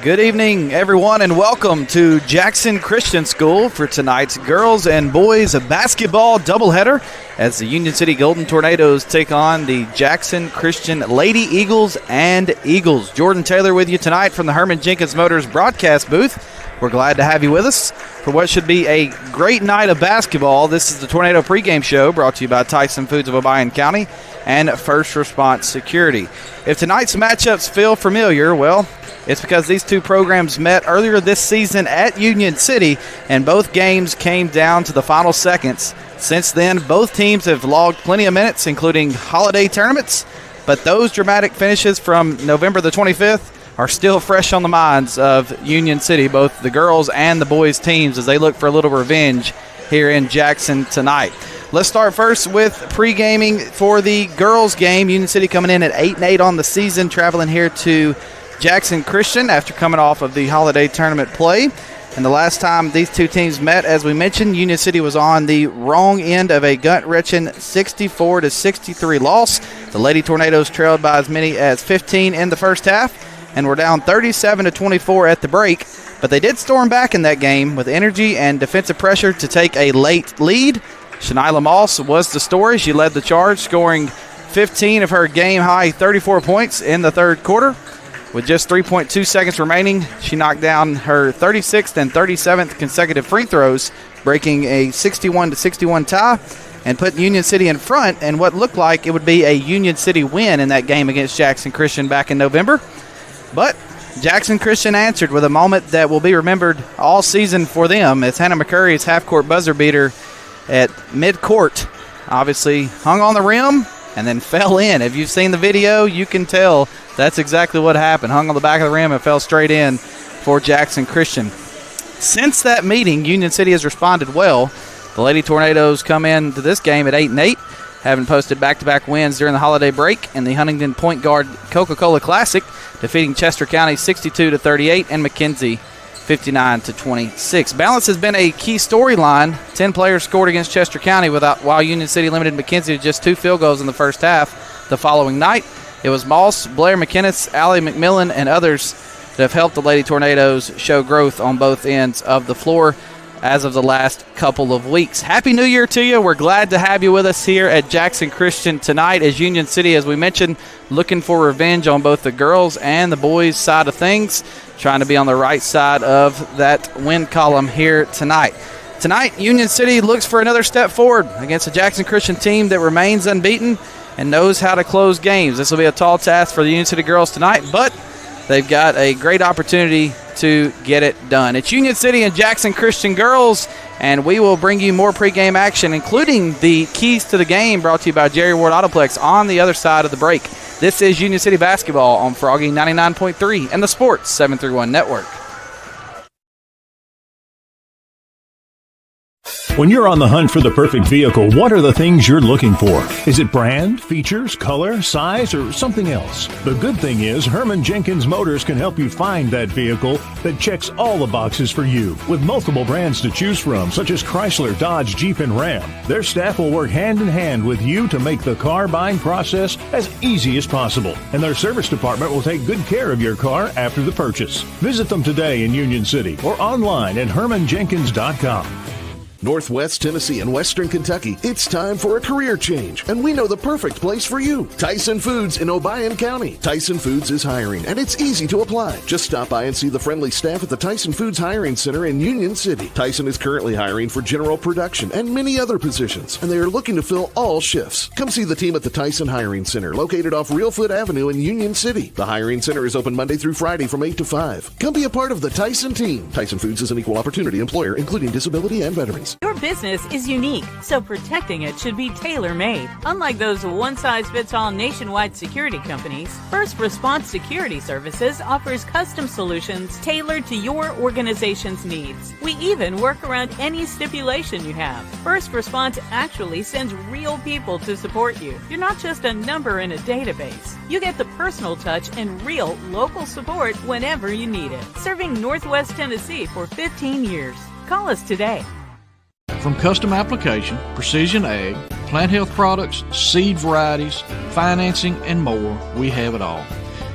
Good evening, everyone, and welcome to Jackson Christian School for tonight's girls and boys basketball doubleheader as the Union City Golden Tornadoes take on the Jackson Christian Lady Eagles and Eagles. Jordan Taylor with you tonight from the Herman Jenkins Motors broadcast booth. We're glad to have you with us for what should be a great night of basketball. This is the Tornado pregame show brought to you by Tyson Foods of Obion County and First Response Security. If tonight's matchups feel familiar, well, it's because these two programs met earlier this season at Union City, and both games came down to the final seconds. Since then, both teams have logged plenty of minutes, including holiday tournaments, but those dramatic finishes from November the 25th are still fresh on the minds of Union City, both the girls and the boys teams, as they look for a little revenge here in Jackson tonight. Let's start first with pre-gaming for the girls game. Union City coming in at 8-8 on the season, traveling here to Jackson Christian after coming off of the holiday tournament play. And the last time these two teams met, as we mentioned, Union City was on the wrong end of a gut-wrenching 64-63 loss. The Lady Tornadoes trailed by as many as 15 in the first half and were down 37-24 at the break. But they did storm back in that game with energy and defensive pressure to take a late lead. Shanila Moss was the story. She led the charge, scoring 15 of her game-high 34 points in the third quarter. With just 3.2 seconds remaining, she knocked down her 36th and 37th consecutive free throws, breaking a 61-61 tie and put Union City in front in what looked like it would be a Union City win in that game against Jackson Christian back in November. But Jackson Christian answered with a moment that will be remembered all season for them, as Hannah McCurry's half-court buzzer beater at mid-court obviously hung on the rim and then fell in. If you've seen the video, you can tell that's exactly what happened. Hung on the back of the rim and fell straight in for Jackson Christian. Since that meeting, Union City has responded well. The Lady Tornadoes come into this game at 8-8, having posted back-to-back wins during the holiday break in the Huntington Point Guard Coca-Cola Classic, defeating Chester County 62-38 and McKenzie 59-26. Balance has been a key storyline. 10 players scored against Chester County while Union City limited McKenzie to just 2 field goals in the first half. The following night, it was Moss, Blair McInnes, Allie McMillan, and others that have helped the Lady Tornadoes show growth on both ends of the floor as of the last couple of weeks. Happy New Year to you. We're glad to have you with us here at Jackson Christian tonight, as Union City, as we mentioned, looking for revenge on both the girls and the boys side of things, trying to be on the right side of that win column here tonight. Tonight, Union City looks for another step forward against a Jackson Christian team that remains unbeaten and knows how to close games. This will be a tall task for the Union City girls tonight, but they've got a great opportunity to get it done. It's Union City and Jackson Christian girls, and we will bring you more pregame action, including the keys to the game brought to you by Jerry Ward Autoplex on the other side of the break. This is Union City basketball on Froggy 99.3 and the Sports 731 Network. When you're on the hunt for the perfect vehicle, what are the things you're looking for? Is it brand, features, color, size, or something else? The good thing is Herman Jenkins Motors can help you find that vehicle that checks all the boxes for you. With multiple brands to choose from, such as Chrysler, Dodge, Jeep, and Ram, their staff will work hand in hand with you to make the car buying process as easy as possible. And their service department will take good care of your car after the purchase. Visit them today in Union City or online at hermanjenkins.com. Northwest Tennessee and Western Kentucky, it's time for a career change, and we know the perfect place for you. Tyson Foods in Obion County. Tyson Foods is hiring, and it's easy to apply. Just stop by and see the friendly staff at the Tyson Foods Hiring Center in Union City. Tyson is currently hiring for general production and many other positions, and they are looking to fill all shifts. Come see the team at the Tyson Hiring Center, located off Reelfoot Avenue in Union City. The Hiring Center is open Monday through Friday from 8 to 5. Come be a part of the Tyson team. Tyson Foods is an equal opportunity employer, including disability and veterans. Your business is unique, so protecting it should be tailor-made. Unlike those one-size-fits-all nationwide security companies, First Response Security Services offers custom solutions tailored to your organization's needs. We even work around any stipulation you have. First Response actually sends real people to support you. You're not just a number in a database. You get the personal touch and real local support whenever you need it. Serving Northwest Tennessee for 15 years. Call us today. From custom application, precision ag, plant health products, seed varieties, financing, and more, we have it all.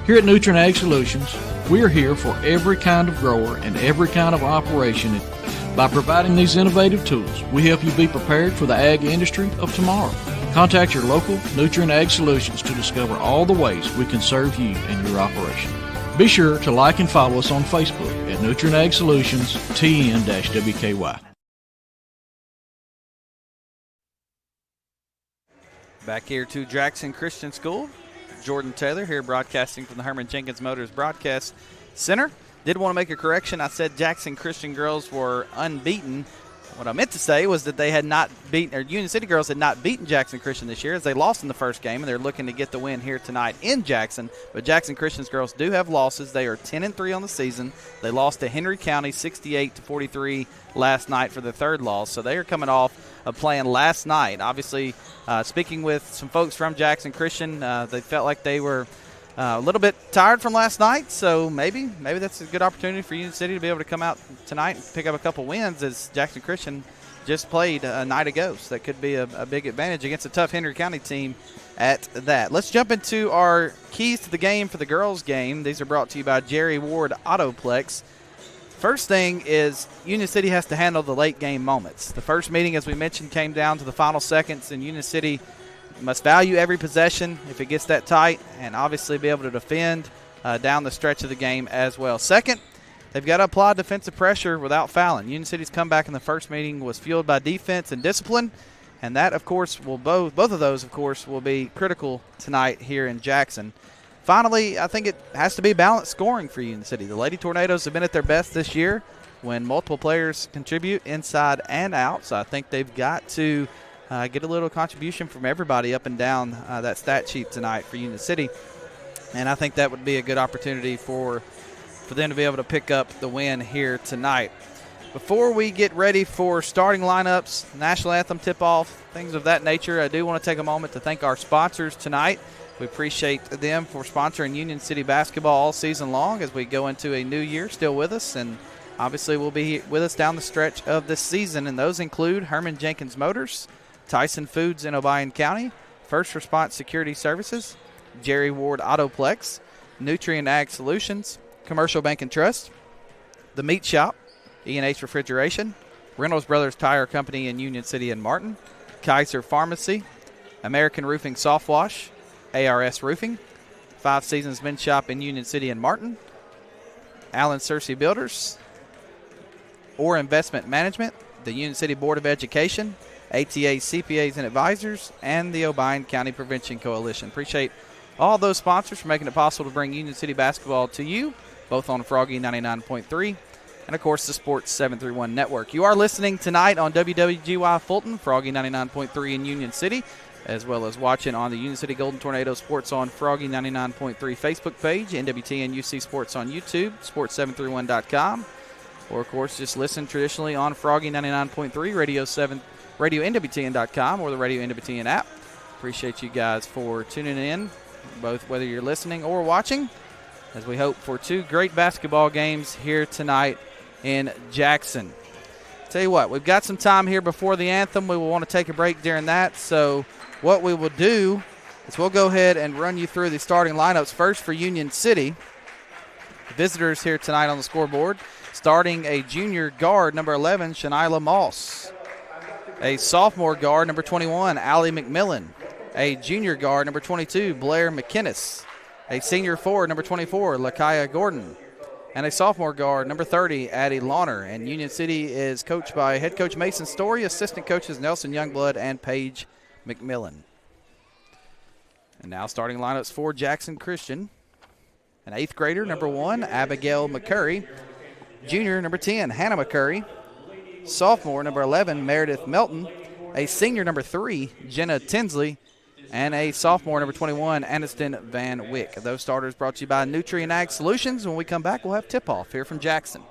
Here at Nutrient Ag Solutions, we are here for every kind of grower and every kind of operation. By providing these innovative tools, we help you be prepared for the ag industry of tomorrow. Contact your local Nutrient Ag Solutions to discover all the ways we can serve you and your operation. Be sure to like and follow us on Facebook at Nutrient Ag Solutions TN-WKY. Back here to Jackson Christian School. Jordan Taylor here broadcasting from the Herman Jenkins Motors Broadcast Center. Did want to make a correction. I said Jackson Christian girls were unbeaten. What I meant to say was that they had not beaten, or Union City girls had not beaten Jackson Christian this year, as they lost in the first game, and they're looking to get the win here tonight in Jackson. But Jackson Christian's girls do have losses. They are 10-3 on the season. They lost to Henry County 68-43 last night for their third loss. So they are coming off of playing last night. Obviously, speaking with some folks from Jackson Christian, they felt like they were a little bit tired from last night, so maybe that's a good opportunity for Union City to be able to come out tonight and pick up a couple wins, as Jackson Christian just played a night ago. So that could be a big advantage against a tough Henry County team at that. Let's jump into our keys to the game for the girls' game. These are brought to you by Jerry Ward Autoplex. First thing is Union City has to handle the late game moments. The first meeting, as we mentioned, came down to the final seconds, and Union City must value every possession if it gets that tight, and obviously be able to defend down the stretch of the game as well. Second, they've got to apply defensive pressure without fouling. Union City's comeback in the first meeting was fueled by defense and discipline, and that, of course, will both of those, of course, will be critical tonight here in Jackson. Finally, I think it has to be balanced scoring for Union City. The Lady Tornadoes have been at their best this year when multiple players contribute inside and out, so I think they've got to get a little contribution from everybody up and down that stat sheet tonight for Union City. And I think that would be a good opportunity for them to be able to pick up the win here tonight. Before we get ready for starting lineups, national anthem tip-off, things of that nature, I do want to take a moment to thank our sponsors tonight. We appreciate them for sponsoring Union City basketball all season long as we go into a new year, still with us, and obviously will be with us down the stretch of this season. And those include Herman Jenkins Motors, Tyson Foods in Obion County, First Response Security Services, Jerry Ward Autoplex, Nutrient Ag Solutions, Commercial Bank and Trust, The Meat Shop, E&H Refrigeration, Reynolds Brothers Tire Company in Union City and Martin, Kaiser Pharmacy, American Roofing Soft Wash, ARS Roofing, Five Seasons Men's Shop in Union City and Martin, Allen Searcy Builders, Orr Investment Management, the Union City Board of Education, ATA CPAs and Advisors, and the Obion County Prevention Coalition. Appreciate all those sponsors for making it possible to bring Union City basketball to you, both on Froggy 99.3 and, of course, the Sports 731 Network. You are listening tonight on WWGY Fulton, Froggy 99.3 in Union City, as well as watching on the Union City Golden Tornado Sports on Froggy 99.3 Facebook page, NWTN UC Sports on YouTube, sports731.com, or, of course, just listen traditionally on Froggy 99.3, Radio NWTN.com, or the Radio NWTN app. Appreciate you guys for tuning in, both whether you're listening or watching, as we hope for two great basketball games here tonight in Jackson. Tell you what, we've got some time here before the anthem. We will want to take a break during that, so what we will do is we'll go ahead and run you through the starting lineups. First for Union City, the visitors here tonight on the scoreboard, starting a junior guard, number 11, Shanila Moss. A sophomore guard, number 21, Allie McMillan. A junior guard, number 22, Blair McKinnis. A senior forward, number 24, Lakaya Gordon. And a sophomore guard, number 30, Addie Launer. And Union City is coached by head coach Mason Story, assistant coaches Nelson Youngblood and Paige McMillan. And now starting lineups for Jackson Christian. An 8th grader, number 1, Abigail McCurry. Junior, number 10, Hannah McCurry. Sophomore, number 11, Meredith Melton. A senior, number 3, Jenna Tinsley. And a sophomore, number 21, Aniston Van Wyck. Those starters brought to you by Nutrient Ag Solutions. When we come back, we'll have tip-off here from Jackson.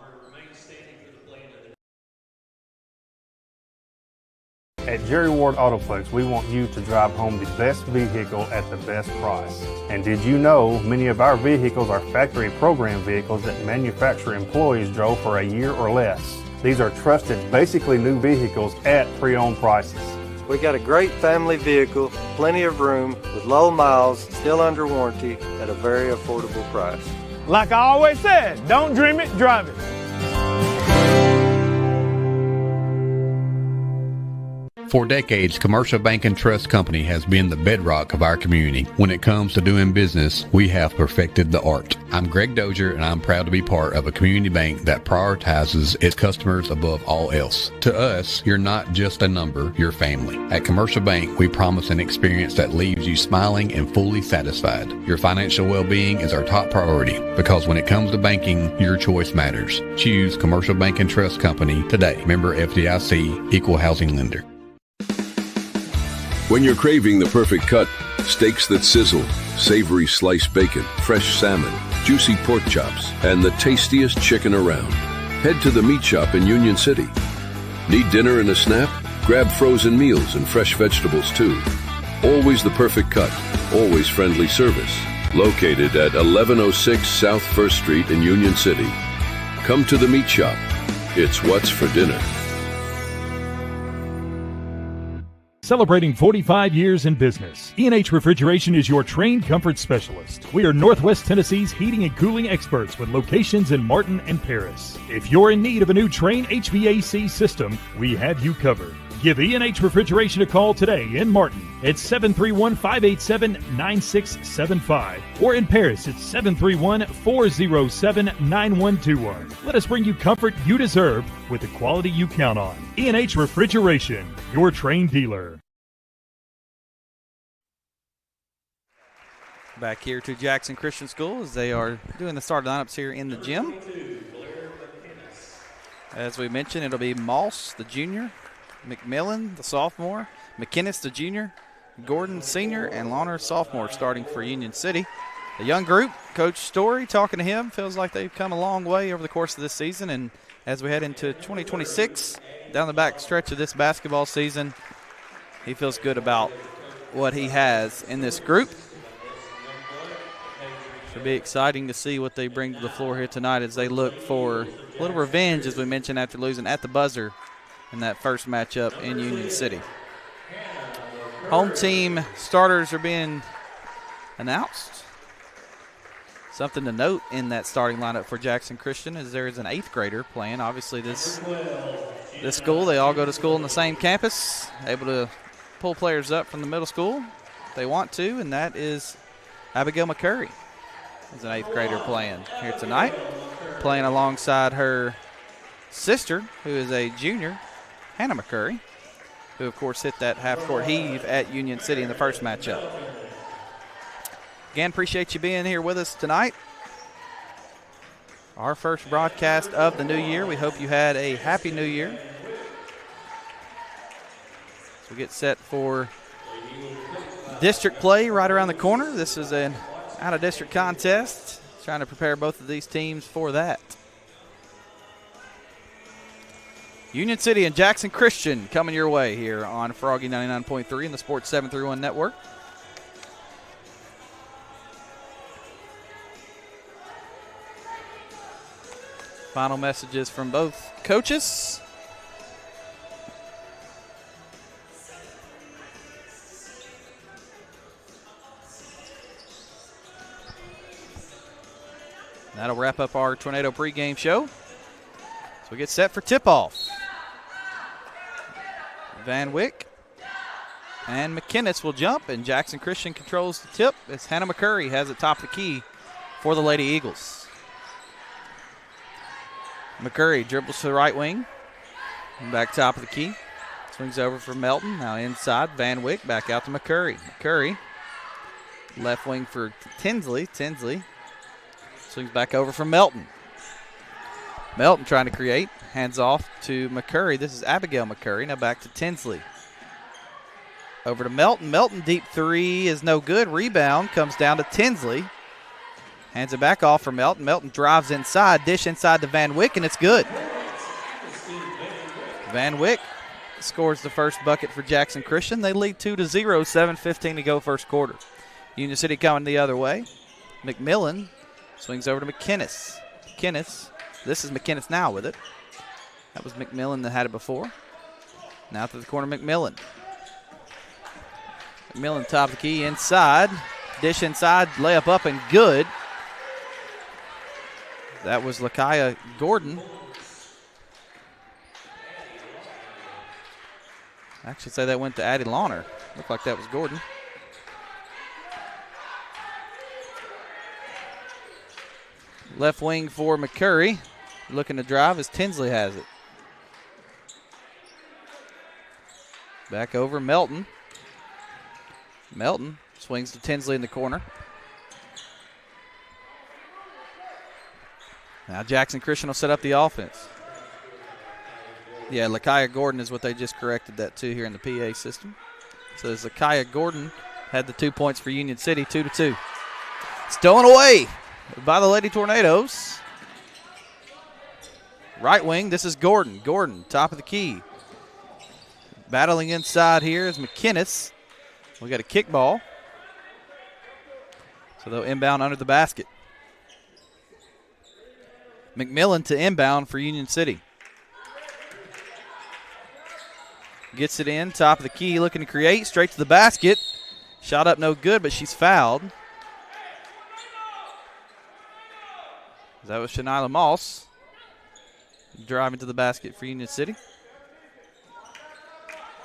At Jerry Ward Autoplex, we want you to drive home the best vehicle at the best price. And did you know many of our vehicles are factory program vehicles that manufacturer employees drove for a year or less? These are trusted, basically new vehicles at pre-owned prices. We got a great family vehicle, plenty of room, with low miles, still under warranty, at a very affordable price. Like I always said, don't dream it, drive it. For decades, Commercial Bank and Trust Company has been the bedrock of our community. When it comes to doing business, we have perfected the art. I'm Greg Dozier, and I'm proud to be part of a community bank that prioritizes its customers above all else. To us, you're not just a number, you're family. At Commercial Bank, we promise an experience that leaves you smiling and fully satisfied. Your financial well-being is our top priority, because when it comes to banking, your choice matters. Choose Commercial Bank and Trust Company today. Member FDIC, Equal Housing Lender. When you're craving the perfect cut, steaks that sizzle, savory sliced bacon, fresh salmon, juicy pork chops, and the tastiest chicken around, head to the Meat Shop in Union City. Need dinner and a snap? Grab frozen meals and fresh vegetables too. Always the perfect cut, always friendly service. Located at 1106 South 1st Street in Union City. Come to the Meat Shop. It's what's for dinner. Celebrating 45 years in business, E&H Refrigeration is your trained comfort specialist. We are Northwest Tennessee's heating and cooling experts with locations in Martin and Paris. If you're in need of a new Trane HVAC system, we have you covered. Give E&H Refrigeration a call today in Martin at 731-587-9675 or in Paris at 731-407-9121. Let us bring you comfort you deserve with the quality you count on. E&H Refrigeration, your Trane dealer. Back here to Jackson Christian School as they are doing the start lineups here in the gym. As we mentioned, it'll be Moss, the junior, McMillan, the sophomore, McInnes, the junior, Gordon, senior, and Launer, sophomore, starting for Union City. A young group, Coach Story, talking to him, feels like they've come a long way over the course of this season. And as we head into 2026, down the back stretch of this basketball season, he feels good about what he has in this group. Should be exciting to see what they bring to the floor here tonight as they look for a little revenge, as we mentioned, after losing at the buzzer in that first matchup in Union City. Home team starters are being announced. Something to note in that starting lineup for Jackson Christian is there is an 8th grader playing. Obviously, this school, they all go to school on the same campus, able to pull players up from the middle school if they want to, and that is Abigail McCurry. Is an 8th grader playing here tonight, playing alongside her sister, who is a junior, Hannah McCurry, who, of course, hit that half-court heave at Union City in the first matchup. Again, appreciate you being here with us tonight. Our first broadcast of the new year. We hope you had a happy new year. So we get set for district play right around the corner. This is an out-of-district contest, trying to prepare both of these teams for that. Union City and Jackson Christian coming your way here on Froggy 99.3 and the Sports 731 Network. Final messages from both coaches. That'll wrap up our Tornado pregame show. So we get set for tip-off. Van Wyck and McInnes will jump, and Jackson Christian controls the tip as Hannah McCurry has it top of the key for the Lady Eagles. McCurry dribbles to the right wing, back top of the key. Swings over for Melton, now inside. Van Wyck back out to McCurry. McCurry, left wing for Tinsley. Tinsley swings back over for Melton. Melton trying to create. Hands off to McCurry. This is Abigail McCurry. Now back to Tinsley. Over to Melton. Melton deep three is no good. Rebound comes down to Tinsley. Hands it back off for Melton. Melton drives inside. Dish inside to Van Wyck, and it's good. Van Wyck scores the first bucket for Jackson Christian. They lead 2-0, 7:15 to go first quarter. Union City coming the other way. McMillan swings over to McInnes. McInnes. This is McInnes now with it. That was McMillan that had it before. Now to the corner, McMillan. McMillan top of the key inside. Dish inside, layup up and good. That was Lakaya Gordon. I actually say that went to Addie Lawner. Looked like that was Gordon. Left wing for McCurry. Looking to drive as Tinsley has it. Back over Melton. Melton swings to Tinsley in the corner. Now Jackson Christian will set up the offense. Yeah, Lakaya Gordon is what they just corrected that to here in the PA system. So as Lakaya Gordon had the 2 points for Union City, 2-2. Stolen away by the Lady Tornadoes. Right wing, this is Gordon. Gordon, top of the key. Battling inside here is McKinnis. We got a kickball. So they'll inbound under the basket. McMillan to inbound for Union City. Gets it in, top of the key, looking to create, straight to the basket. Shot up no good, but she's fouled. That was Shanila Moss. Driving to the basket for Union City.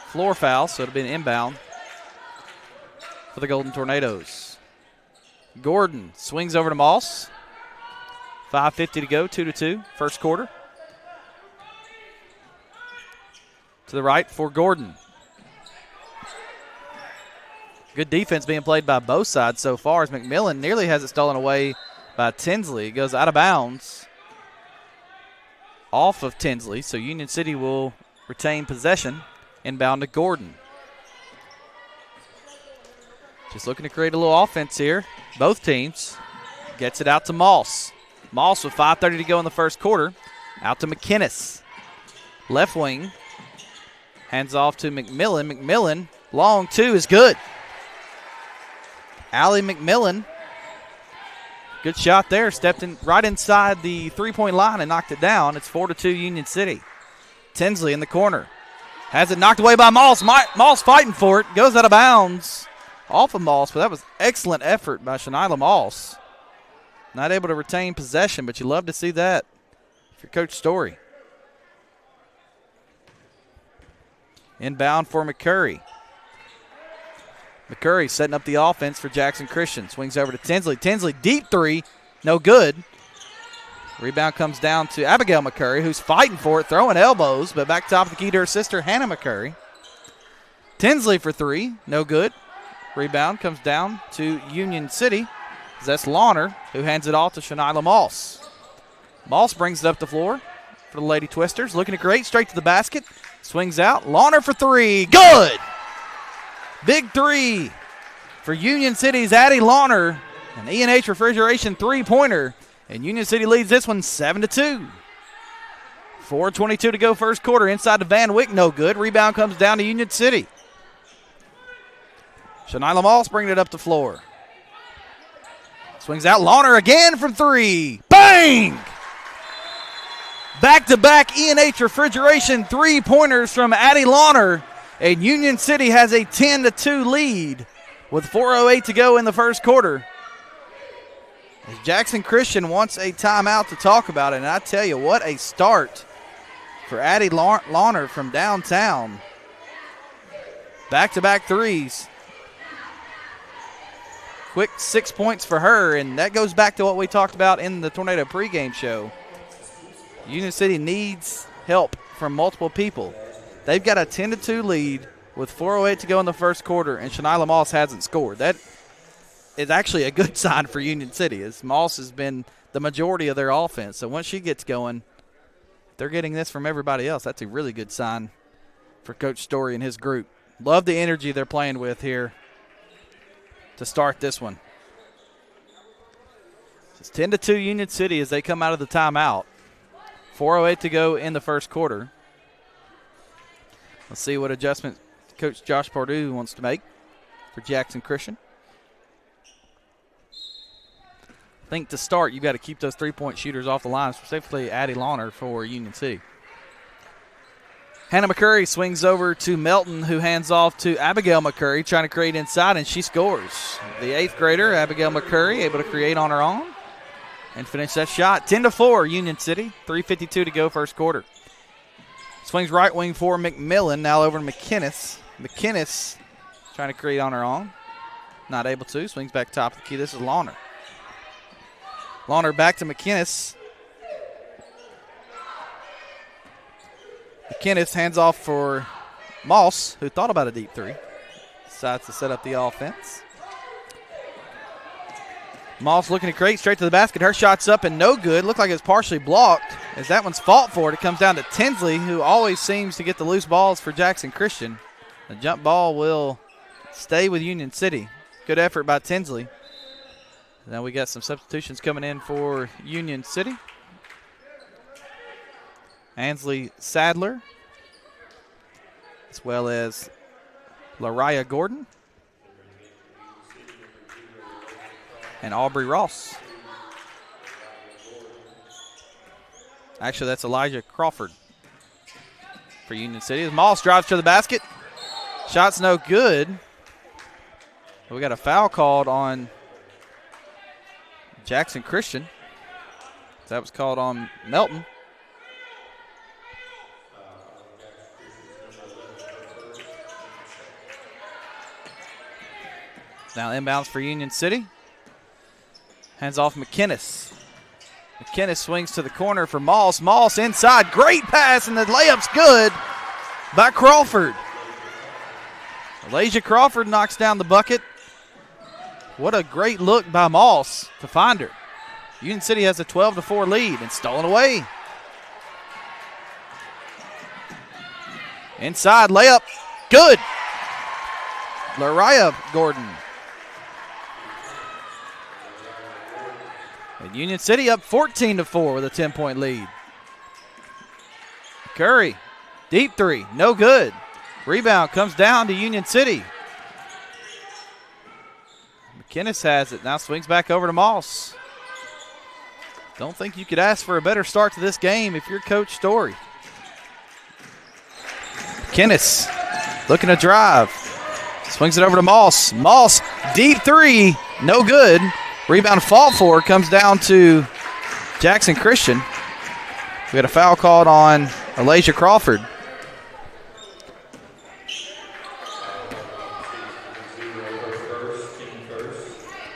Floor foul, so it'll be an inbound for the Golden Tornadoes. Gordon swings over to Moss. 5:50 to go, 2-2, first quarter. To the right for Gordon. Good defense being played by both sides so far as McMillan nearly has it stolen away by Tinsley. It goes out of bounds off of Tinsley, so Union City will retain possession. Inbound to Gordon. Just looking to create a little offense here. Both teams. Gets it out to Moss. Moss with 5:30 to go in the first quarter. Out to McKinnis. Left wing. Hands off to McMillan. McMillan, long two is good. Allie McMillan. Good shot there. Stepped in right inside the three-point line and knocked it down. It's 4-2 Union City. Tinsley in the corner. Has it knocked away by Moss. Moss fighting for it. Goes out of bounds off of Moss, but that was excellent effort by Shanila Moss. Not able to retain possession, but you love to see that if you're Coach Story. Inbound for McCurry. McCurry setting up the offense for Jackson Christian. Swings over to Tinsley. Tinsley, deep three, no good. Rebound comes down to Abigail McCurry, who's fighting for it, throwing elbows, but back top of the key to her sister, Hannah McCurry. Tinsley for three, no good. Rebound comes down to Union City. That's Lawner, who hands it off to Shanila Moss. Moss brings it up the floor for the Lady Twisters. Looking to create, straight to the basket. Swings out. Lawner for three. Good! Big three for Union City's Addie Lawner. An E&H Refrigeration three-pointer. And Union City leads this one 7-2. 4:22 to go first quarter. Inside to Van Wyck, no good. Rebound comes down to Union City. Shanila Moss bringing it up the floor. Swings out. Lawner again from three. Bang! Back-to-back E&H Refrigeration three-pointers from Addie Lawner. And Union City has a 10-2 lead with 4:08 to go in the first quarter. Jackson Christian wants a timeout to talk about it, and I tell you, what a start for Addie Lawner from downtown. Back-to-back threes. Quick 6 points for her, and that goes back to what we talked about in the Tornado pregame show. Union City needs help from multiple people. They've got a 10-2 lead with 4:08 to go in the first quarter, and Shanila Moss hasn't scored. That is actually a good sign for Union City, as Moss has been the majority of their offense. So once she gets going, they're getting this from everybody else. That's a really good sign for Coach Story and his group. Love the energy they're playing with here to start this one. It's 10-2 Union City as they come out of the timeout. 4:08 to go in the first quarter. Let's see what adjustment Coach Josh Pardue wants to make for Jackson Christian. I think to start, you've got to keep those three-point shooters off the line, specifically Addie Lawner for Union City. Hannah McCurry swings over to Melton, who hands off to Abigail McCurry, trying to create inside, and she scores. The 8th grader, Abigail McCurry, able to create on her own and finish that shot. 10-4, Union City. 3:52 to go first quarter. Swings right wing for McMillan, now over to McKinnis. McKinnis trying to create on her own. Not able to. Swings back top of the key. This is Lawner. Lawner back to McKinnis. McKinnis hands off for Moss, who thought about a deep three. Decides to set up the offense. Moss looking to create straight to the basket. Her shot's up and no good. Looked like it was partially blocked. As that one's fought for, it comes down to Tinsley, who always seems to get the loose balls for Jackson Christian. The jump ball will stay with Union City. Good effort by Tinsley. Now we got some substitutions coming in for Union City. Ansley Sadler, as well as Lariah Gordon and Aubrey Ross. Actually, that's Elijah Crawford for Union City. As Moss drives to the basket. Shot's no good. We got a foul called on Jackson Christian. That was called on Melton. Now inbounds for Union City. Hands off McKinnis. McKinnis swings to the corner for Moss. Moss inside. Great pass, and the layup's good by Crawford. Elijah Crawford knocks down the bucket. What a great look by Moss to find her. Union City has a 12-4 lead and stolen away. Inside layup. Good. Lariah Gordon. And Union City up 14-4 with a 10-point lead. Curry, deep three, no good. Rebound comes down to Union City. McKinnis has it, now swings back over to Moss. Don't think you could ask for a better start to this game if you're Coach Story. McKinnis looking to drive. Swings it over to Moss. Moss, deep three, no good. Rebound fought for comes down to Jackson Christian. We got a foul called on Elijah Crawford.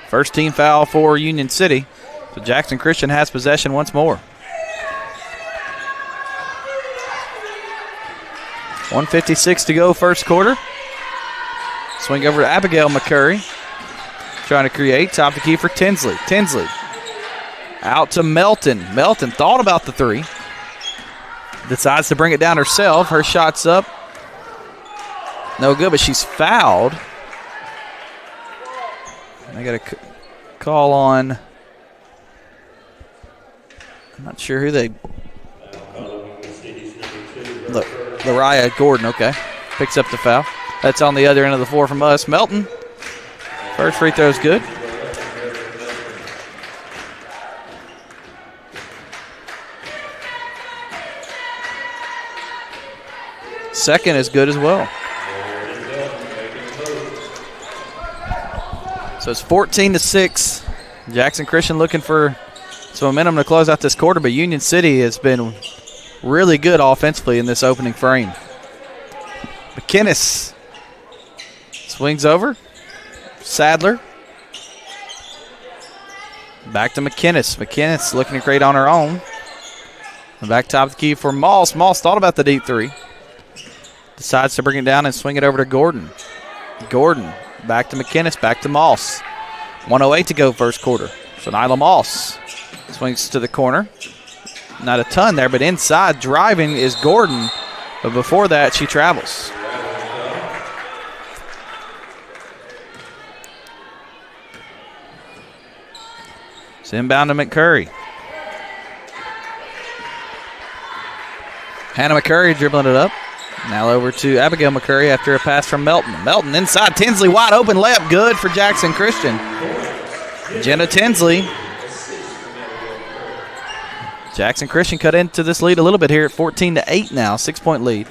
First team foul for Union City. So Jackson Christian has possession once more. 1:56 to go first quarter. Swing over to Abigail McCurry. Trying to create. Top of the key for Tinsley. Tinsley out to Melton. Melton thought about the three. Decides to bring it down herself. Her shot's up. No good, but she's fouled. I got a call on. I'm not sure who they. Look, Lariah Gordon. Okay, picks up the foul. That's on the other end of the floor from us. Melton. First free throw is good. Second is good as well. So it's 14-6. Jackson Christian looking for some momentum to close out this quarter, but Union City has been really good offensively in this opening frame. McKinnis swings over. Sadler. Back to McKinnis. McKinnis looking to create on her own. And back top of the key for Moss. Moss thought about the deep three. Decides to bring it down and swing it over to Gordon. Gordon back to McKinnis, back to Moss. 1:08 to go first quarter. So Nyla Moss swings to the corner. Not a ton there, but inside driving is Gordon. But before that, she travels. It's inbound to McCurry. Hannah McCurry dribbling it up. Now over to Abigail McCurry after a pass from Melton. Melton inside. Tinsley wide open layup. Good for Jackson Christian. Jenna Tinsley. Jackson Christian cut into this lead a little bit here at 14-8 now. 6-point lead.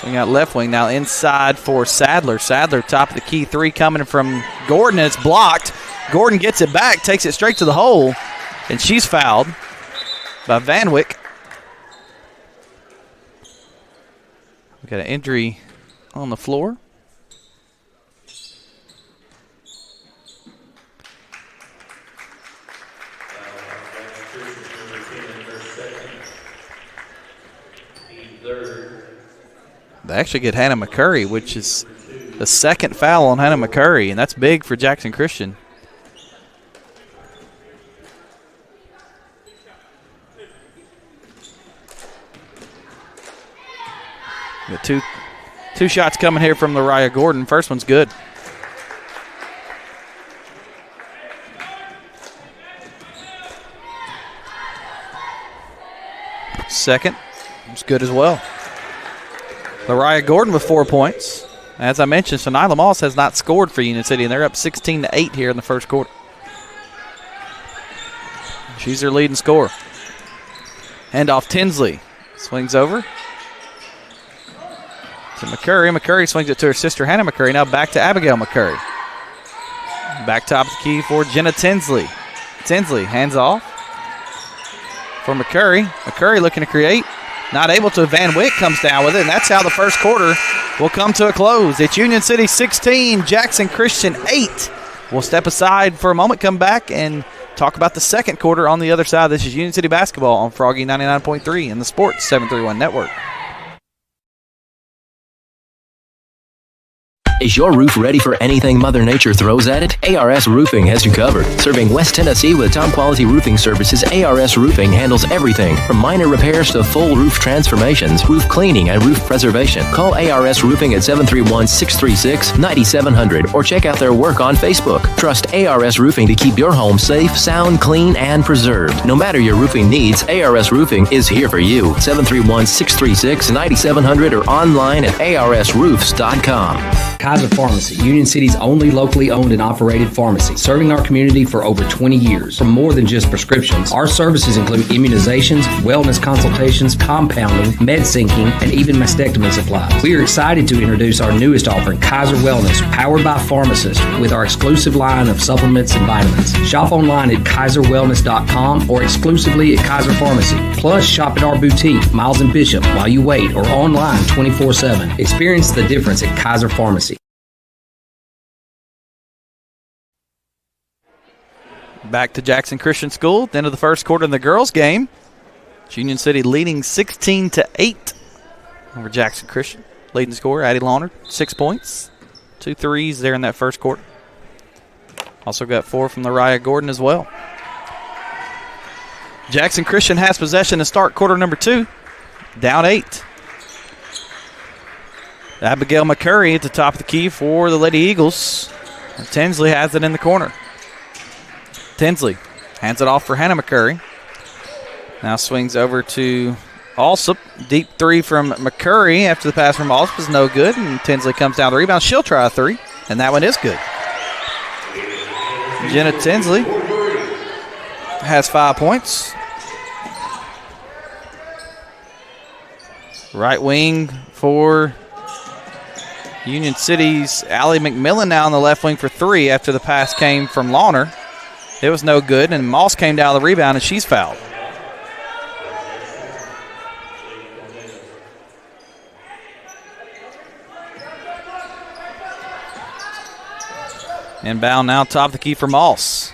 Swing out left wing now inside for Sadler. Sadler, top of the key three coming from Gordon, and it's blocked. Gordon gets it back, takes it straight to the hole, and she's fouled by Van Wyck. We got an injury on the floor. They actually get Hannah McCurry, which is the second foul on Hannah McCurry, and that's big for Jackson Christian. Got two shots coming here from Lariah Gordon. First one's good. Second was good as well. Lariah Gordon with 4 points. As I mentioned, Shania Moss has not scored for Union City, and they're up 16-8 here in the first quarter. She's their leading scorer. Handoff Tinsley. Swings over to McCurry. McCurry swings it to her sister, Hannah McCurry. Now back to Abigail McCurry. Back top of the key for Jenna Tinsley. Tinsley hands off for McCurry. McCurry looking to create. Not able to. Van Wyck comes down with it, and that's how the first quarter will come to a close. It's Union City 16, Jackson Christian 8. We'll step aside for a moment, come back, and talk about the second quarter on the other side. This is Union City basketball on Froggy 99.3 and the Sports 731 Network. Is your roof ready for anything Mother Nature throws at it? ARS Roofing has you covered. Serving West Tennessee with top-quality roofing services, ARS Roofing handles everything from minor repairs to full roof transformations, roof cleaning, and roof preservation. Call ARS Roofing at 731-636-9700 or check out their work on Facebook. Trust ARS Roofing to keep your home safe, sound, clean, and preserved. No matter your roofing needs, ARS Roofing is here for you. 731-636-9700 or online at arsroofs.com. Kaiser Pharmacy, Union City's only locally owned and operated pharmacy, serving our community for over 20 years. For more than just prescriptions, our services include immunizations, wellness consultations, compounding, med syncing, and even mastectomy supplies. We are excited to introduce our newest offering, Kaiser Wellness, powered by pharmacists, with our exclusive line of supplements and vitamins. Shop online at kaiserwellness.com or exclusively at Kaiser Pharmacy. Plus, shop at our boutique, Miles and Bishop, while you wait, or online 24/7. Experience the difference at Kaiser Pharmacy. Back to Jackson Christian School, at the end of the first quarter in the girls' game. It's Union City leading 16-8 over Jackson Christian. Leading scorer, Addie Launer, 6 points. 2 threes there in that first quarter. Also got 4 from Lariah Gordon as well. Jackson Christian has possession to start quarter number 2. Down 8. Abigail McCurry at the top of the key for the Lady Eagles. And Tinsley has it in the corner. Tinsley hands it off for Hannah McCurry. Now swings over to Alsop. Deep three from McCurry after the pass from Alsop is no good, and Tinsley comes down the rebound. She'll try a three, and that one is good. Jenna Tinsley has 5 points. Right wing for Union City's Allie McMillan now on the left wing for 3 after the pass came from Launer. It was no good, and Moss came down the rebound, and she's fouled. Inbound now, top of the key for Moss.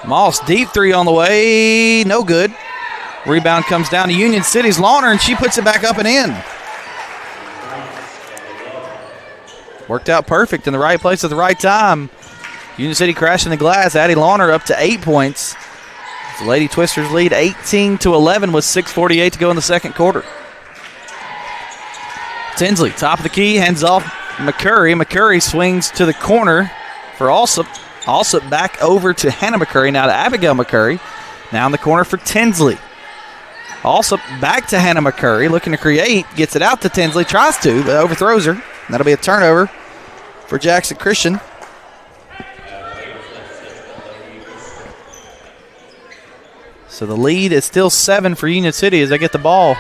Moss, deep three on the way, no good. Rebound comes down to Union City's Launer, and she puts it back up and in. Worked out perfect in the right place at the right time. Union City crashing the glass. Addie Launer up to 8 points. The Lady Twisters lead 18-11 with 6:48 to go in the second quarter. Tinsley, top of the key, hands off McCurry. McCurry swings to the corner for Alsop. Alsop back over to Hannah McCurry, now to Abigail McCurry. Now in the corner for Tinsley. Alsop back to Hannah McCurry, looking to create, gets it out to Tinsley, tries to, but overthrows her. That'll be a turnover for Jackson Christian. So the lead is still 7 for Union City as they get the ball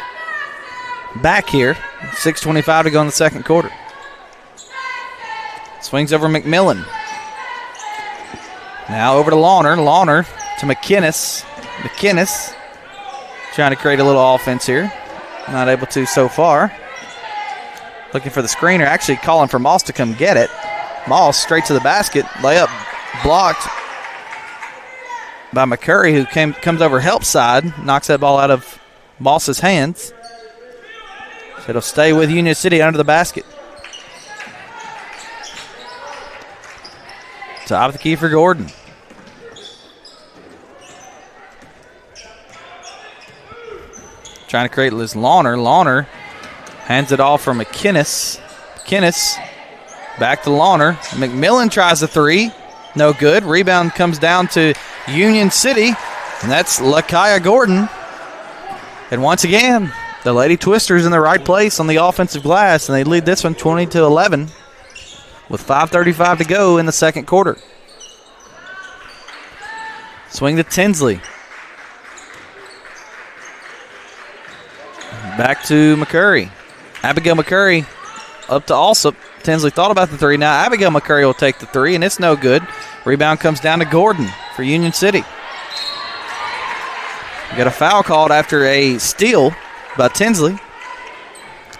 back here. 6:25 to go in the second quarter. Swings over McMillan. Now over to Lawner. Lawner to McKinnis. McKinnis trying to create a little offense here. Not able to so far. Looking for the screener. Actually calling for Moss to come get it. Moss straight to the basket. Layup blocked by McCurry, who comes over help side. Knocks that ball out of Moss's hands. So it'll stay with Union City under the basket. Top of the key for Gordon. Trying to create Liz Lawner. Lawner hands it off for McKinnis. McKinnis back to Lawner. McMillan tries a three. No good. Rebound comes down to Union City, and that's Lakaya Gordon. And once again, the Lady Twisters in the right place on the offensive glass, and they lead this one 20-11 with 5:35 to go in the second quarter. Swing to Tinsley. Back to McCurry. Abigail McCurry up to Alsop. Tinsley thought about the three. Now Abigail McCurry will take the three, and it's no good. Rebound comes down to Gordon for Union City. Got a foul called after a steal by Tinsley.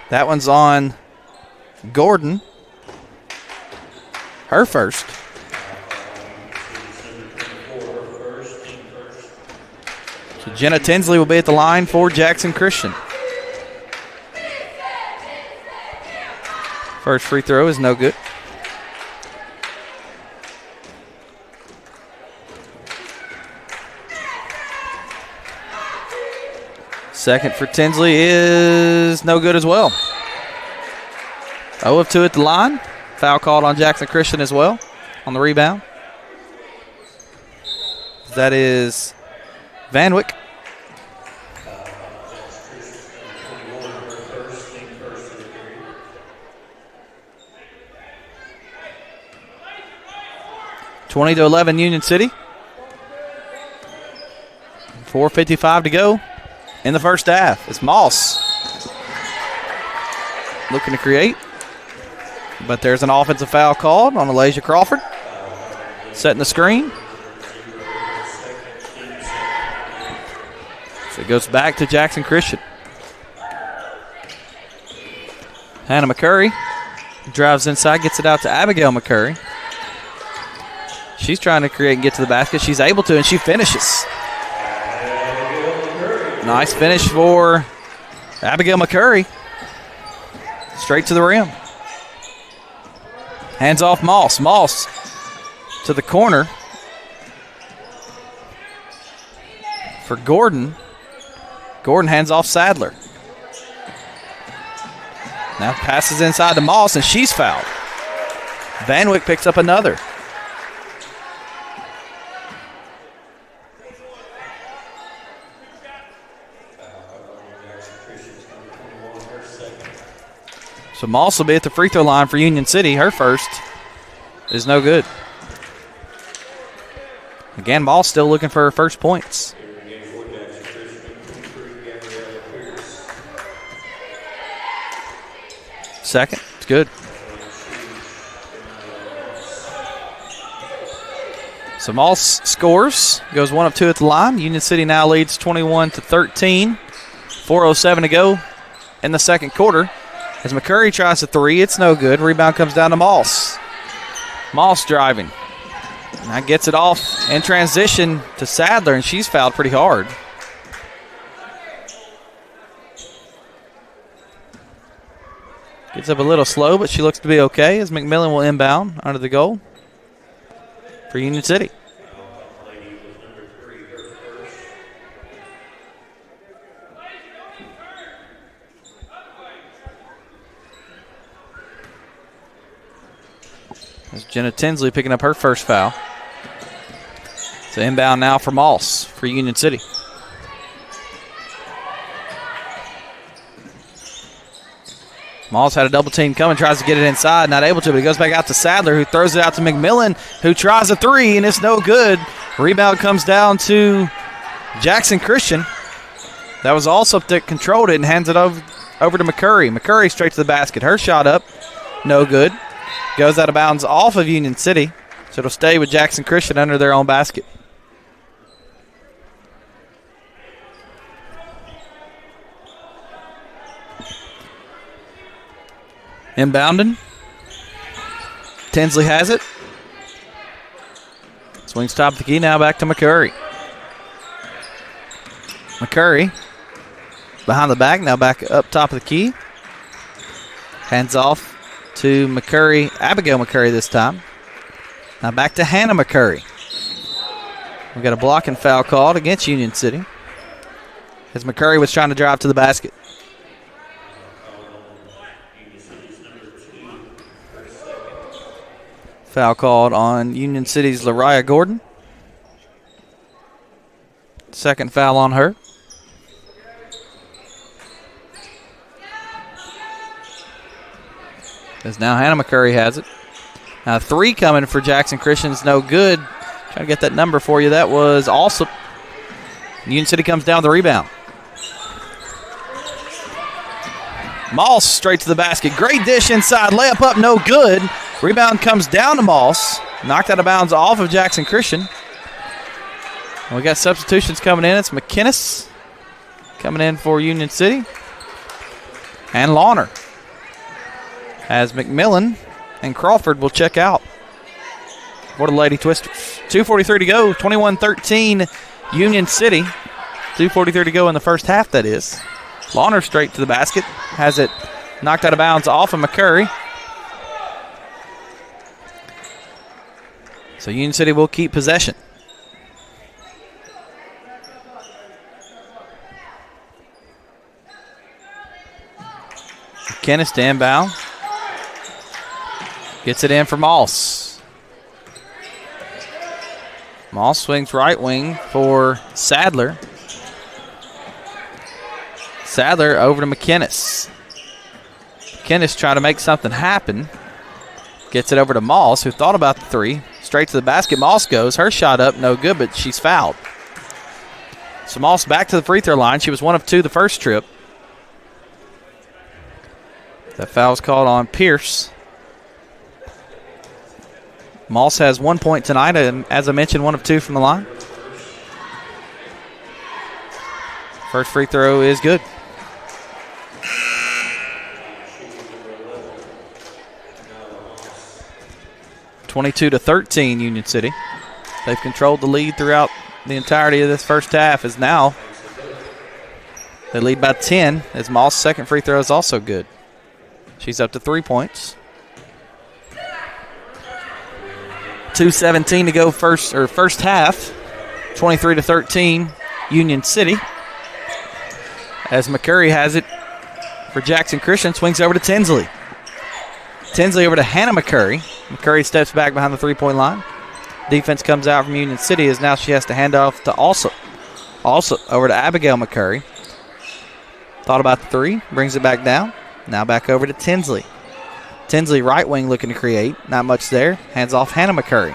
That one's on Gordon. Her first. So Jenna Tinsley will be at the line for Jackson Christian. First free throw is no good. Second for Tinsley is no good as well. 0 of 2 at the line. Foul called on Jackson Christian as well on the rebound. That is Van Wyck. (20 to 11) Union City. 4:55 to go in the first half. It's Moss looking to create, but there's an offensive foul called on Alasia Crawford. Setting the screen. So it goes back to Jackson Christian. Hannah McCurry drives inside, gets it out to Abigail McCurry. She's trying to create and get to the basket. She's able to, and she finishes. Nice finish for Abigail McCurry. Straight to the rim. Hands off Moss. Moss to the corner for Gordon. Gordon hands off Sadler. Now passes inside to Moss, and she's fouled. Van Wyck picks up another. So Moss will be at the free throw line for Union City. Her first is no good. Again, Moss still looking for her first points. Second, it's good. So Moss scores, goes 1 of 2 at the line. Union City now leads 21-13. 4:07 to go in the second quarter. As McCurry tries a three, it's no good. Rebound comes down to Moss. Moss driving. Now gets it off in transition to Sadler, and she's fouled pretty hard. Gets up a little slow, but she looks to be okay as McMillan will inbound under the goal for Union City. As Jenna Tinsley picking up her first foul. So inbound now for Moss for Union City. Moss had a double team coming, tries to get it inside, not able to, but he goes back out to Sadler, who throws it out to McMillan, who tries a three, and it's no good. Rebound comes down to Jackson Christian, that was Alsop that controlled it and hands it over to McCurry. McCurry straight to the basket. Her shot up, no good. Goes out of bounds off of Union City, so it'll stay with Jackson Christian under their own basket. Inbounding. Tinsley has it. Swings top of the key, now back to McCurry. McCurry behind the back, now back up top of the key. Hands off to McCurry, Abigail McCurry this time. Now back to Hannah McCurry. We've got a blocking foul called against Union City as McCurry was trying to drive to the basket. Foul called on Union City's Lariah Gordon. Second foul on her. As now Hannah McCurry has it. Now 3 coming for Jackson Christian's no good. Trying to get that number for you. That was Alsop. Union City comes down the rebound. Moss straight to the basket. Great dish inside. Layup up, no good. Rebound comes down to Moss. Knocked out of bounds off of Jackson Christian. We got substitutions coming in. It's McKinnis coming in for Union City. And Lawner. As McMillan and Crawford will check out for the Lady Twisters. 2:43 to go. 21-13 Union City. 2:43 to go in the first half, that is. Lawner straight to the basket. Has it knocked out of bounds off of McCurry. So Union City will keep possession. McKinnis to inbound. Gets it in for Moss. Moss swings right wing for Sadler. Sadler over to McKinnis. McKinnis trying to make something happen. Gets it over to Moss, who thought about the 3. Straight to the basket. Moss goes. Her shot up, no good, but she's fouled. So Moss back to the free throw line. She was 1 of 2 the first trip. That foul's called on Pierce. Moss has 1 point tonight, and as I mentioned, 1 of 2 from the line. First free throw is good. (22-13) Union City. They've controlled the lead throughout the entirety of this first half. As now they lead by 10. As Moss' second free throw is also good. She's up to 3 points. 2:17 to go first half. 23-13 Union City. As McCurry has it for Jackson Christian, swings over to Tinsley. Tinsley over to Hannah McCurry. McCurry steps back behind the three-point line. Defense comes out from Union City as now she has to hand off to Alsop. Alsop over to Abigail McCurry. Thought about the 3, brings it back down. Now back over to Tinsley. Tinsley right wing looking to create. Not much there. Hands off Hannah McCurry.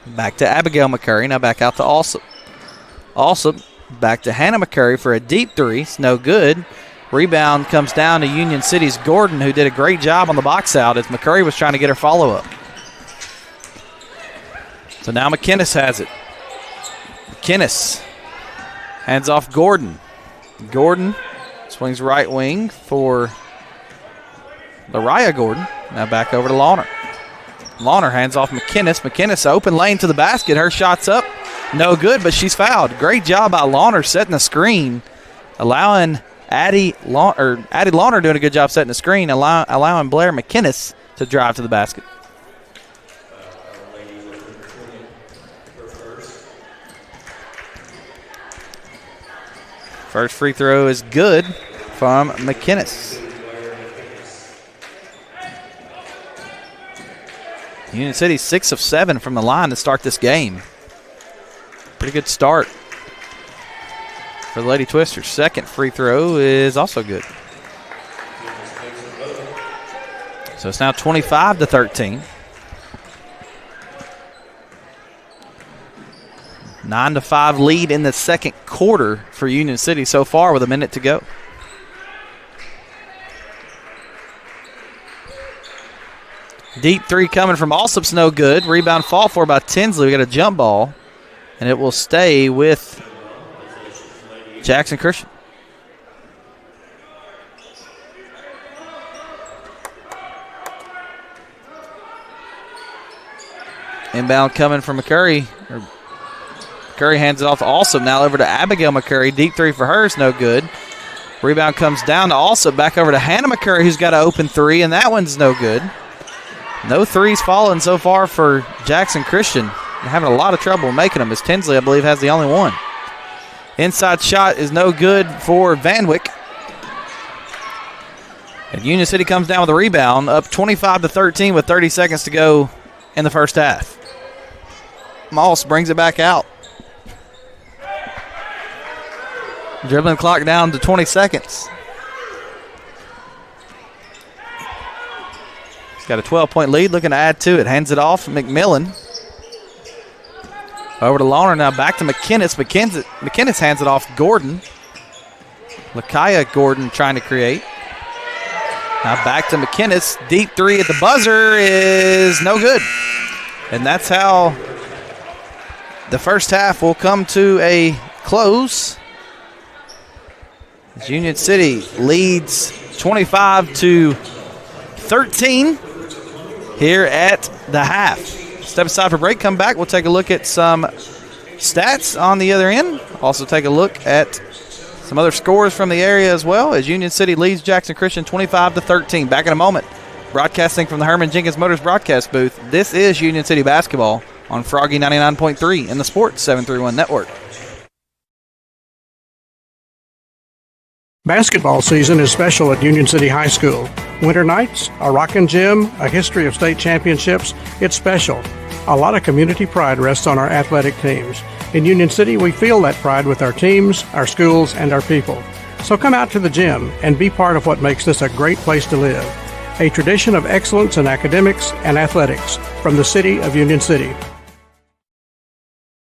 Back to Abigail McCurry. Now back out to Alsop. Alsop back to Hannah McCurry for a deep 3. It's no good. Rebound comes down to Union City's Gordon, who did a great job on the box out as McCurry was trying to get her follow-up. So now McKinnis has it. McKinnis hands off Gordon. Gordon swings right wing for Lariah Gordon. Now back over to Lawner. Lawner hands off McKinnis. McKinnis open lane to the basket. Her shot's up. No good, but she's fouled. Great job by Lawner setting the screen, allowing Addie Lawner doing a good job setting the screen, allowing Blair McKinnis to drive to the basket. First free throw is good from McKinnis. Union City 6 of 7 from the line to start this game. Pretty good start for the Lady Twisters. Second free throw is also good. So it's now 25-13. 9-5 lead in the second quarter for Union City so far with a minute to go. Deep three coming from Alsop's no good. Rebound fall for by Tinsley. We got a jump ball, and it will stay with Jackson Christian. Inbound coming from McCurry. McCurry hands it off to Alsop. Now over to Abigail McCurry. Deep three for her is no good. Rebound comes down to Alsop. Back over to Hannah McCurry, who's got an open three, and that one's no good. No threes falling so far for Jackson Christian. They're having a lot of trouble making them, as Tinsley, I believe, has the only one. Inside shot is no good for Van Wyck. And Union City comes down with a rebound, up 25-13 with 30 seconds to go in the first half. Moss brings it back out. Dribbling clock down to 20 seconds. He's got a 12-point lead, looking to add to it. Hands it off McMillan. Over to Lawner, now back to McKinnis. McKinnis hands it off Gordon. Lakaya Gordon trying to create. Now back to McKinnis. Deep three at the buzzer is no good. And that's how the first half will come to a close. As Union City leads 25-13 here at the half. Step aside for break, come back. We'll take a look at some stats on the other end. Also take a look at some other scores from the area as well, as Union City leads Jackson Christian 25-13. Back in a moment. Broadcasting from the Herman Jenkins Motors broadcast booth, this is Union City basketball on Froggy 99.3 and the Sports 731 Network. Basketball season is special at Union City High School. Winter nights, a rockin' gym, a history of state championships, it's special. A lot of community pride rests on our athletic teams. In Union City, we feel that pride with our teams, our schools, and our people. So come out to the gym and be part of what makes this a great place to live. A tradition of excellence in academics and athletics from the city of Union City.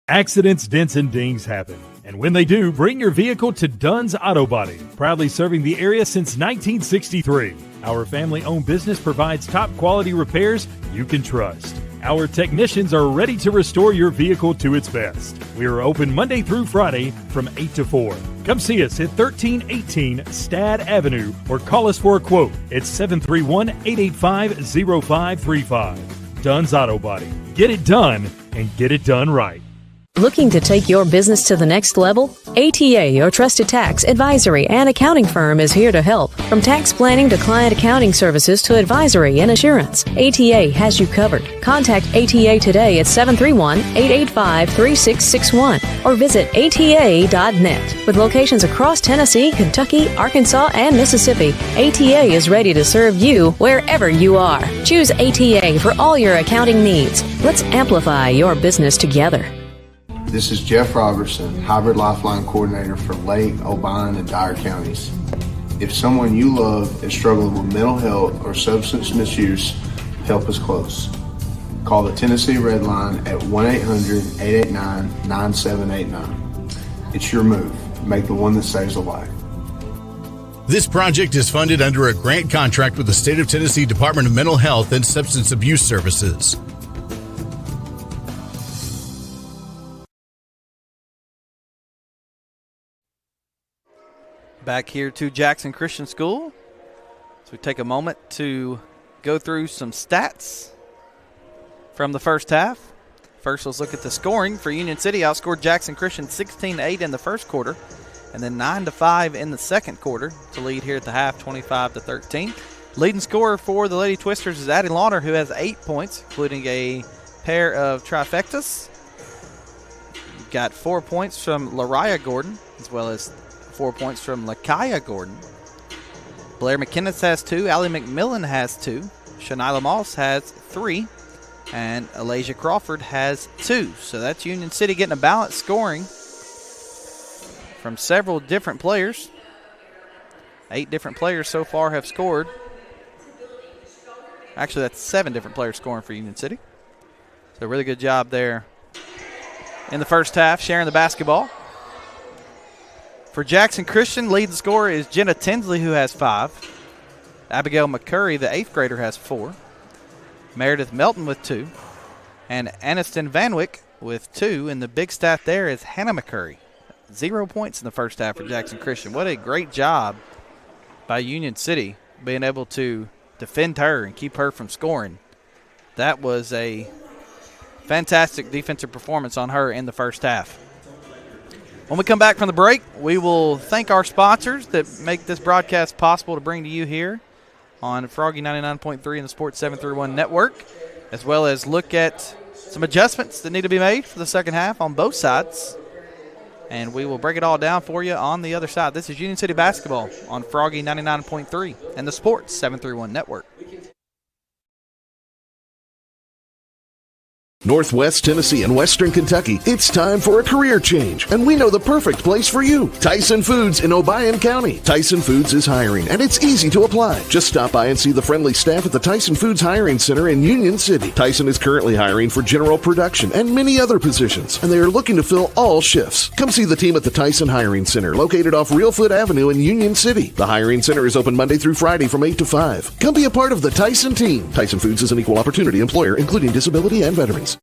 Accidents, dents, and dings happen. And when they do, bring your vehicle to Dunn's Auto Body, proudly serving the area since 1963. Our family-owned business provides top-quality repairs you can trust. Our technicians are ready to restore your vehicle to its best. We are open Monday through Friday from 8 to 4. Come see us at 1318 Stad Avenue or call us for a quote at 731-885-0535. Dunn's Auto Body. Get it done and get it done right. Looking to take your business to the next level? ATA, your trusted tax, advisory, and accounting firm is here to help. From tax planning to client accounting services to advisory and assurance, ATA has you covered. Contact ATA today at 731-885-3661 or visit ATA.net. With locations across Tennessee, Kentucky, Arkansas, and Mississippi, ATA is ready to serve you wherever you are. Choose ATA for all your accounting needs. Let's amplify your business together. This is Jeff Robertson, Hybrid Lifeline Coordinator for Lake, Obion, and Dyer counties. If someone you love is struggling with mental health or substance misuse, help is close. Call the Tennessee Red Line at 1-800-889-9789. It's your move. Make the one that saves a life. This project is funded under a grant contract with the State of Tennessee Department of Mental Health and Substance Abuse Services. Back here to Jackson Christian School. So we take a moment to go through some stats from the first half. First, let's look at the scoring for Union City. Outscored Jackson Christian 16-8 in the first quarter, and then 9-5 in the second quarter to lead here at the half, 25-13. Leading scorer for the Lady Twisters is Addie Launer, who has 8 points, including a pair of trifectas. You've got 4 points from Lariah Gordon, as well as 4 points from Lakaya Gordon. Blair McKinnis has 2. Allie McMillan has 2. Shanila Moss has 3. And Alasia Crawford has 2. So that's Union City getting a balanced scoring from several different players. 8 different players so far have scored. Actually, that's 7 different players scoring for Union City. So really good job there in the first half, sharing the basketball. For Jackson Christian, leading scorer is Jenna Tinsley, who has 5. Abigail McCurry, the 8th grader, has 4. Meredith Melton with 2. And Aniston Vanwick with 2. And the big stat there is Hannah McCurry. 0 points in the first half for Jackson Christian. What a great job by Union City being able to defend her and keep her from scoring. That was a fantastic defensive performance on her in the first half. When we come back from the break, we will thank our sponsors that make this broadcast possible to bring to you here on Froggy 99.3 and the Sports 731 Network, as well as look at some adjustments that need to be made for the second half on both sides. And we will break it all down for you on the other side. This is Union City Basketball on Froggy 99.3 and the Sports 731 Network. Northwest Tennessee and Western Kentucky, it's time for a career change, and we know the perfect place for you. Tyson Foods in Obion County. Tyson Foods is hiring, and it's easy to apply. Just stop by and see the friendly staff at the Tyson Foods Hiring Center in Union City. Tyson is currently hiring for general production and many other positions, and they are looking to fill all shifts. Come see the team at the Tyson Hiring Center, located off Reelfoot Avenue in Union City. The Hiring Center is open Monday through Friday from 8 to 5. Come be a part of the Tyson team. Tyson Foods is an equal opportunity employer, including disability and veterans.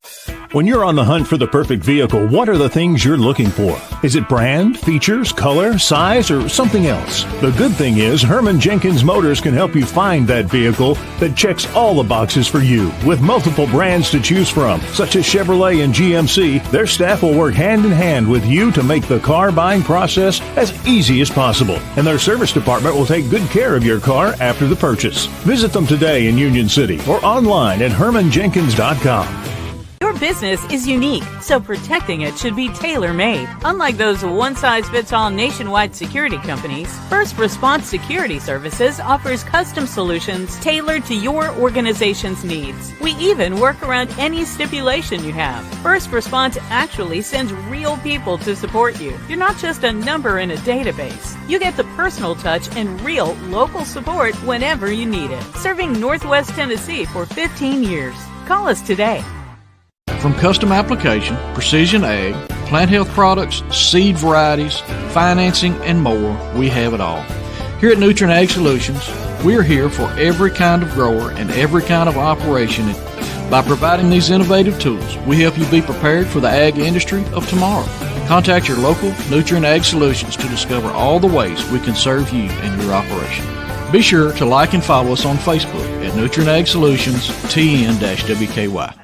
When you're on the hunt for the perfect vehicle, what are the things you're looking for? Is it brand, features, color, size, or something else? The good thing is Herman Jenkins Motors can help you find that vehicle that checks all the boxes for you. With multiple brands to choose from, such as Chevrolet and GMC, their staff will work hand in hand with you to make the car buying process as easy as possible. And their service department will take good care of your car after the purchase. Visit them today in Union City or online at hermanjenkins.com. Your business is unique, so protecting it should be tailor-made. Unlike those one-size-fits-all nationwide security companies, First Response Security Services offers custom solutions tailored to your organization's needs. We even work around any stipulation you have. First Response actually sends real people to support you. You're not just a number in a database. You get the personal touch and real local support whenever you need it. Serving Northwest Tennessee for 15 years. Call us today. From custom application, precision ag, plant health products, seed varieties, financing, and more, we have it all. Here at Nutrient Ag Solutions, we're here for every kind of grower and every kind of operation. By providing these innovative tools, we help you be prepared for the ag industry of tomorrow. Contact your local Nutrient Ag Solutions to discover all the ways we can serve you and your operation. Be sure to like and follow us on Facebook at Nutrient Ag Solutions TN-WKY.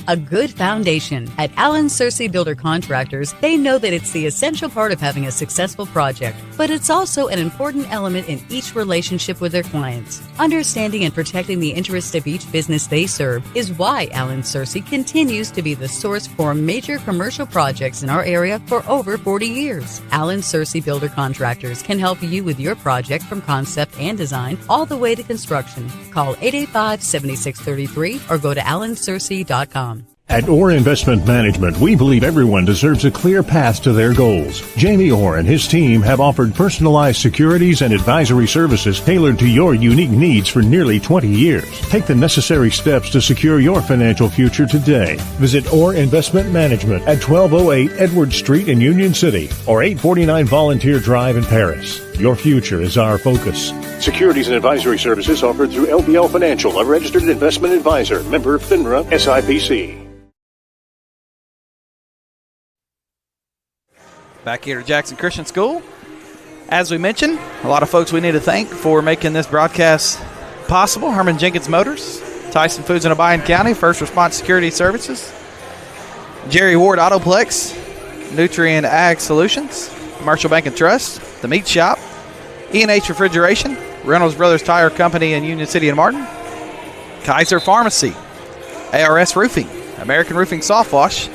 A good foundation. At Allen Searcy Builder Contractors, they know that it's the essential part of having a successful project, but it's also an important element in each relationship with their clients. Understanding and protecting the interests of each business they serve is why Allen Searcy continues to be the source for major commercial projects in our area for over 40 years. Allen Searcy Builder Contractors can help you with your project from concept and design all the way to construction. Call 885-7633 or go to allensearcy.com. At Orr Investment Management, we believe everyone deserves a clear path to their goals. Jamie Orr and his team have offered personalized securities and advisory services tailored to your unique needs for nearly 20 years. Take the necessary steps to secure your financial future today. Visit Orr Investment Management at 1208 Edward Street in Union City or 849 Volunteer Drive in Paris. Your future is our focus. Securities and advisory services offered through LBL Financial, a registered investment advisor, member FINRA SIPC. Back here at Jackson Christian School. As we mentioned, a lot of folks we need to thank for making this broadcast possible. Herman Jenkins Motors, Tyson Foods in Obion County, First Response Security Services, Jerry Ward Autoplex, Nutrient Ag Solutions, Commercial Bank and Trust, The Meat Shop, E&H Refrigeration, Reynolds Brothers Tire Company in Union City and Martin, Kaiser Pharmacy, ARS Roofing, American Roofing Soft Wash,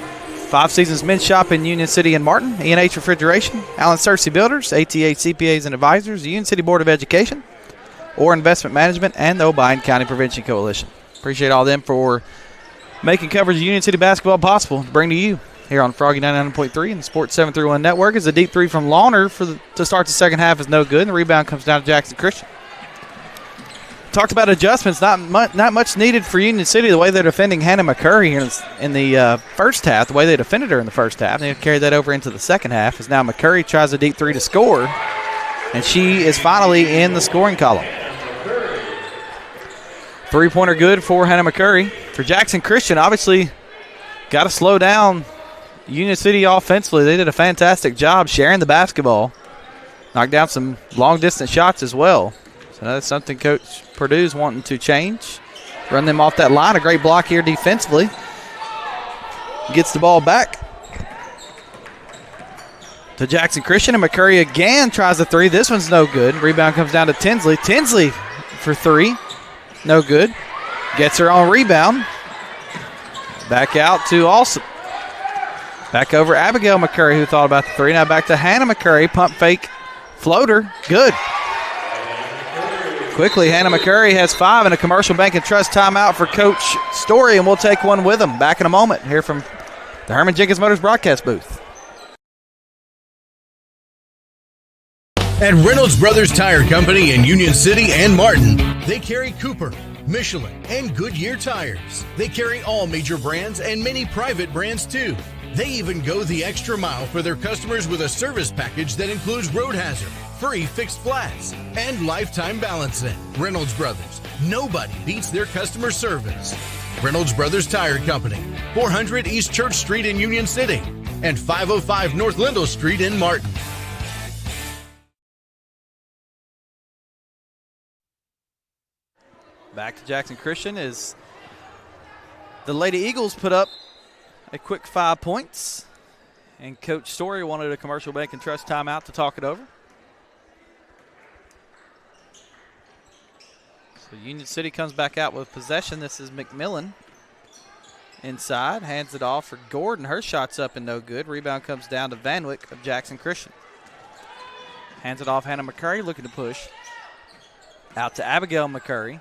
Five Seasons Men's Shop in Union City and Martin, E&H Refrigeration, Allen Searcy Builders, ATA CPAs and Advisors, the Union City Board of Education, Orr Investment Management, and the Obion County Prevention Coalition. Appreciate all them for making coverage of Union City basketball possible to bring to you here on Froggy 99.3 and the Sports 731 Network. As a deep three from Lawner to start the second half is no good, and the rebound comes down to Jackson Christian. talked about adjustments. Not much needed for Union City. The way they're defending Hannah McCurry in the first half, the way they defended her in the first half, they carried that over into the second half. As now McCurry tries a deep three to score, and she is finally in the scoring column. Three-pointer good for Hannah McCurry. For Jackson Christian, obviously got to slow down Union City offensively. They did a fantastic job sharing the basketball. Knocked down some long-distance shots as well. So that's something Coach Purdue's wanting to change. Run them off that line. A great block here defensively. Gets the ball back to Jackson Christian, and McCurry again tries the three. This one's no good. Rebound comes down to Tinsley. Tinsley for three. No good. Gets her on rebound. Back out to Alsop. Back over Abigail McCurry, who thought about the three. Now back to Hannah McCurry. Pump fake. Floater, good. Quickly, Hannah McCurry has 5 and a Commercial Bank and Trust timeout for Coach Story, and we'll take one with him. Back in a moment here from the Herman Jenkins Motors broadcast booth. At Reynolds Brothers Tire Company in Union City and Martin, they carry Cooper, Michelin, and Goodyear tires. They carry all major brands and many private brands too. They even go the extra mile for their customers with a service package that includes road hazard, free fixed flats, and lifetime balancing. Reynolds Brothers, nobody beats their customer service. Reynolds Brothers Tire Company, 400 East Church Street in Union City, and 505 North Lindell Street in Martin. Back to Jackson Christian as the Lady Eagles put up a quick 5 points, and Coach Story wanted a Commercial Bank and Trust timeout to talk it over. So Union City comes back out with possession. This is McMillan inside, hands it off for Gordon. Her shot's up and no good. Rebound comes down to Vanwick of Jackson Christian. Hands it off Hannah McCurry, looking to push. Out to Abigail McCurry.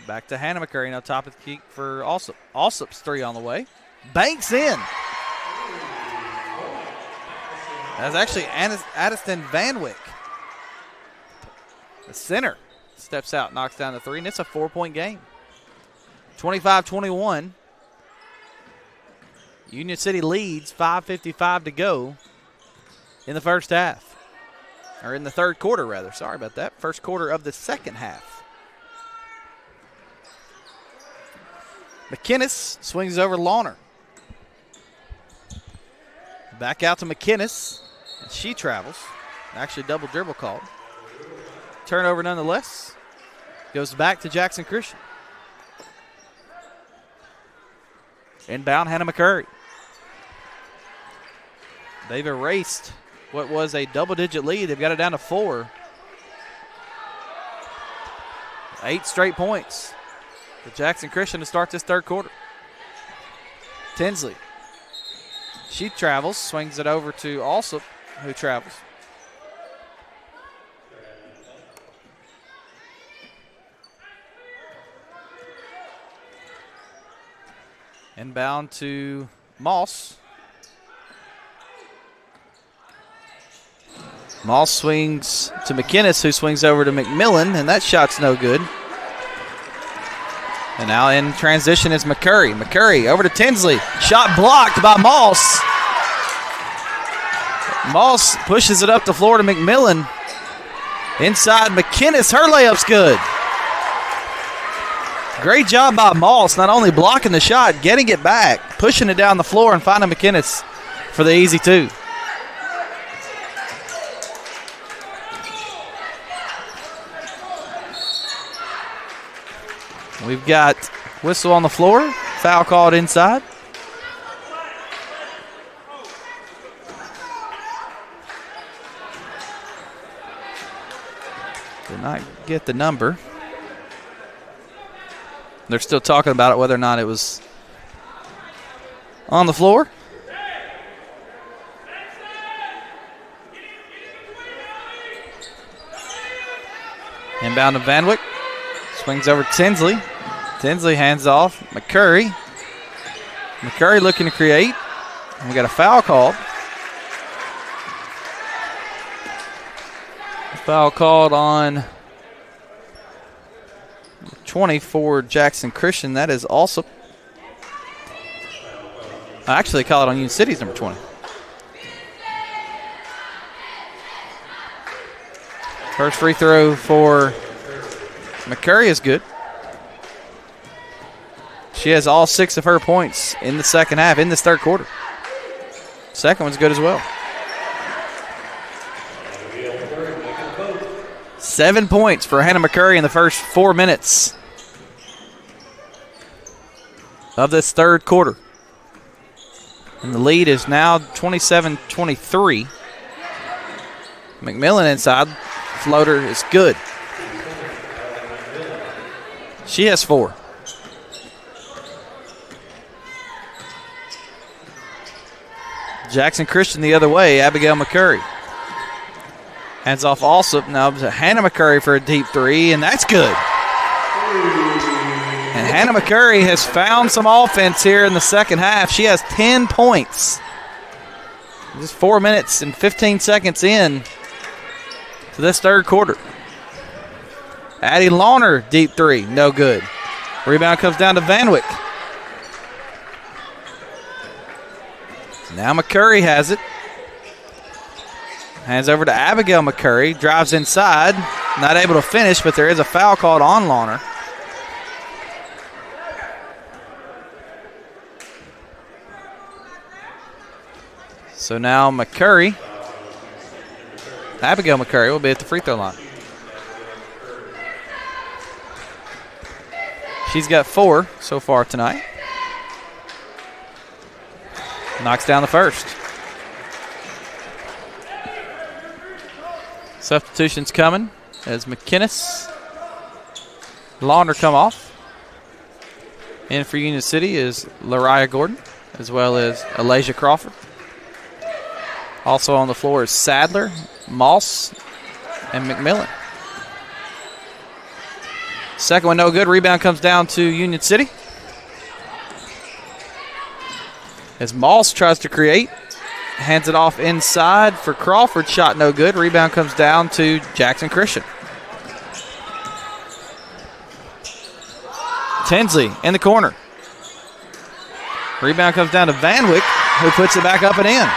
Back to Hannah McCurry, now top of the key for Alsop. Alsop's three on the way. Banks in. That's actually Addiston Vanwick. The center steps out, knocks down the three, and it's a 4-point game. 25-21. Union City leads, 5:55 to go in the first half. Or in the third quarter, rather. Sorry about that. First quarter of the second half. McInnes swings over Lawner. Back out to McInnes. And she travels. Actually, double dribble called. Turnover nonetheless. Goes back to Jackson Christian. Inbound, Hannah McCurry. They've erased what was a double-digit lead. They've got it down to 4. 8 straight points for Jackson Christian to start this third quarter. Tinsley. She travels, swings it over to Alsop, who travels. Inbound to Moss. Moss swings to McInnes, who swings over to McMillan, and that shot's no good. And now in transition is McCurry. McCurry over to Tinsley. Shot blocked by Moss. Moss pushes it up the floor to McMillan. Inside McInnes, her layup's good. Great job by Moss, not only blocking the shot, getting it back, pushing it down the floor, and finding McInnes for the easy 2. We've got whistle on the floor, foul called inside. Did not get the number. They're still talking about it, whether or not it was on the floor. Inbound to Vanwick. Swings over Tinsley. Tinsley hands off. McCurry. McCurry looking to create. And we got a foul called. A foul called on 20 for Jackson Christian. That is also. Actually, they call it on Union City's number 20. First free throw for McCurry is good. She has all 6 of her points in the second half, in this third quarter. Second one's good as well. 7 points for Hannah McCurry in the first 4 minutes of this third quarter. And the lead is now 27-23. McMillan inside. Floater is good. She has 4. Jackson Christian the other way, Abigail McCurry. Hands off also now to Hannah McCurry for a deep 3, and that's good. And Hannah McCurry has found some offense here in the second half. She has 10 points. Just 4 minutes and 15 seconds in to this third quarter. Addie Lawner, deep 3, no good. Rebound comes down to Van Wyck. Now McCurry has it. Hands over to Abigail McCurry. Drives inside. Not able to finish, but there is a foul called on Lawner. So now McCurry, Abigail McCurry will be at the free throw line. She's got 4 so far tonight. Knocks down the first. Substitutions coming as McKinnis, Launder come off. In for Union City is Lariah Gordon, as well as Alasia Crawford. Also on the floor is Sadler, Moss, and McMillan. Second one no good. Rebound comes down to Union City. As Moss tries to create, hands it off inside for Crawford. Shot no good. Rebound comes down to Jackson Christian. Tinsley in the corner. Rebound comes down to Van Wyck, who puts it back up and in.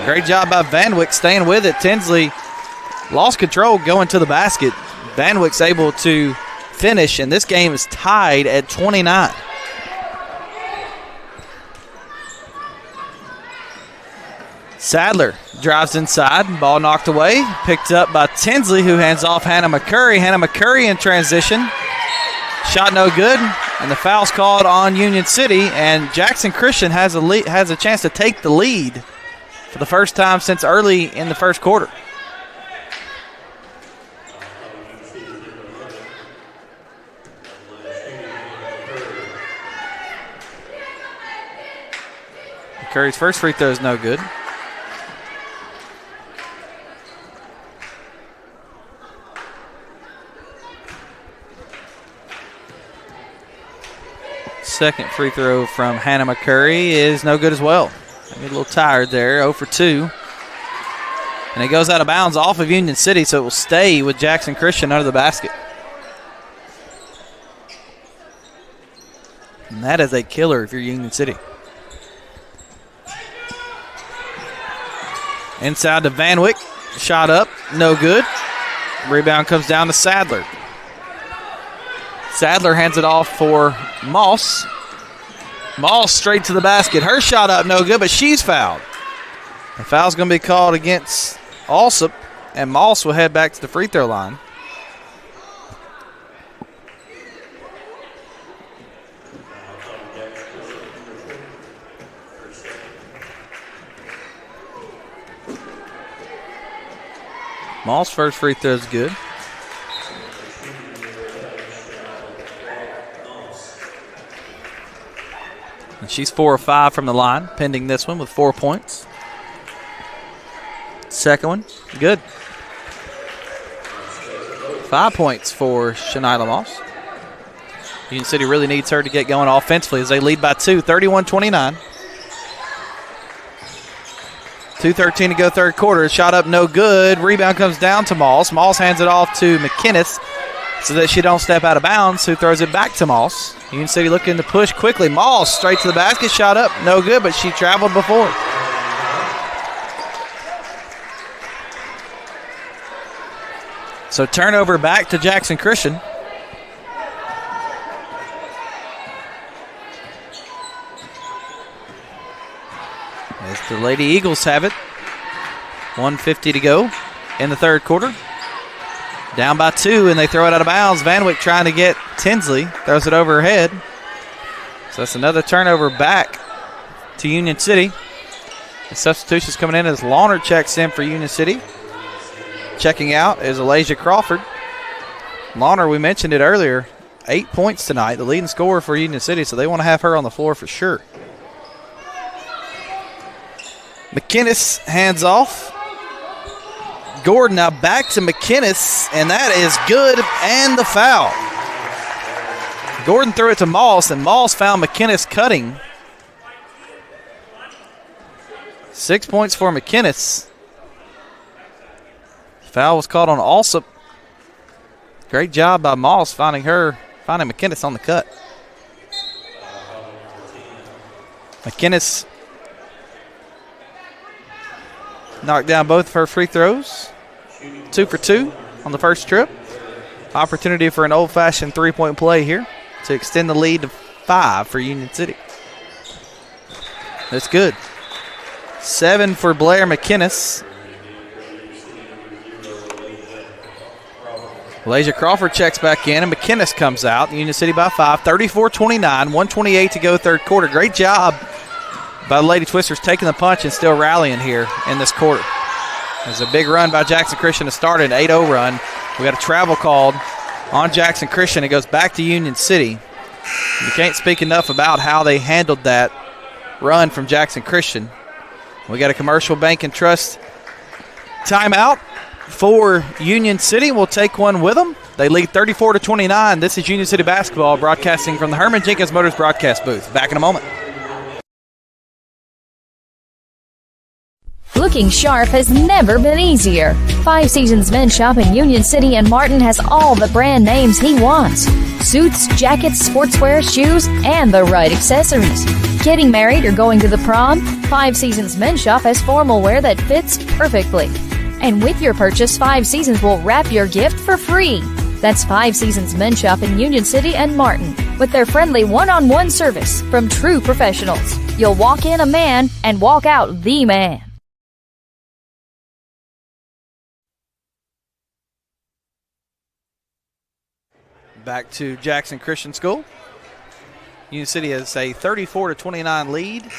Great job by Van Wyck staying with it. Tinsley lost control going to the basket. Van Wyck's able to finish, and this game is tied at 29. Sadler drives inside, ball knocked away, picked up by Tinsley, who hands off Hannah McCurry. Hannah McCurry in transition. Shot no good, and the foul's called on Union City, and Jackson Christian has a chance to take the lead for the first time since early in the first quarter. McCurry's first free throw is no good. Second free throw from Hannah McCurry is no good as well. I get a little tired there, 0 for 2. And it goes out of bounds off of Union City, so it will stay with Jackson Christian under the basket. And that is a killer if you're Union City. Inside to Van Wyck. Shot up, no good. Rebound comes down to Sadler. Sadler hands it off for Moss. Moss straight to the basket. Her shot up, no good, but she's fouled. The foul's going to be called against Alsop, and Moss will head back to the free throw line. Moss' first free throw is good. And she's 4 of 5 from the line, pending this one with 4 points. Second one, good. 5 points for Shanila Moss. Union City really needs her to get going offensively as they lead by 2, 31-29. 2:13 to go third quarter. Shot up no good. Rebound comes down to Moss. Moss hands it off to McKinnis. so that she don't step out of bounds, who throws it back to Moss. Union City looking to push quickly. Moss straight to the basket, shot up, no good, but she traveled before. So turnover back to Jackson Christian. As the Lady Eagles have it. 1:50 to go in the third quarter. Down by 2, and they throw it out of bounds. Van Wyck trying to get Tinsley. Throws it over her head. So that's another turnover back to Union City. The substitutions coming in as Lawner checks in for Union City. Checking out is Alasia Crawford. Lawner, we mentioned it earlier, 8 points tonight, the leading scorer for Union City, so they want to have her on the floor for sure. McKinnis hands off. Gordon now back to McKinnis, and that is good, and the foul. Gordon threw it to Moss, and Moss found McKinnis cutting. 6 points for McKinnis. Foul was called on Alsop. Great job by Moss finding McKinnis on the cut. McKinnis knocked down both of her free throws. 2 for 2 on the first trip. Opportunity for an old-fashioned three-point play here to extend the lead to 5 for Union City. That's good. 7 for Blair McKinnis. Alasia Crawford checks back in, and McKinnis comes out. Union City by 5, 34-29, 1:28 to go third quarter. Great job by the Lady Twisters taking the punch and still rallying here in this quarter. There's a big run by Jackson Christian to start an 8-0 run. We got a travel called on Jackson Christian. It goes back to Union City. You can't speak enough about how they handled that run from Jackson Christian. We got a Commercial Bank and Trust timeout for Union City. We'll take one with them. They lead 34-29. This is Union City basketball broadcasting from the Herman Jenkins Motors broadcast booth. Back in a moment. Looking sharp has never been easier. 5 Seasons Men's Shop in Union City and Martin has all the brand names he wants. Suits, jackets, sportswear, shoes, and the right accessories. Getting married or going to the prom? 5 Seasons Men's Shop has formal wear that fits perfectly. And with your purchase, 5 Seasons will wrap your gift for free. That's 5 Seasons Men's Shop in Union City and Martin with their friendly one-on-one service from true professionals. You'll walk in a man and walk out the man. Back to Jackson Christian School. Union City has a 34-29 lead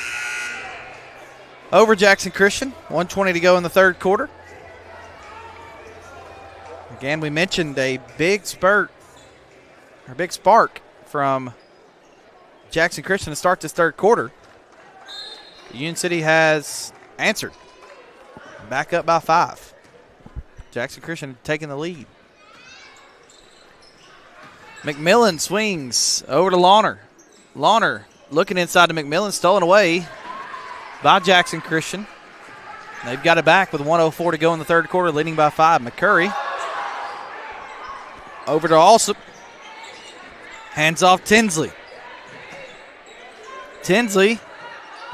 over Jackson Christian. 1:20 to go in the third quarter. Again, we mentioned a big spark from Jackson Christian to start this third quarter. Union City has answered. Back up by 5. Jackson Christian taking the lead. McMillan swings over to Lawner. Lawner looking inside to McMillan, stolen away by Jackson Christian. They've got it back with 1:04 to go in the third quarter, leading by 5. McCurry over to Alsop. Hands off Tinsley. Tinsley,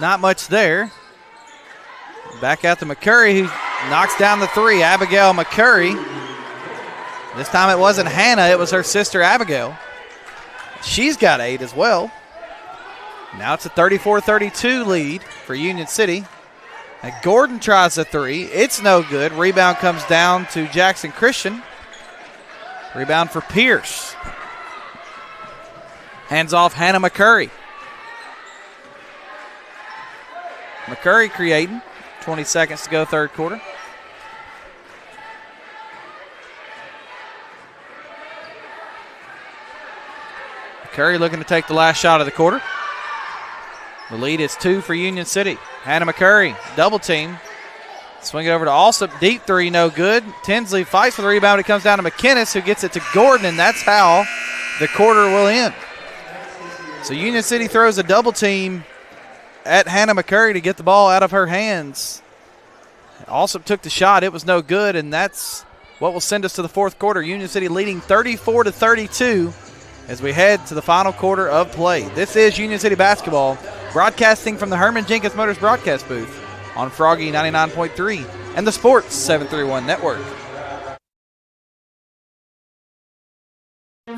not much there. Back out to McCurry, who knocks down the 3. Abigail McCurry. This time it wasn't Hannah, it was her sister Abigail. She's got 8 as well. Now it's a 34-32 lead for Union City. And Gordon tries a 3. It's no good. Rebound comes down to Jackson Christian. Rebound for Pierce. Hands off Hannah McCurry. McCurry creating. 20 seconds to go third quarter. Curry looking to take the last shot of the quarter. The lead is 2 for Union City. Hannah McCurry, double team. Swing it over to Alsop. Deep 3, no good. Tinsley fights for the rebound. It comes down to McKinnis, who gets it to Gordon, and that's how the quarter will end. So Union City throws a double team at Hannah McCurry to get the ball out of her hands. Alsop took the shot. It was no good, and that's what will send us to the fourth quarter. Union City leading 34-32 as we head to the final quarter of play. This is Union City basketball, broadcasting from the Herman Jenkins Motors broadcast booth on Froggy 99.3 and the Sports 731 Network.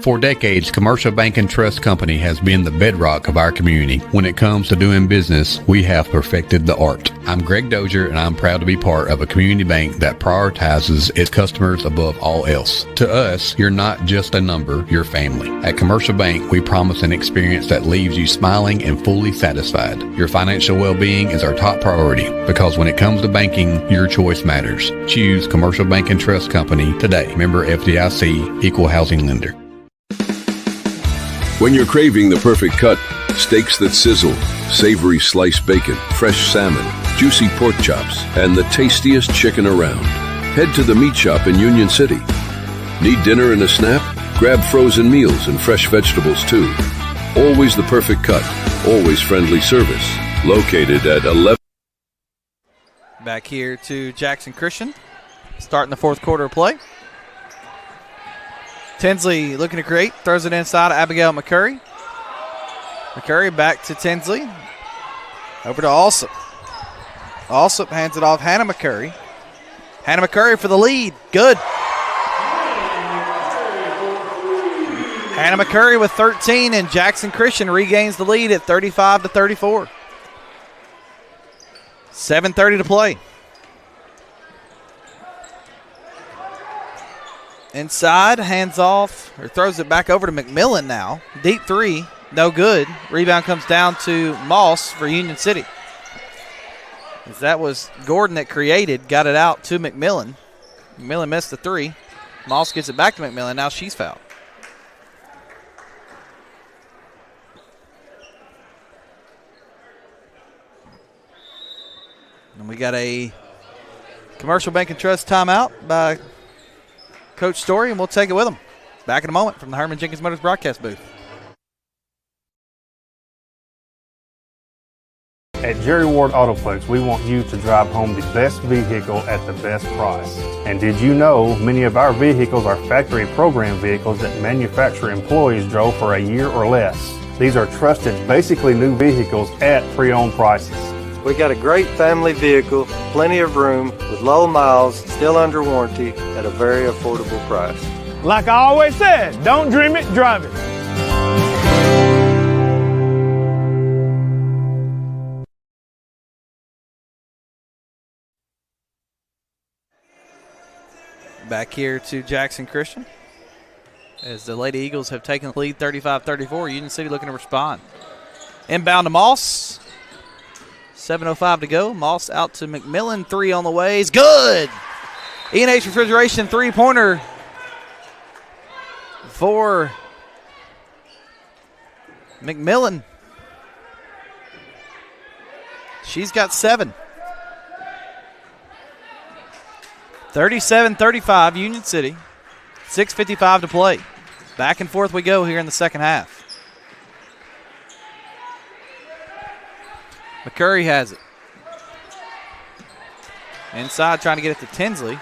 For decades, Commercial Bank and Trust Company has been the bedrock of our community. When it comes to doing business, we have perfected the art. I'm Greg Dozier, and I'm proud to be part of a community bank that prioritizes its customers above all else. To us, you're not just a number, you're family. At Commercial Bank, we promise an experience that leaves you smiling and fully satisfied. Your financial well-being is our top priority, because when it comes to banking, your choice matters. Choose Commercial Bank and Trust Company today. Member FDIC, Equal Housing Lender. When you're craving the perfect cut, steaks that sizzle, savory sliced bacon, fresh salmon, juicy pork chops, and the tastiest chicken around, head to the Meat Shop in Union City. Need dinner and a snap? Grab frozen meals and fresh vegetables too. Always the perfect cut, always friendly service. Located at 11. Back here to Jackson Christian, starting the fourth quarter of play. Tinsley looking to create, throws it inside, Abigail McCurry. McCurry back to Tinsley. Over to Alsop. Alsop hands it off, Hannah McCurry. Hannah McCurry for the lead, good. Hannah McCurry with 13, and Jackson Christian regains the lead at 35-34. 7:30 to play. Inside, hands off, or throws it back over to McMillan now. Deep three, no good. Rebound comes down to Moss for Union City. As that was Gordon that created, got it out to McMillan. McMillan missed the three. Moss gets it back to McMillan. Now she's fouled. And we got a Commercial Bank and Trust timeout by Coach Story, and we'll take it with him. Back in a moment from the Herman Jenkins Motors broadcast booth. At Jerry Ward Autoplex, we want you to drive home the best vehicle at the best price. And did you know many of our vehicles are factory program vehicles that manufacturer employees drove for a year or less? These are trusted, basically new vehicles at pre-owned prices. We got a great family vehicle, plenty of room, with low miles, still under warranty, at a very affordable price. Like I always said, don't dream it, drive it. Back here to Jackson Christian as the Lady Eagles have taken the lead 35-34. Union City looking to respond. Inbound to Moss. 7:05 to go. Moss out to McMillan. Three on the way. Is good. E&H Refrigeration three-pointer for McMillan. She's got 7. 37-35 Union City. 6:55 to play. Back and forth we go here in the second half. McCurry has it. Inside, trying to get it to Tinsley.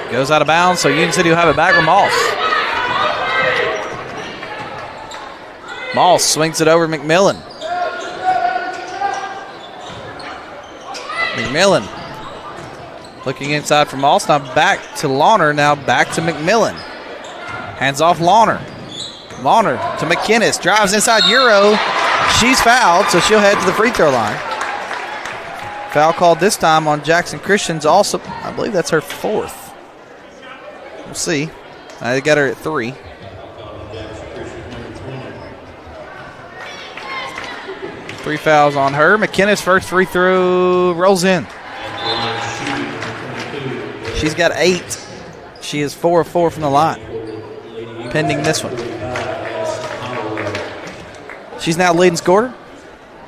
Goes out of bounds, so Union City will have it back with Moss. Moss swings it over McMillan. McMillan looking inside for Moss. Now back to Lawner. Now back to McMillan. Hands off Lawner. Lawner to McInnes. Drives inside Euro. She's fouled, so she'll head to the free throw line. Foul called this time on Jackson Christian's also. I believe that's her 4th. We'll see. They got her at 3. Three fouls on her. McInnes first free throw rolls in. She's got 8. She is 4 of 4 from the line, pending this one. She's now leading scorer,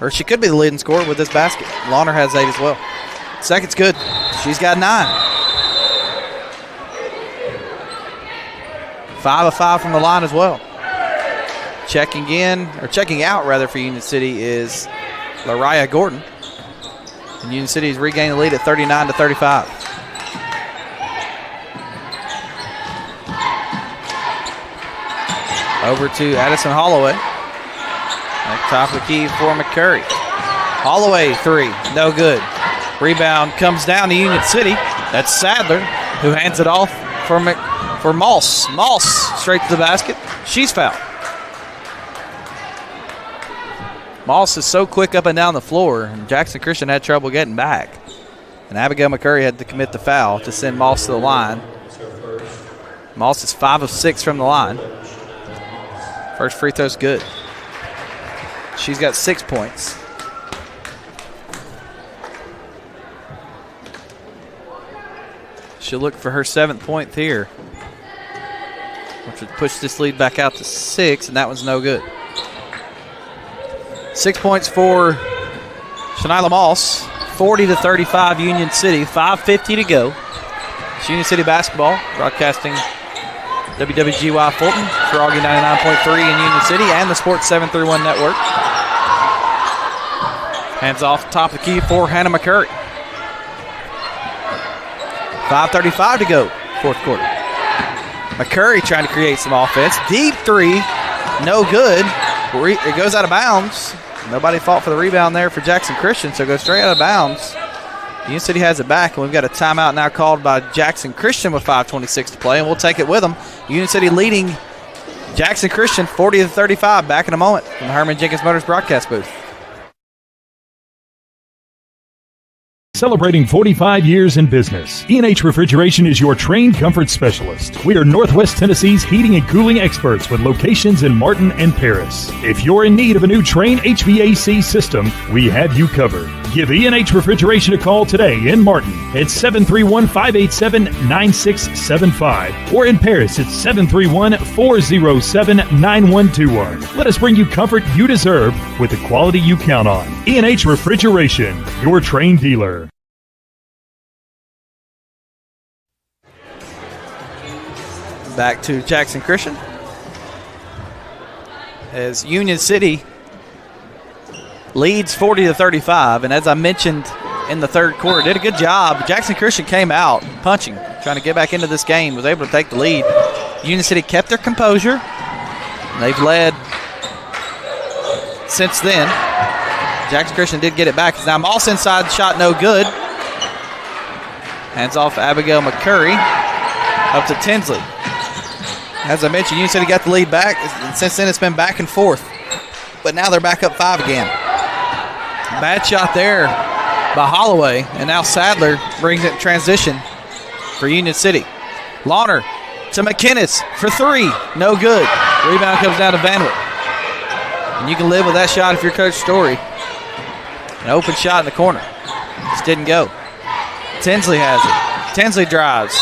or she could be the leading scorer with this basket. Lawner has 8 as well. Second's good. She's got 9. 5 of 5 from the line as well. Checking out for Union City is Lariah Gordon. And Union City's regained the lead at 39-35. Over to Addison Holloway. At top of the key for McCurry. Holloway, three, no good. Rebound comes down to Union City. That's Sadler, who hands it off for Moss. Moss straight to the basket. She's fouled. Moss is so quick up and down the floor, and Jackson Christian had trouble getting back. And Abigail McCurry had to commit the foul to send Moss to the line. Moss is 5 of 6 from the line. First free throw's good. She's got 6 points. She'll look for her 7th point here, which would push this lead back out to 6, and that one's no good. 6 points for Shanila Moss. 40-35 Union City. 5:50 to go. It's Union City basketball, broadcasting WWGY Fulton, Froggy 99.3 in Union City, and the Sports 731 network. Hands off top of the key for Hannah McCurry. 5:35 to go, fourth quarter. McCurry trying to create some offense. Deep three, no good. It goes out of bounds. Nobody fought for the rebound there for Jackson Christian, so it goes straight out of bounds. Union City has it back, and we've got a timeout now called by Jackson Christian with 5:26 to play, and we'll take it with them. Union City leading Jackson Christian 40-35. Back in a moment from the Herman Jenkins Motors broadcast booth. Celebrating 45 years in business, E&H Refrigeration is your trained comfort specialist. We are Northwest Tennessee's heating and cooling experts with locations in Martin and Paris. If you're in need of a new Trane HVAC system, we have you covered. Give E&H Refrigeration a call today in Martin at 731-587-9675 or in Paris at 731-407-9121. Let us bring you comfort you deserve with the quality you count on. E&H Refrigeration, your Trane dealer. Back to Jackson Christian as Union City leads 40-35, and as I mentioned in the third quarter, did a good job. Jackson Christian came out punching, trying to get back into this game, was able to take the lead. Union City kept their composure. They've led since then. Jackson Christian did get it back. Now Moss inside, shot no good. Hands off Abigail McCurry up to Tinsley. As I mentioned, Union City got the lead back. And since then, it's been back and forth. But now they're back up 5 again. Bad shot there by Holloway. And now Sadler brings it in transition for Union City. Launer to McKinnis for 3. No good. Rebound comes down to Vanwick. And you can live with that shot if you're Coach Story. An open shot in the corner. Just didn't go. Tinsley has it. Tinsley drives.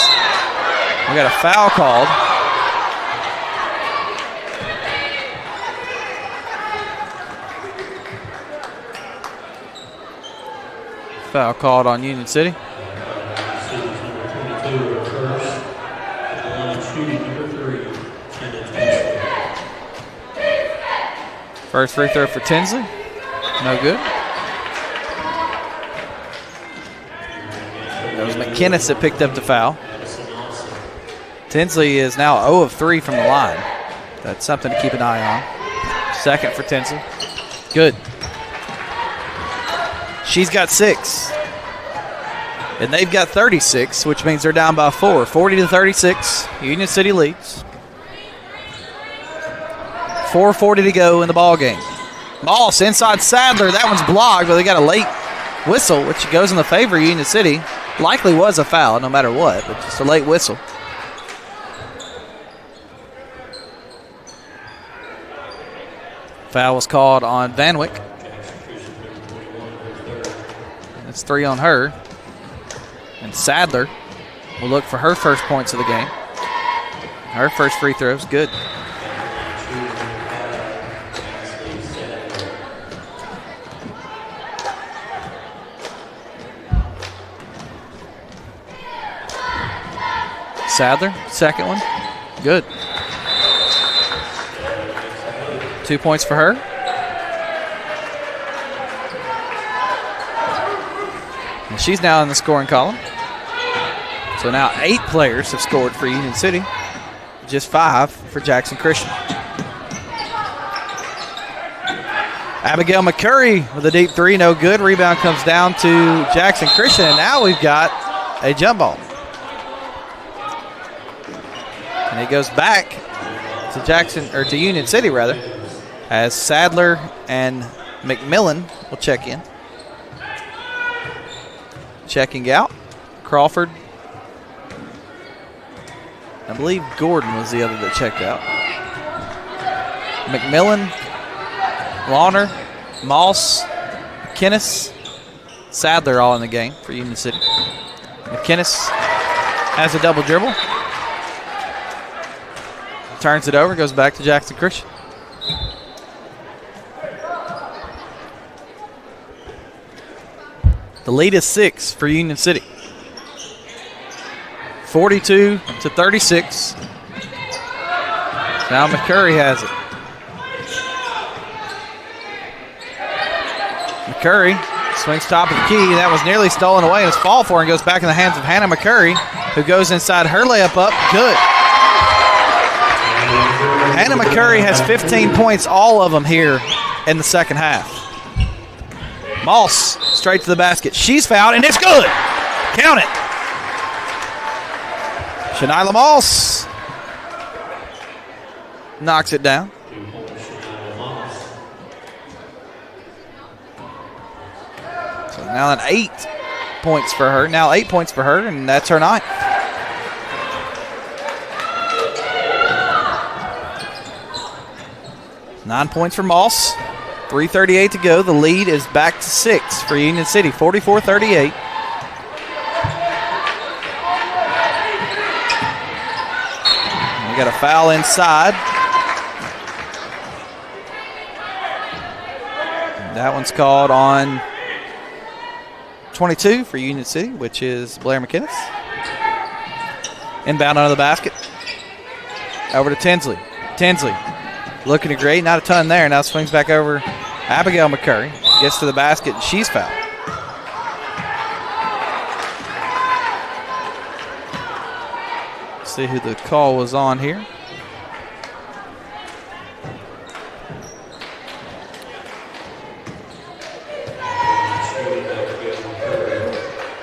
We got a foul called. Foul called on Union City. First free throw for Tinsley. No good. That was McKinnis that picked up the foul. Tinsley is now 0 of 3 from the line. That's something to keep an eye on. Second for Tinsley. Good. She's got 6. And they've got 36, which means they're down by 4. 40-36. Union City leads. 4:40 to go in the ball game. Moss inside Sadler. That one's blocked, but they got a late whistle, which goes in the favor of Union City. Likely was a foul, no matter what, but just a late whistle. Foul was called on Vanwick. That's 3 on her. And Sadler will look for her first points of the game. Her first free throw is good. Sadler, second one. Good. 2 points for her. And she's now in the scoring column. So now 8 players have scored for Union City, just 5 for Jackson Christian. Abigail McCurry with a deep 3, no good. Rebound comes down to Jackson Christian, and now we've got a jump ball. And it goes back to Union City rather, as Sadler and McMillan will check in. Checking out, Crawford. I believe Gordon was the other that checked out. McMillan, Lawner, Moss, McKinnis, Sadler all in the game for Union City. McKinnis has a double dribble. Turns it over, goes back to Jackson Christian. The lead is 6 for Union City. 42-36. Now McCurry has it. McCurry swings top of the key. That was nearly stolen away, and it's fall for and goes back in the hands of Hannah McCurry, who goes inside her layup up. Good. Hannah McCurry has 15 points, all of them here in the second half. Moss straight to the basket. She's fouled, and it's good. Count it. Shanila Moss knocks it down. So now 8 points for her. Now 8 points for her, and that's her 9th. Nine points for Moss. 3:38 to go. The lead is back to 6 for Union City, 44-38. We got a foul inside. That one's called on 22 for Union City, which is Blair McKinnis. Inbound under the basket. Over to Tinsley. Tinsley looking at great, not a ton there. Now swings back over. Abigail McCurry gets to the basket, and she's fouled. See who the call was on here.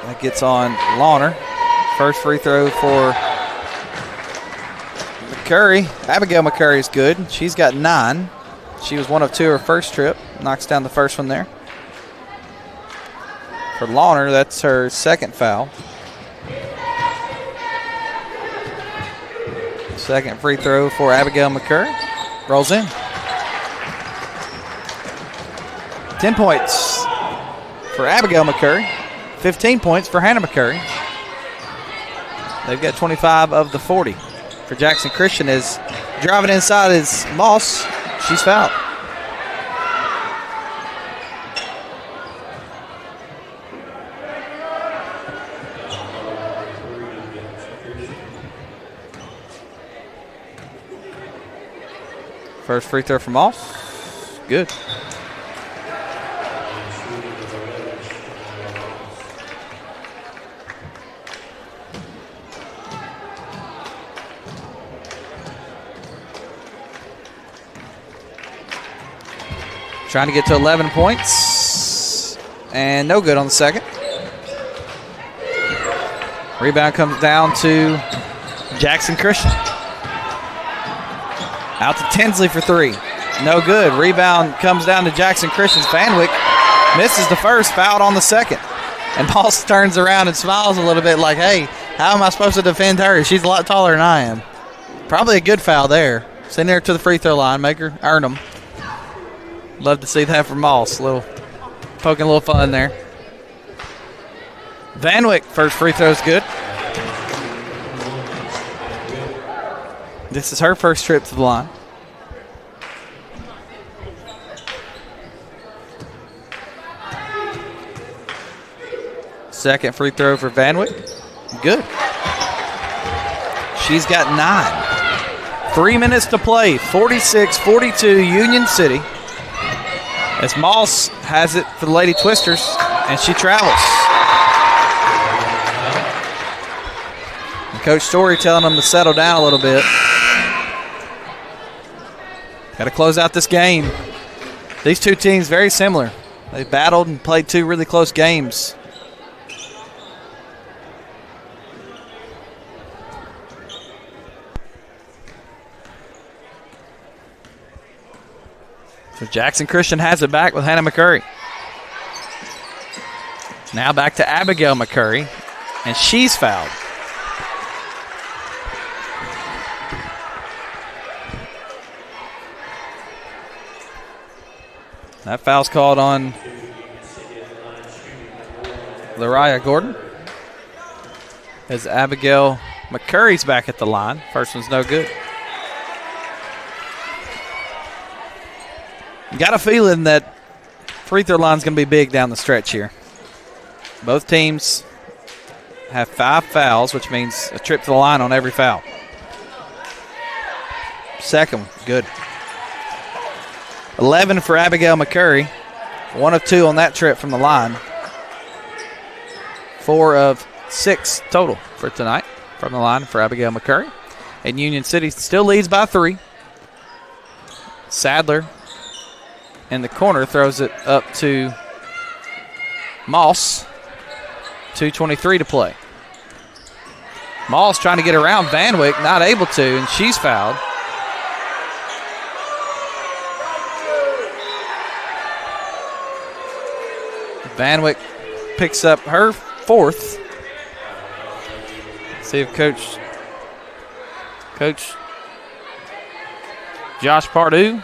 That gets on Lawner. First free throw for McCurry. Abigail McCurry is good. She's got 9. She was 1 of 2 her first trip. Knocks down the first one there. For Lawner, that's her second foul. Second free throw for Abigail McCurry. Rolls in. 10 points for Abigail McCurry. 15 points for Hannah McCurry. They've got 25 of the 40. For Jackson Christian is driving inside is Moss. She's fouled. First free throw from Moss. Good. Trying to get to 11 points. And no good on the second. Rebound comes down to Jackson Christian. Out to Tinsley for 3. No good. Rebound comes down to Jackson Christian's. Vanwick misses the first, fouled on the second. And Moss turns around and smiles a little bit like, hey, how am I supposed to defend her? She's a lot taller than I am. Probably a good foul there. Send her to the free throw line, make her earn them. Love to see that from Moss. Poking a little fun there. Vanwick, first free throw is good. This is her first trip to the line. Second free throw for Vanwick. Good. She's got 9. 3 minutes to play. 46-42 Union City. As Moss has it for the Lady Twisters, and she travels. Coach Story telling them to settle down a little bit. Got to close out this game. These two teams very similar. They battled and played two really close games. So Jackson Christian has it back with Hannah McCurry. Now back to Abigail McCurry, and she's fouled. That foul's called on Lariah Gordon. As Abigail McCurry's back at the line. First one's no good. Got a feeling that free throw line's going to be big down the stretch here. Both teams have 5 fouls, which means a trip to the line on every foul. Second one, good. 11 for Abigail McCurry. 1 of 2 on that trip from the line. 4 of 6 total for tonight from the line for Abigail McCurry. And Union City still leads by 3. Sadler in the corner throws it up to Moss. 2:23 to play. Moss trying to get around Van Wyck, not able to, and she's fouled. Van Wyck picks up her 4th. See if Coach Josh Pardue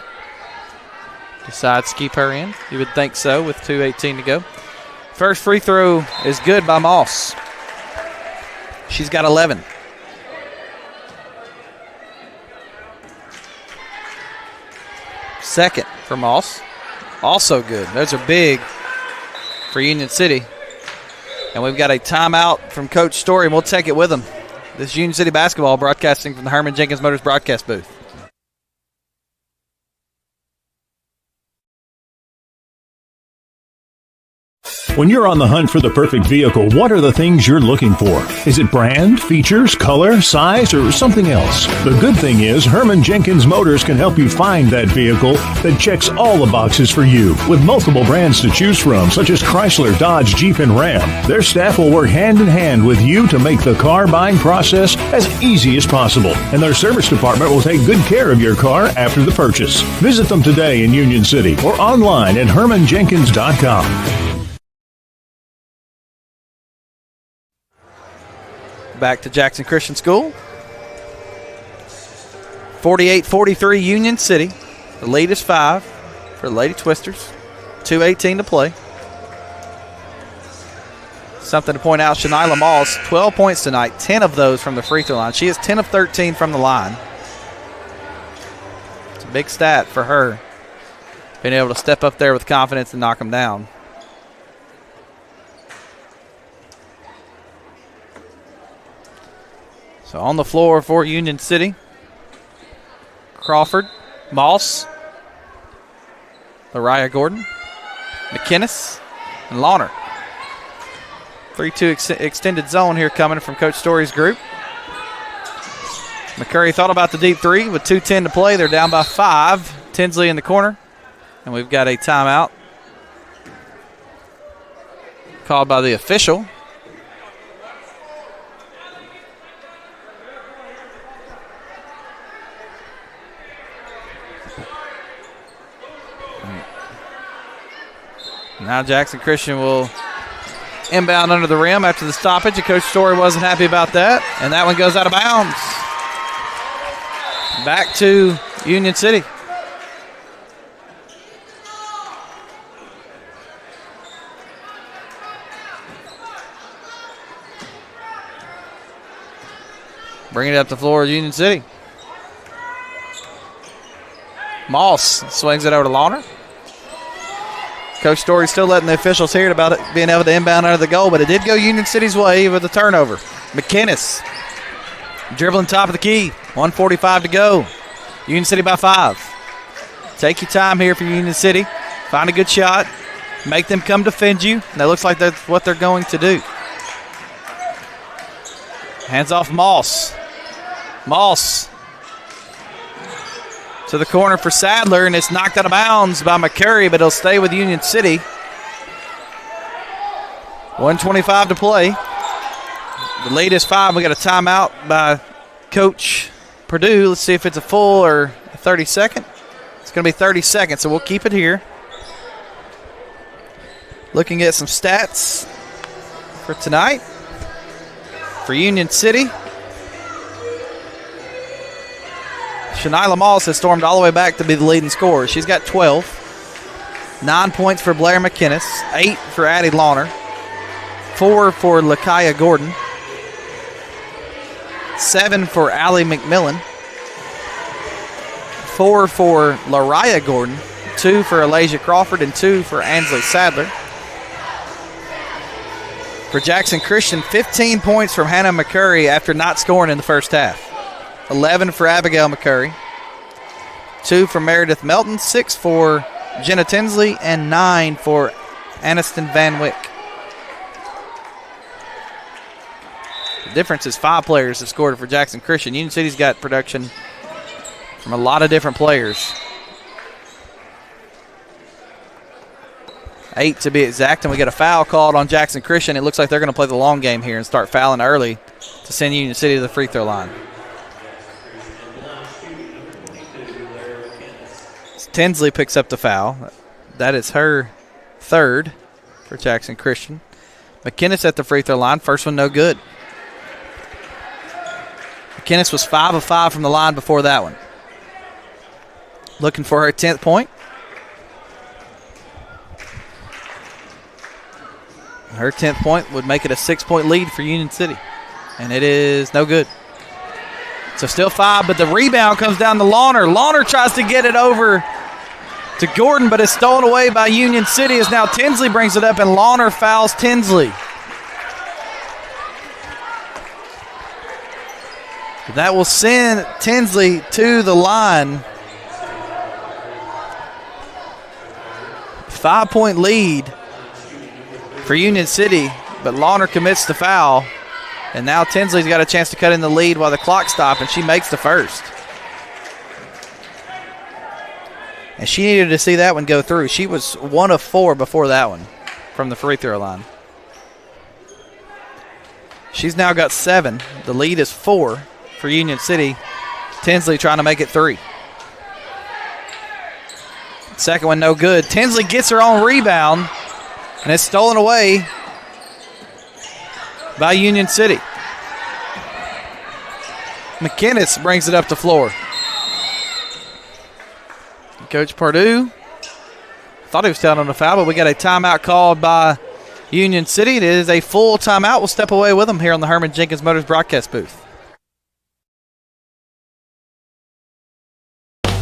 decides to keep her in. You would think so with 2:18 to go. First free throw is good by Moss. She's got 11. Second for Moss. Also good. Those are big for Union City. And we've got a timeout from Coach Story, and we'll take it with him. This is Union City basketball broadcasting from the Herman Jenkins Motors broadcast booth. When you're on the hunt for the perfect vehicle, what are the things you're looking for? Is it brand, features, color, size, or something else? The good thing is Herman Jenkins Motors can help you find that vehicle that checks all the boxes for you. With multiple brands to choose from, such as Chrysler, Dodge, Jeep, and Ram, their staff will work hand in hand with you to make the car buying process as easy as possible. And their service department will take good care of your car after the purchase. Visit them today in Union City or online at HermanJenkins.com. Back to Jackson Christian School. 48-43 Union City. The lead is 5 for the Lady Twisters. 2:18 to play. Something to point out, Shanila Moss, 12 points tonight, 10 of those from the free throw line. She is 10 of 13 from the line. It's a big stat for her, being able to step up there with confidence and knock them down. So on the floor for Union City, Crawford, Moss, Lariah Gordon, McKinnis, and Lawner. 3-2 extended zone here coming from Coach Story's group. McCurry thought about the deep three with 2:10 to play. They're down by 5. Tinsley in the corner. And we've got a timeout called by the official. Now Jackson Christian will inbound under the rim after the stoppage. And Coach Story wasn't happy about that. And that one goes out of bounds. Back to Union City. Bringing it up the floor of Union City. Moss swings it over to Lawner. Coach Story still letting the officials hear about it being able to inbound under the goal, but it did go Union City's way with a turnover. McKinnis dribbling top of the key. 1:45 to go. Union City by 5. Take your time here for Union City. Find a good shot. Make them come defend you. And that looks like that's what they're going to do. Hands off Moss. Moss to the corner for Sadler, and it's knocked out of bounds by McCurry, but it'll stay with Union City. 1:25 to play. The lead is 5. We got a timeout by Coach Purdue. Let's see if it's a full or a 30-second. It's going to be 30 seconds, so we'll keep it here. Looking at some stats for tonight. For Union City, Shanila Moss has stormed all the way back to be the leading scorer. She's got 12. 9 points for Blair McInnes. 8 for Addie Lawner. 4 for Lakaya Gordon. 7 for Allie McMillan. 4 for Lariah Gordon. 2 for Alasia Crawford and 2 for Ansley Sadler. For Jackson Christian, 15 points from Hannah McCurry after not scoring in the first half. 11 for Abigail McCurry. 2 for Meredith Melton. 6 for Jenna Tinsley. And 9 for Aniston Van Wyck. The difference is 5 players have scored for Jackson Christian. Union City's got production from a lot of different players. 8 to be exact, and we get a foul called on Jackson Christian. It looks like they're going to play the long game here and start fouling early to send Union City to the free throw line. Tinsley picks up the foul. That is her third for Jackson Christian. McInnes at the free throw line. First one no good. McInnes was 5 of 5 from the line before that one. Looking for her 10th point. Her 10th point would make it a 6-point lead for Union City. And it is no good. So still 5, but the rebound comes down to Lawner. Lawner tries to get it over to Gordon, but it's stolen away by Union City as now Tinsley brings it up and Lawner fouls Tinsley. That will send Tinsley to the line. 5-point lead for Union City, but Lawner commits the foul. And now Tinsley's got a chance to cut in the lead while the clock stops, and she makes the first. And she needed to see that one go through. She was 1 of 4 before that one from the free throw line. She's now got 7. The lead is 4 for Union City. Tinsley trying to make it 3. Second one no good. Tinsley gets her own rebound, and it's stolen away by Union City. McInnes brings it up the floor. Coach Purdue thought he was telling on the foul, but we got a timeout called by Union City. It is a full timeout. We'll step away with them here on the Herman Jenkins Motors broadcast booth.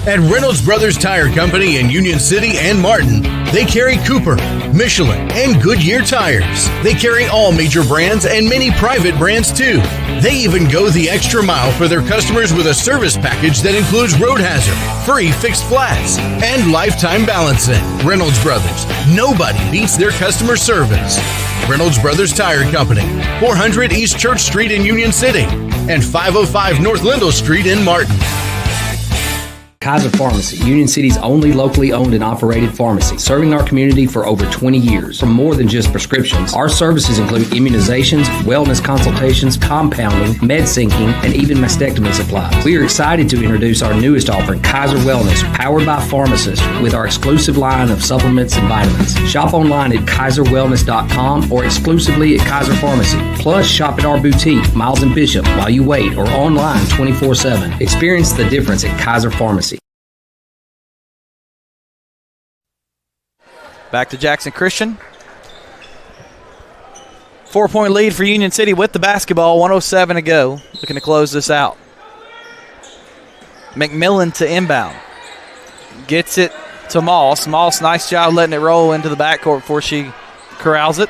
At Reynolds Brothers Tire Company in Union City and Martin, they carry Cooper, Michelin, and Goodyear tires. They carry all major brands and many private brands too. They even go the extra mile for their customers with a service package that includes road hazard, free fixed flats, and lifetime balancing. Reynolds Brothers, nobody beats their customer service. Reynolds Brothers Tire Company, 400 East Church Street in Union City, and 505 North Lindell Street in Martin. Kaiser Pharmacy, Union City's only locally owned and operated pharmacy, serving our community for over 20 years. For more than just prescriptions, our services include immunizations, wellness consultations, compounding, med syncing, and even mastectomy supplies. We are excited to introduce our newest offering, Kaiser Wellness, powered by pharmacists, with our exclusive line of supplements and vitamins. Shop online at kaiserwellness.com or exclusively at Kaiser Pharmacy. Plus, shop at our boutique, Miles and Bishop, while you wait, or online 24/7. Experience the difference at Kaiser Pharmacy. Back to Jackson Christian. 4-point lead for Union City with the basketball, 1:07 to go. Looking to close this out. McMillan to inbound. Gets it to Moss. Moss, nice job letting it roll into the backcourt before she corrals it.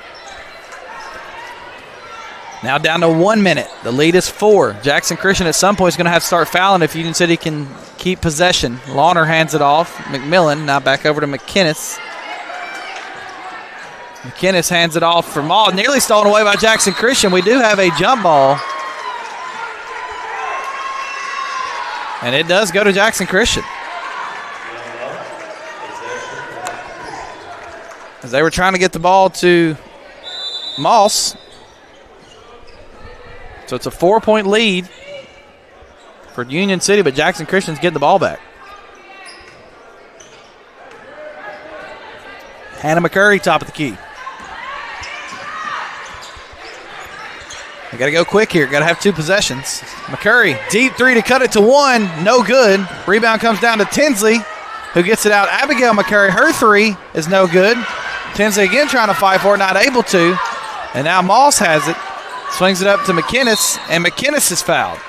Now down to 1 minute. The lead is 4. Jackson Christian at some point is going to have to start fouling if Union City can keep possession. Lawner hands it off. McMillan now back over to McInnes. McInnes hands it off for Maul. Nearly stolen away by Jackson Christian. We do have a jump ball And it does go to Jackson Christian. As they were trying to get the ball to Moss. So it's a 4-point lead for Union City, but Jackson Christian's getting the ball back. Hannah McCurry, top of the key. They got to go quick here. Got to have 2 possessions. McCurry, deep 3 to cut it to 1. No good. Rebound comes down to Tinsley, who gets it out. Abigail McCurry, her 3 is no good. Tinsley again trying to fight for it, not able to. And now Moss has it. Swings it up to McInnes, and McInnes is fouled.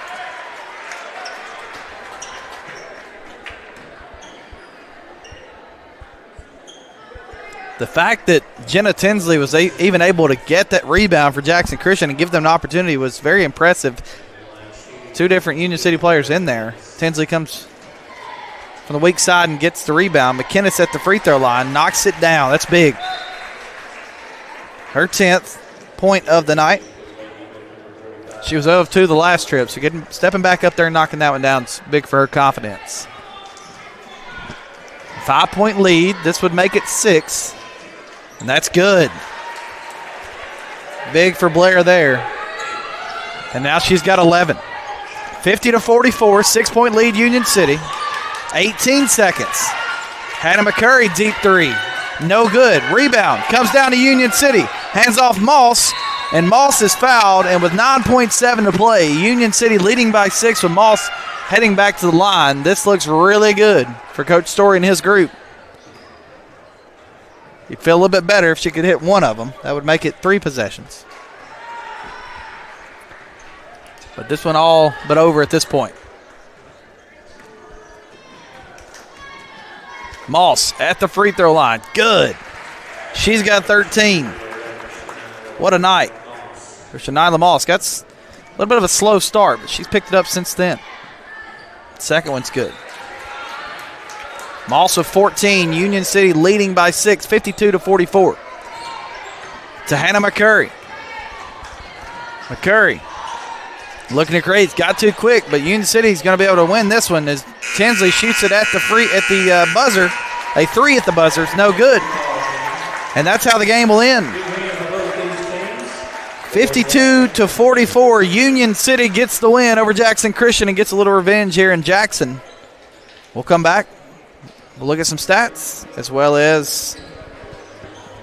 The fact that Jenna Tinsley was even able to get that rebound for Jackson Christian and give them an opportunity was very impressive. 2 different Union City players in there. Tinsley comes from the weak side and gets the rebound. McInnes at the free throw line, knocks it down. That's big. Her 10th point of the night. She was 0 of 2 the last trip, so stepping back up there and knocking that one down is big for her confidence. 5-point lead. This would make it 6. And that's good. Big for Blair there. And now she's got 11. 50-44, 6-point lead Union City. 18 seconds. Hannah McCurry, deep 3. No good. Rebound comes down to Union City. Hands off Moss, and Moss is fouled. And with 9.7 to play, Union City leading by 6 with Moss heading back to the line. This looks really good for Coach Story and his group. You'd feel a little bit better if she could hit one of them. That would make it 3 possessions. But this one all but over at this point. Moss at the free throw line. Good. She's got 13. What a night for Shanila Moss. Got a little bit of a slow start, but she's picked it up since then. Second one's good. Moss with 14. Union City leading by 6, 52-44. To Hannah McCurry. McCurry looking to create. Got too quick, but Union City's going to be able to win this one as Tinsley shoots it at the buzzer. A 3 at the buzzer. It's no good. And that's how the game will end. 52-44. Union City gets the win over Jackson Christian and gets a little revenge here in Jackson. We'll come back. We'll look at some stats as well as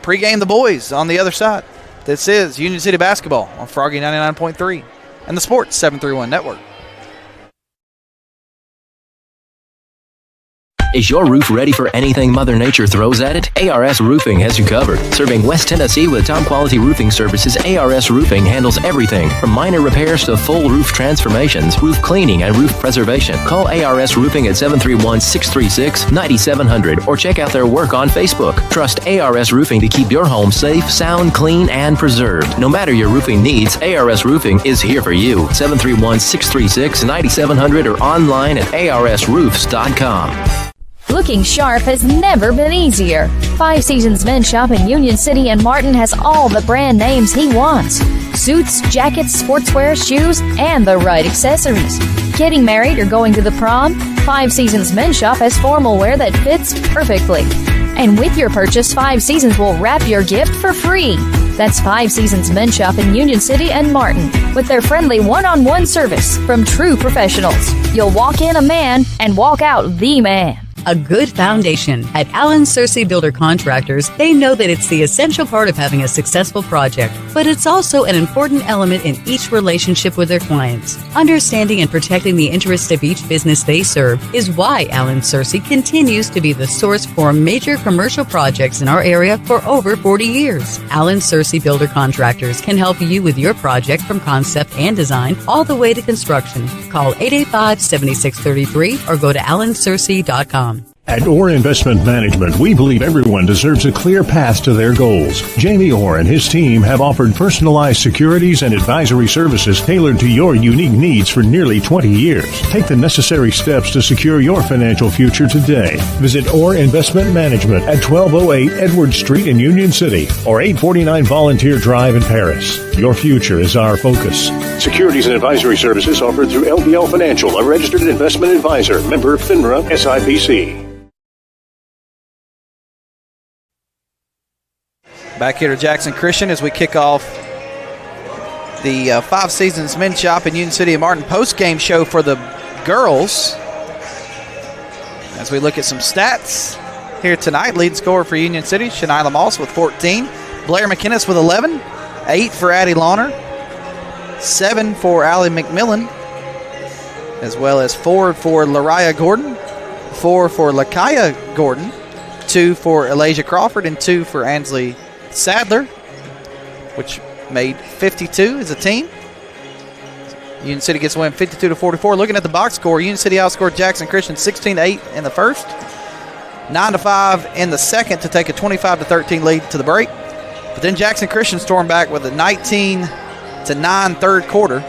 pregame the boys on the other side. This is Union City basketball on Froggy 99.3 and the Sports 731 Network. Is your roof ready for anything Mother Nature throws at it? ARS Roofing has you covered. Serving West Tennessee with top-quality roofing services, ARS Roofing handles everything from minor repairs to full roof transformations, roof cleaning, and roof preservation. Call ARS Roofing at 731-636-9700 or check out their work on Facebook. Trust ARS Roofing to keep your home safe, sound, clean, and preserved. No matter your roofing needs, ARS Roofing is here for you. 731-636-9700 or online at arsroofs.com. Looking sharp has never been easier. 5 Seasons Men's Shop in Union City and Martin has all the brand names he wants. Suits, jackets, sportswear, shoes, and the right accessories. Getting married or going to the prom? 5 Seasons Men's Shop has formal wear that fits perfectly. And with your purchase, 5 Seasons will wrap your gift for free. That's 5 Seasons Men's Shop in Union City and Martin with their friendly one-on-one service from true professionals. You'll walk in a man and walk out the man. A good foundation. At Allen Searcy Builder Contractors, they know that it's the essential part of having a successful project, but it's also an important element in each relationship with their clients. Understanding and protecting the interests of each business they serve is why Allen Searcy continues to be the source for major commercial projects in our area for over 40 years. Allen Searcy Builder Contractors can help you with your project from concept and design all the way to construction. Call 885-7633 or go to allensearcy.com. At Orr Investment Management, we believe everyone deserves a clear path to their goals. Jamie Orr and his team have offered personalized securities and advisory services tailored to your unique needs for nearly 20 years. Take the necessary steps to secure your financial future today. Visit Orr Investment Management at 1208 Edward Street in Union City or 849 Volunteer Drive in Paris. Your future is our focus. Securities and advisory services offered through LPL Financial, a registered investment advisor. Member FINRA SIPC. Back here to Jackson Christian as we kick off the Five Seasons Men's Shop in Union City and Martin post-game show for the girls. As we look at some stats here tonight, leading scorer for Union City, Shania Moss with 14. Blair McInnes with 11. 8 for Addie Launer. 7 for Allie McMillan. As well as 4 for Lariah Gordon. 4 for Lakaya Gordon. 2 for Elijah Crawford and 2 for Ansley Sadler, which made 52 as a team. Union City gets a win 52-44. Looking at the box score, Union City outscored Jackson Christian 16-8 in the first, 9-5 in the second to take a 25-13 lead to the break. But then Jackson Christian stormed back with a 19-9 third quarter,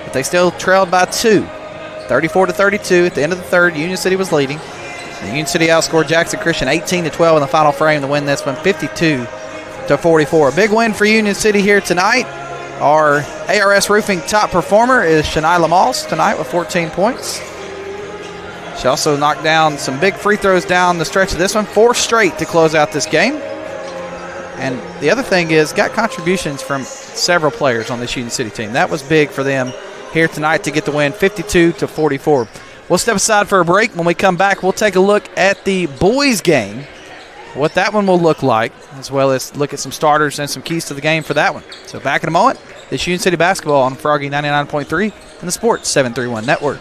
but they still trailed by 2, 34-32 at the end of the third. Union City was leading. The Union City outscored Jackson Christian 18-12 in the final frame to win this one 52-44. A big win for Union City here tonight. Our ARS Roofing top performer is Shania Moss tonight with 14 points. She also knocked down some big free throws down the stretch of this one, 4 straight to close out this game. And the other thing is, got contributions from several players on this Union City team. That was big for them here tonight to get the win 52-44. We'll step aside for a break. When we come back, we'll take a look at the boys' game, what that one will look like, as well as look at some starters and some keys to the game for that one. So back in a moment, this Union City basketball on Froggy 99.3 and the Sports 731 Network.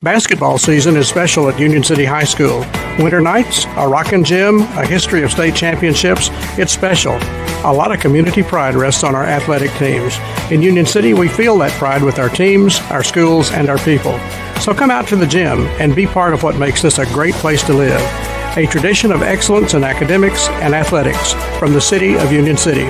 Basketball season is special at Union City High School. Winter nights, a rockin' gym, a history of state championships, it's special. A lot of community pride rests on our athletic teams. In Union City, we feel that pride with our teams, our schools, and our people. So come out to the gym and be part of what makes this a great place to live. A tradition of excellence in academics and athletics from the city of Union City.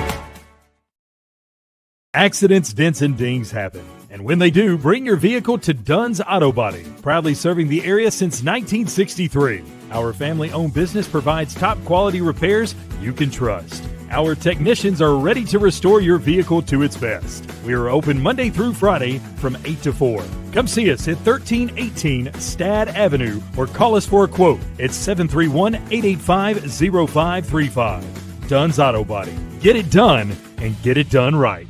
Accidents, dents, and dings happen. And when they do, bring your vehicle to Dunn's Auto Body, proudly serving the area since 1963. Our family-owned business provides top-quality repairs you can trust. Our technicians are ready to restore your vehicle to its best. We are open Monday through Friday from 8 to 4. Come see us at 1318 Stad Avenue or call us for a quote at 731-885-0535. Dunn's Auto Body. Get it done and get it done right.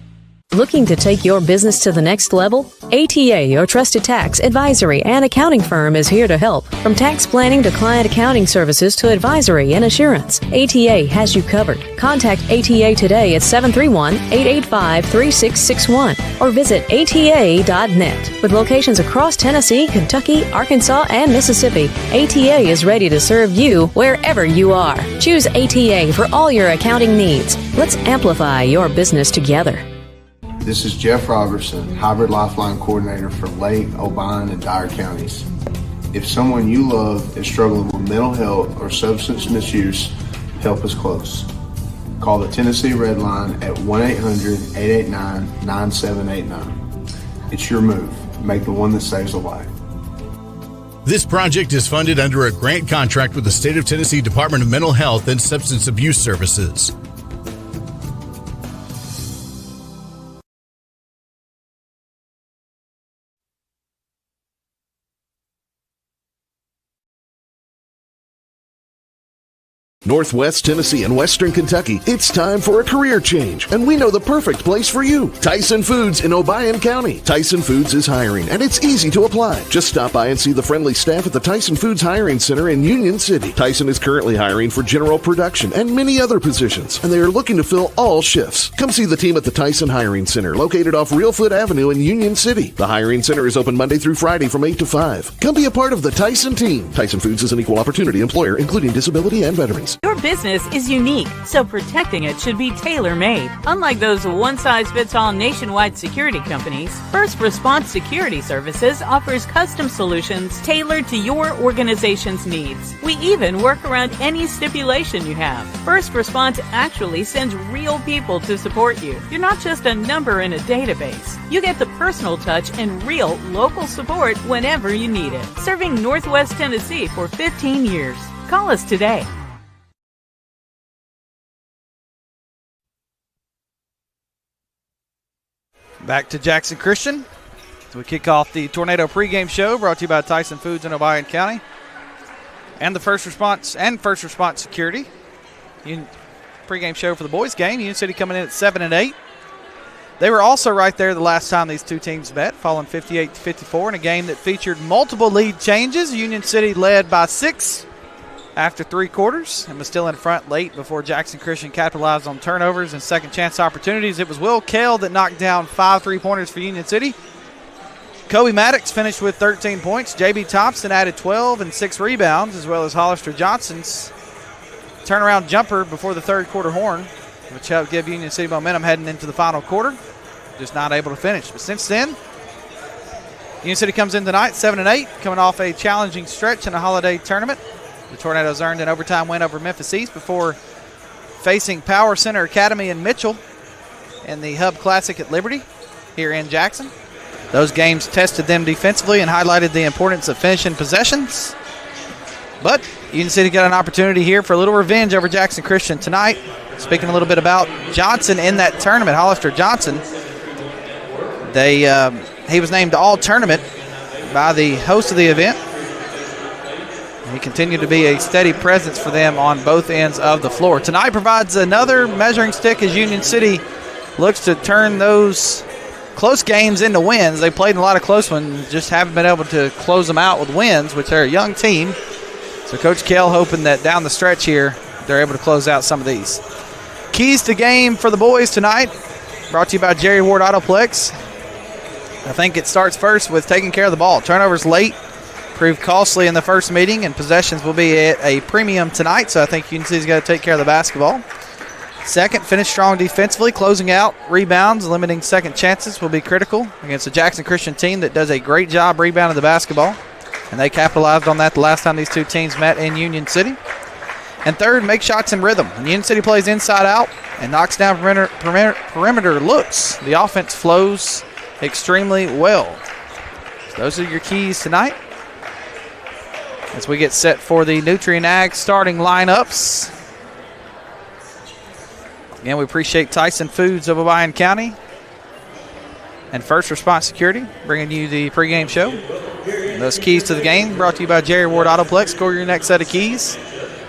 Looking to take your business to the next level? ATA, your trusted tax, advisory, and accounting firm, is here to help. From tax planning to client accounting services to advisory and assurance, ATA has you covered. Contact ATA today at 731-885-3661 or visit ATA.net. With locations across Tennessee, Kentucky, Arkansas, and Mississippi, ATA is ready to serve you wherever you are. Choose ATA for all your accounting needs. Let's amplify your business together. This is Jeff Robertson, Hybrid Lifeline Coordinator for Lake, Obion, and Dyer counties. If someone you love is struggling with mental health or substance misuse, help is close. Call the Tennessee Red Line at 1-800-889-9789. It's your move. Make the one that saves a life. This project is funded under a grant contract with the State of Tennessee Department of Mental Health and Substance Abuse Services. Northwest Tennessee and Western Kentucky, it's time for a career change, and we know the perfect place for you. Tyson Foods in Obion County. Tyson Foods is hiring, and it's easy to apply. Just stop by and see the friendly staff at the Tyson Foods Hiring Center in Union City. Tyson is currently hiring for general production and many other positions, and they are looking to fill all shifts. Come see the team at the Tyson Hiring Center, located off Reelfoot Avenue in Union City. The Hiring Center is open Monday through Friday from 8 to 5. Come be a part of the Tyson team. Tyson Foods is an equal opportunity employer, including disability and veterans. Your business is unique, so protecting it should be tailor-made. Unlike those one-size-fits-all nationwide security companies, First Response Security Services offers custom solutions tailored to your organization's needs. We even work around any stipulation you have. First Response actually sends real people to support you. You're not just a number in a database. You get the personal touch and real local support whenever you need it. Serving Northwest Tennessee for 15 years. Call us today. Back to Jackson Christian as we kick off the Tornado pregame show brought to you by Tyson Foods in Obion County and the First Response Security. Pregame show for the boys game. Union City coming in at 7-8. They were also right there the last time these two teams met, falling 58-54 in a game that featured multiple lead changes. Union City led by 6 after 3 quarters and was still in front late before Jackson Christian capitalized on turnovers and second chance opportunities. It was Will Kell that knocked down 5 3-pointers for Union City. Kobe Maddox finished with 13 points. J.B. Thompson added 12 and 6 rebounds, as well as Hollister Johnson's turnaround jumper before the third quarter horn, which helped give Union City momentum heading into the final quarter. Just not able to finish. But since then, Union City comes in tonight 7-8, coming off a challenging stretch in a holiday tournament. The Tornadoes earned an overtime win over Memphis East before facing Power Center Academy in Mitchell in the Hub Classic at Liberty here in Jackson. Those games tested them defensively and highlighted the importance of finishing possessions. But Union City got an opportunity here for a little revenge over Jackson Christian tonight. Speaking a little bit about Johnson in that tournament, Hollister Johnson, he was named All-Tournament by the host of the event. He continued to be a steady presence for them on both ends of the floor. Tonight provides another measuring stick as Union City looks to turn those close games into wins. They played in a lot of close ones, just haven't been able to close them out with wins, which they're a young team. So Coach Kell hoping that down the stretch here, they're able to close out some of these. Keys to game for the boys tonight, brought to you by Jerry Ward Autoplex. I think it starts first with taking care of the ball. Turnovers late proved costly in the first meeting, and possessions will be at a premium tonight, so I think Union City's got to take care of the basketball. Second, finish strong defensively, closing out rebounds, limiting second chances will be critical against a Jackson Christian team that does a great job rebounding the basketball, and they capitalized on that the last time these two teams met in Union City. And third, make shots in rhythm. When Union City plays inside out and knocks down perimeter looks, the offense flows extremely well. So those are your keys tonight as we get set for the Nutrien Ag starting lineups. Again, we appreciate Tyson Foods of Obion County and First Response Security bringing you the pregame show. And those keys to the game brought to you by Jerry Ward Autoplex. Score your next set of keys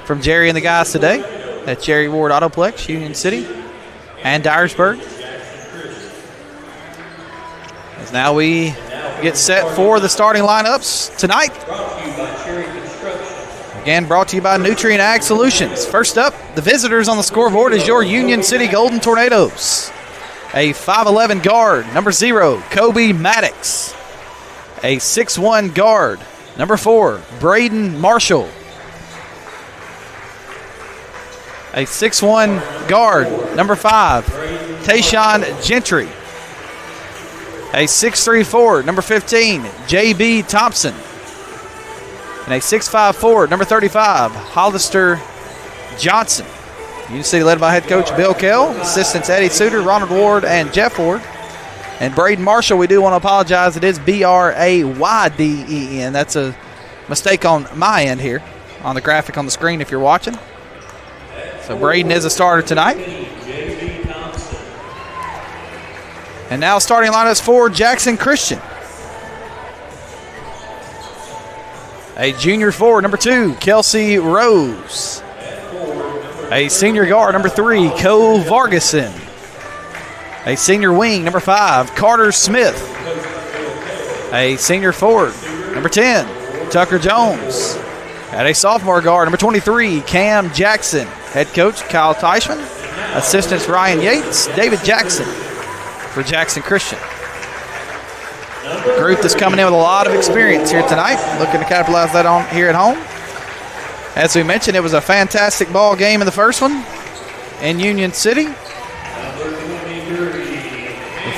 from Jerry and the guys today at Jerry Ward Autoplex, Union City and Dyersburg. As now we get set for the starting lineups tonight. Again, brought to you by Nutrien Ag Solutions. First up, the visitors on the scoreboard is your Union City Golden Tornadoes. A 5'11 guard, number 0, Kobe Maddox. A 6'1 guard, number 4, Braden Marshall. A 6'1 guard, number 5, Tayshawn Gentry. A 6'3 forward, number 15, J.B. Thompson. And a 6'5 forward, number 35, Hollister Johnson. Union City led by head coach Bill Kell, assistants Eddie Suter, Ronald Ward, and Jeff Ward. And Braden Marshall, we do want to apologize. It is Brayden. That's a mistake on my end here on the graphic on the screen if you're watching. So Braden is a starter tonight. And now starting lineups for Jackson Christian. A junior forward, number 2, Kelsey Rose. A senior guard, number 3, Cole Vargason. A senior wing, number 5, Carter Smith. A senior forward, number 10, Tucker Jones. At a sophomore guard, number 23, Cam Jackson. Head coach Kyle Teichman. Assistants Ryan Yates, David Jackson for Jackson Christian. A group that's coming in with a lot of experience here tonight, looking to capitalize that on here at home. As we mentioned, it was a fantastic ball game in the first one in Union City. The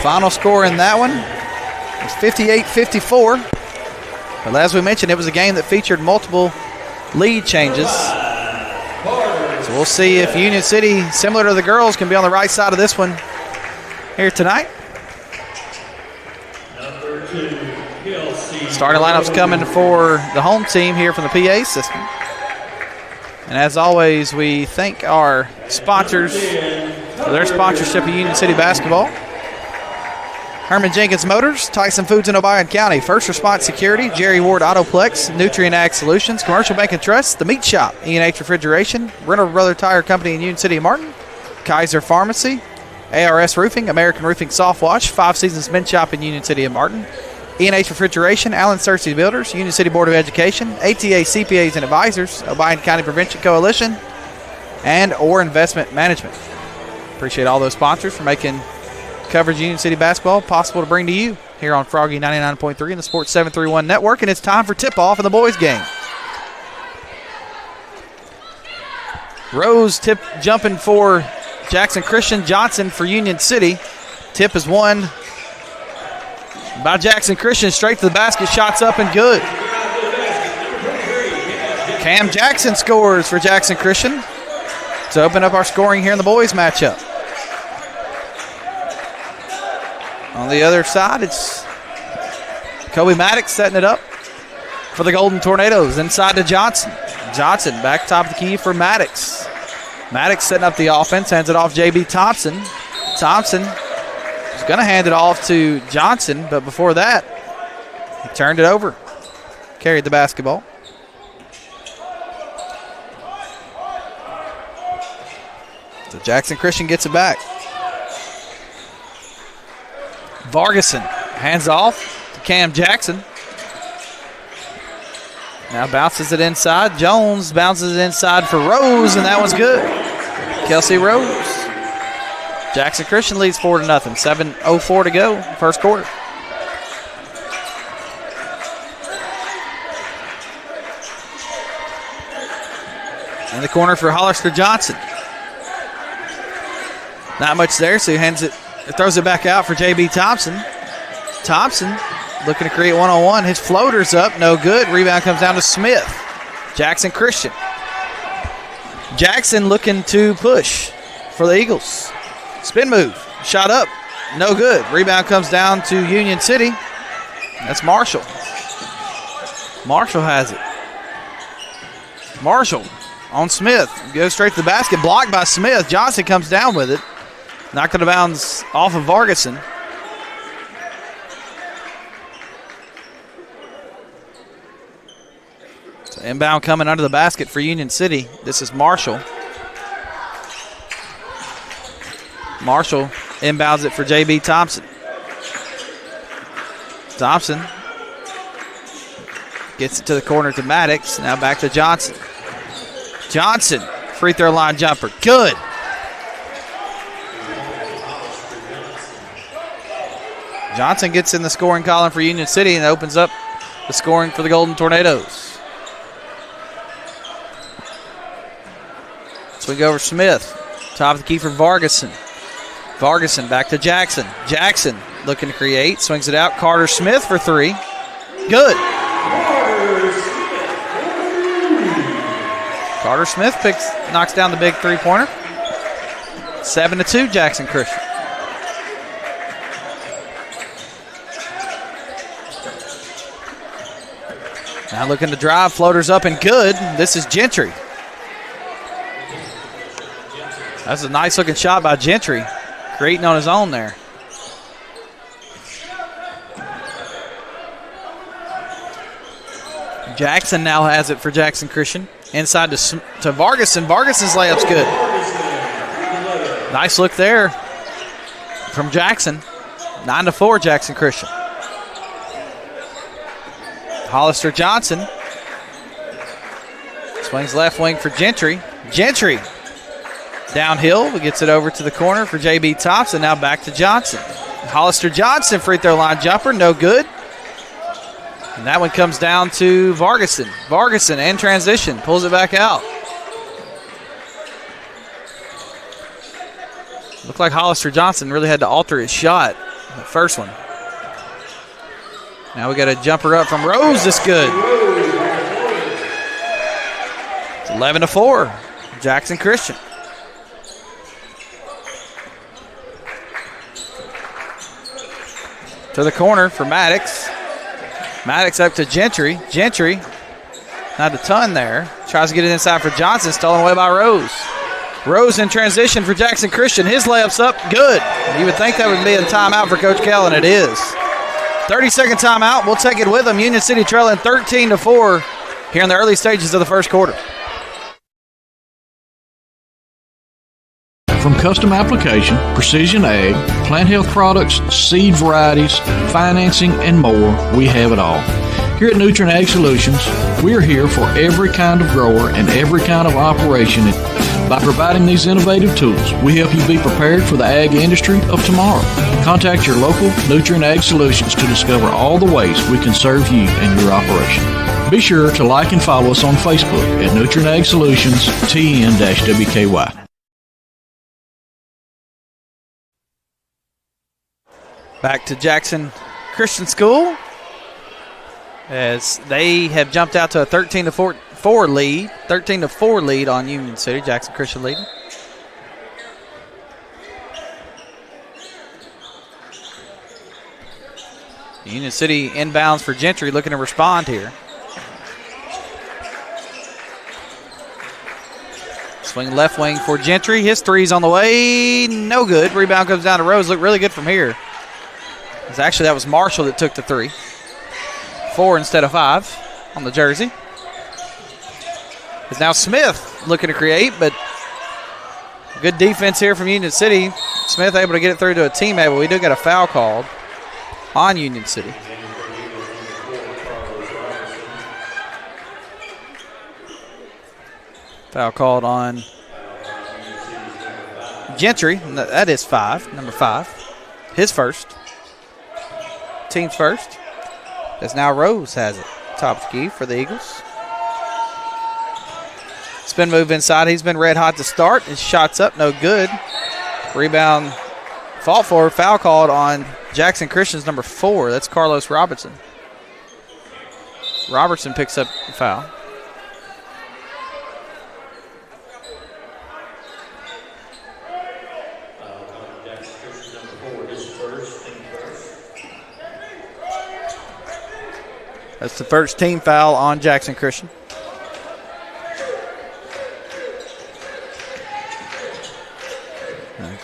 final score in that one was 58-54. But as we mentioned, it was a game that featured multiple lead changes. So we'll see if Union City, similar to the girls, can be on the right side of this one here tonight. Starting lineup's coming for the home team here from the PA system. And as always, we thank our sponsors for their sponsorship of Union City basketball. Herman Jenkins Motors, Tyson Foods in Obion County, First Response Security, Jerry Ward Autoplex, Nutrient Ag Solutions, Commercial Bank and Trust, The Meat Shop, E&H Refrigeration, Reynolds Brother Tire Company in Union City and Martin, Kaiser Pharmacy, ARS Roofing, American Roofing Soft Wash, Five Seasons Men's Shop in Union City and Martin, E&H Refrigeration, Allen Searcy Builders, Union City Board of Education, ATA CPAs and Advisors, Obion County Prevention Coalition, and Orr Investment Management. Appreciate all those sponsors for making coverage of Union City basketball possible to bring to you here on Froggy 99.3 and the Sports 731 Network, and it's time for tip-off in the boys' game. Rose tip jumping for Jackson Christian, Johnson for Union City. Tip is won by Jackson Christian, straight to the basket, shots up and good. Cam Jackson scores for Jackson Christian to open up our scoring here in the boys matchup. On the other side, it's Kobe Maddox setting it up for the Golden Tornadoes. Inside to Johnson. Johnson back top of the key for Maddox. Maddox setting up the offense, hands it off J.B. Thompson. Thompson is going to hand it off to Johnson, but before that, he turned it over. Carried the basketball. So Jackson Christian gets it back. Vargason hands off to Cam Jackson. Now bounces it inside. Jones bounces it inside for Rose, and that one's good. Kelsey Rose. Jackson Christian leads 4-0. 7:04 to go, first quarter. In the corner for Hollister Johnson. Not much there, so he hands it. Throws it back out for J.B. Thompson. Thompson looking to create one-on-one. His floater's up, no good. Rebound comes down to Smith. Jackson Christian. Jackson looking to push for the Eagles. Spin move, shot up, no good. Rebound comes down to Union City. That's Marshall. Marshall has it. Marshall on Smith. Goes straight to the basket, blocked by Smith. Johnson comes down with it. Knocked it out of bounds off of Vargason. So inbound coming under the basket for Union City. This is Marshall. Marshall inbounds it for J.B. Thompson. Thompson gets it to the corner to Maddox. Now back to Johnson. Johnson, free throw line jumper. Good. Johnson gets in the scoring column for Union City and opens up the scoring for the Golden Tornadoes. Swing over Smith. Top of the key for Vargason. Vargason back to Jackson. Jackson looking to create. Swings it out. Carter Smith for three. Good. Carter Smith knocks down the big three-pointer. 7-2 Jackson Christian. Now looking to drive, floaters up and good. This is Gentry. That's a nice looking shot by Gentry, creating on his own there. Jackson now has it for Jackson Christian. Inside to Vargason. Vargason's layup's good. Nice look there from Jackson. 9-4 Jackson Christian. Hollister Johnson swings left wing for Gentry. Gentry downhill, gets it over to the corner for J.B. Thompson. Now back to Johnson. Hollister Johnson free throw line jumper, no good. And that one comes down to Vargason. Vargason in transition, pulls it back out. Looked like Hollister Johnson really had to alter his shot, the first one. Now we got a jumper up from Rose, that's good. It's 11-4, Jackson Christian. To the corner for Maddox. Maddox up to Gentry. Gentry, not a ton there. Tries to get it inside for Johnson, stolen away by Rose. Rose in transition for Jackson Christian. His layup's up, good. You would think that would be a timeout for Coach Kell, and it is. 30-second timeout. We'll take it with them. Union City trailing 13-4 here in the early stages of the first quarter. From custom application, precision ag, plant health products, seed varieties, financing, and more, we have it all. Here at Nutrien Ag Solutions, we're here for every kind of grower and every kind of operation. By providing these innovative tools, we help you be prepared for the ag industry of tomorrow. Contact your local Nutrien Ag Solutions to discover all the ways we can serve you and your operation. Be sure to like and follow us on Facebook at Nutrien Ag Solutions TN-WKY. Back to Jackson Christian School as they have jumped out to a 13-4 lead. 13-4 lead on Union City. Jackson Christian leading. Union City inbounds for Gentry, looking to respond here. Swing left wing for Gentry. His three's on the way. No good. Rebound comes down to Rose. Looked really good from here. Actually, that was Marshall that took the three. 4 instead of 5 on the jersey. It's now Smith looking to create, but good defense here from Union City. Smith able to get it through to a teammate, but we do get a foul called on Union City. Foul called on Gentry. That is 5, number 5. His first. Team's first. As now Rose has it. Top of the key for the Eagles. Spin move inside. He's been red hot to start. His shot's up, no good. Rebound, fault forward, foul called on Jackson Christian's number 4. That's Carlos Robertson. Robertson picks up the foul. That's the first team foul on Jackson Christian.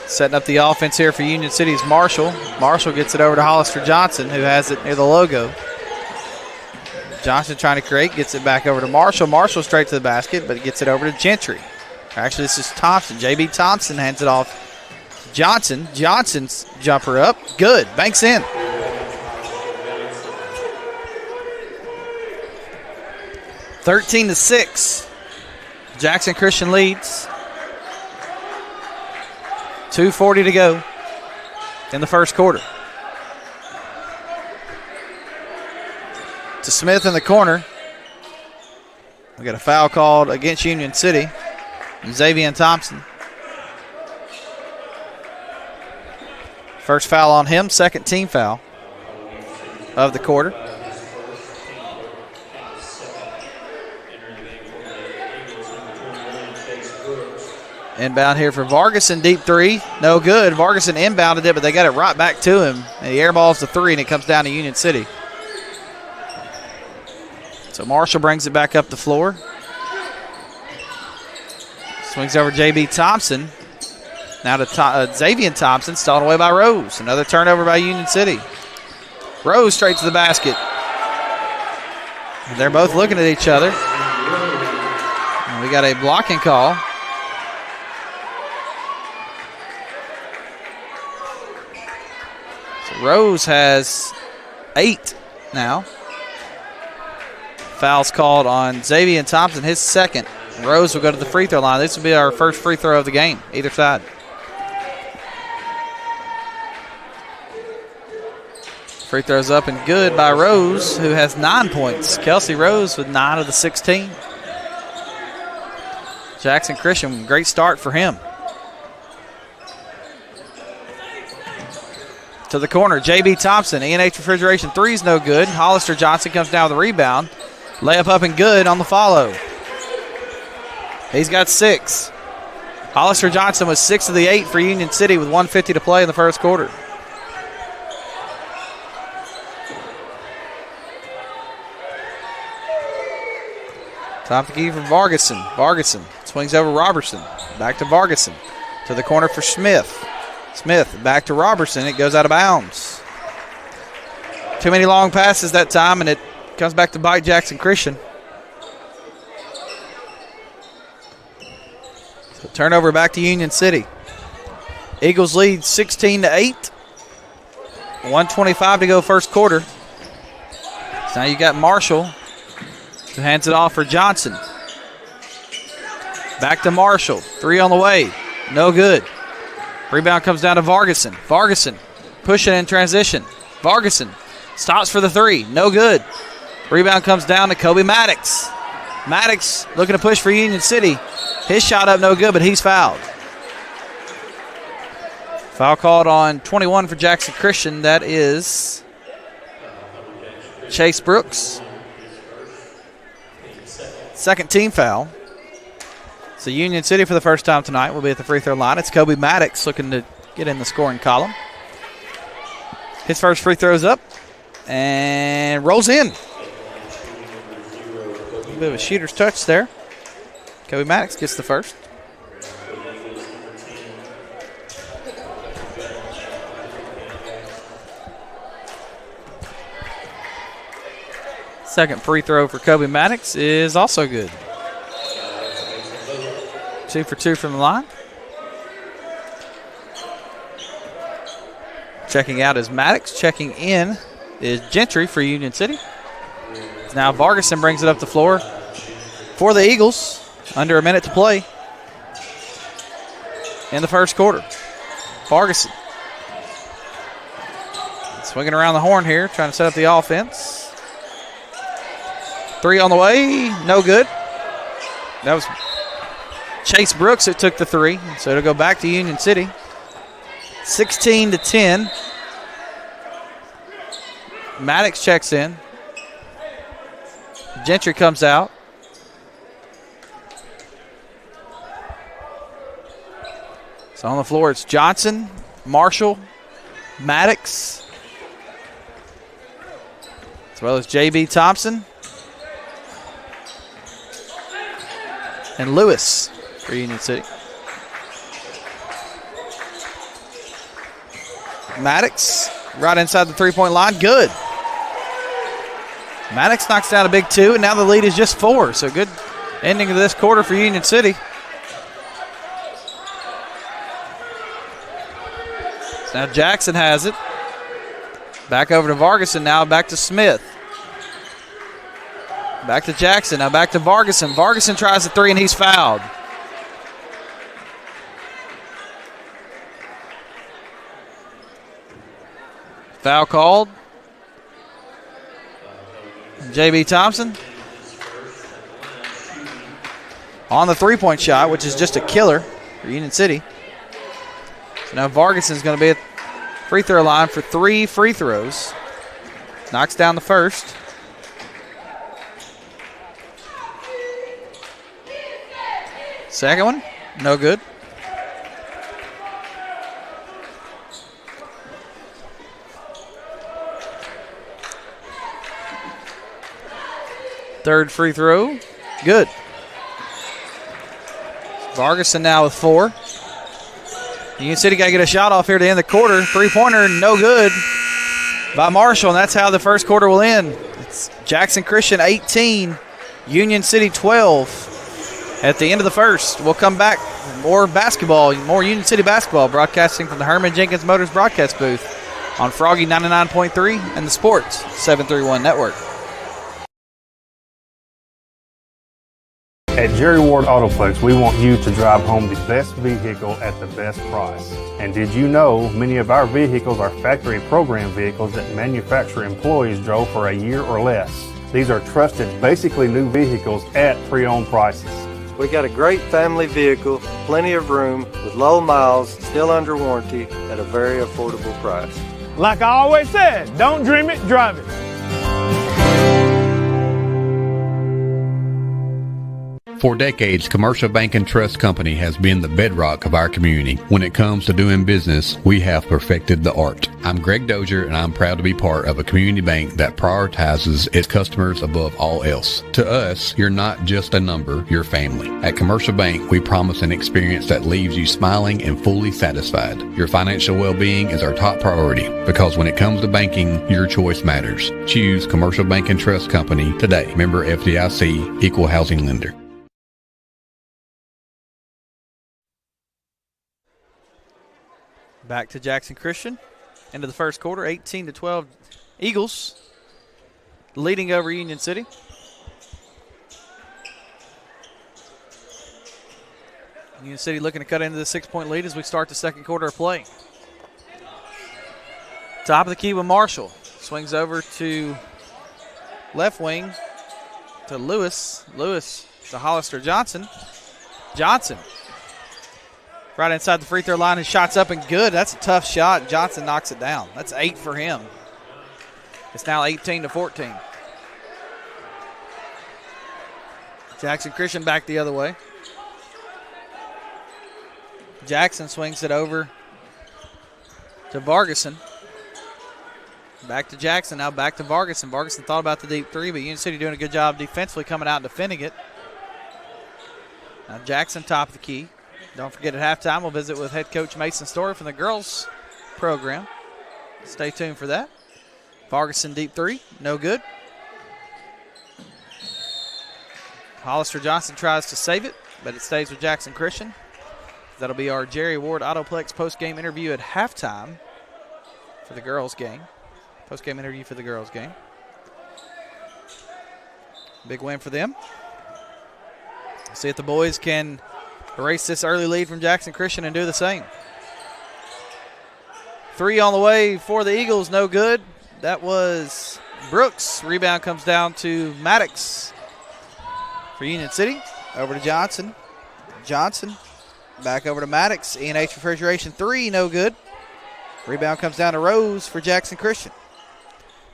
Setting up the offense here for Union City's Marshall. Marshall gets it over to Hollister Johnson, who has it near the logo. Johnson trying to create, gets it back over to Marshall. Marshall straight to the basket, but gets it over to Gentry. Actually, this is Thompson. J.B. Thompson hands it off to Johnson. Johnson's jumper up. Good. Banks in. (13-6). Jackson Christian leads. 2:40 to go in the first quarter. To Smith in the corner. We got a foul called against Union City. Xavier Thompson. First foul on him, second team foul of the quarter. Inbound here for Vargason, deep three. No good. Vargason inbounded it, but they got it right back to him. And he airballs the three, and it comes down to Union City. So Marshall brings it back up the floor. Swings over J.B. Thompson. Now to Xavier Thompson, stolen away by Rose. Another turnover by Union City. Rose straight to the basket. And they're both looking at each other. And we got a blocking call. Rose has 8 now. Foul's called on Xavier Thompson, his second. Rose will go to the free throw line. This will be our first free throw of the game, either side. Free throws up and good by Rose, who has 9 points. Kelsey Rose with 9 of the 16. Jackson Christian, great start for him. To the corner, J.B. Thompson. E&H Refrigeration three's no good. Hollister Johnson comes down with a rebound. Layup up and good on the follow. He's got 6. Hollister Johnson was 6 of the 8 for Union City with 1:50 to play in the first quarter. Top the key for Vargason. Vargason swings over Robertson. Back to Vargason. To the corner for Smith. Smith back to Robertson. It goes out of bounds. Too many long passes that time, and it comes back to bite Jackson Christian. So turnover back to Union City. Eagles lead 16-8. 1:25 to go first quarter. So now you got Marshall, who hands it off for Johnson. Back to Marshall. 3 on the way. No good. Rebound comes down to Vargason. Vargason pushing in transition. Vargason stops for the 3. No good. Rebound comes down to Kobe Maddox. Maddox looking to push for Union City. His shot up no good, but he's fouled. Foul called on 21 for Jackson Christian. That is Chase Brooks. Second team foul. So Union City for the first time tonight will be at the free throw line. It's Kobe Maddox looking to get in the scoring column. His first free throw's up and rolls in. A bit of a shooter's touch there. Kobe Maddox gets the first. Second free throw for Kobe Maddox is also good. 2 for 2 from the line. Checking out is Maddox. Checking in is Gentry for Union City. Now Vargason brings it up the floor for the Eagles. Under a minute to play in the first quarter. Vargason swinging around the horn here, trying to set up the offense. 3 on the way, no good. That was Chase Brooks that took the 3, so it'll go back to Union City. 16-10. Maddox checks in. Gentry comes out. So on the floor, it's Johnson, Marshall, Maddox, as well as J.B. Thompson and Lewis for Union City. Maddox right inside the three-point line. Good. Maddox knocks down a big 2, and now the lead is just 4. So good ending of this quarter for Union City. Now Jackson has it. Back over to Vargason now, back to Smith. Back to Jackson, now back to Vargason. Vargason tries the 3 and he's fouled. Foul called. J.B. Thompson on the three-point shot, which is just a killer for Union City. So now Vargason's going to be at free throw line for 3 free throws. Knocks down the first. Second one, no good. Third free throw, good. Vargason now with 4. Union City got to get a shot off here to end the quarter. Three-pointer, no good by Marshall, and that's how the first quarter will end. It's Jackson Christian 18, Union City 12 at the end of the first. We'll come back, more basketball, more Union City basketball, broadcasting from the Herman Jenkins Motors broadcast booth on Froggy 99.3 and the Sports 731 Network. At Jerry Ward Autoplex, we want you to drive home the best vehicle at the best price. And did you know many of our vehicles are factory program vehicles that manufacturer employees drove for a year or less? These are trusted, basically new vehicles at pre-owned prices. We got a great family vehicle, plenty of room, with low miles, still under warranty, at a very affordable price. Like I always said, don't dream it, drive it. For decades, Commercial Bank and Trust Company has been the bedrock of our community. When it comes to doing business, we have perfected the art. I'm Greg Dozier, and I'm proud to be part of a community bank that prioritizes its customers above all else. To us, you're not just a number, you're family. At Commercial Bank, we promise an experience that leaves you smiling and fully satisfied. Your financial well-being is our top priority, because when it comes to banking, your choice matters. Choose Commercial Bank and Trust Company today. Member FDIC, Equal Housing Lender. Back to Jackson Christian. Into the first quarter, 18-12 Eagles leading over Union City. Union City looking to cut into the 6-point lead as we start the second quarter of play. Top of the key with Marshall. Swings over to left wing to Lewis. Lewis to Hollister Johnson. Johnson. Right inside the free throw line, his shot's up and good. That's a tough shot. Johnson knocks it down. That's 8 for him. It's now 18-14. Jackson Christian back the other way. Jackson swings it over to Vargason. Back to Jackson, now back to Vargason. Vargason thought about the deep three, but Union City doing a good job defensively coming out and defending it. Now Jackson top of the key. Don't forget at halftime we'll visit with head coach Mason Story from the girls program. Stay tuned for that. Vargason deep three, no good. Hollister Johnson tries to save it, but it stays with Jackson Christian. That'll be our Jerry Ward Autoplex post-game interview at halftime for the girls game. Post-game interview for the girls game. Big win for them. See if the boys can erase this early lead from Jackson Christian and do the same. 3 on the way for the Eagles, no good. That was Brooks. Rebound comes down to Maddox for Union City. Over to Johnson. Johnson back over to Maddox. E&H Refrigeration 3, no good. Rebound comes down to Rose for Jackson Christian.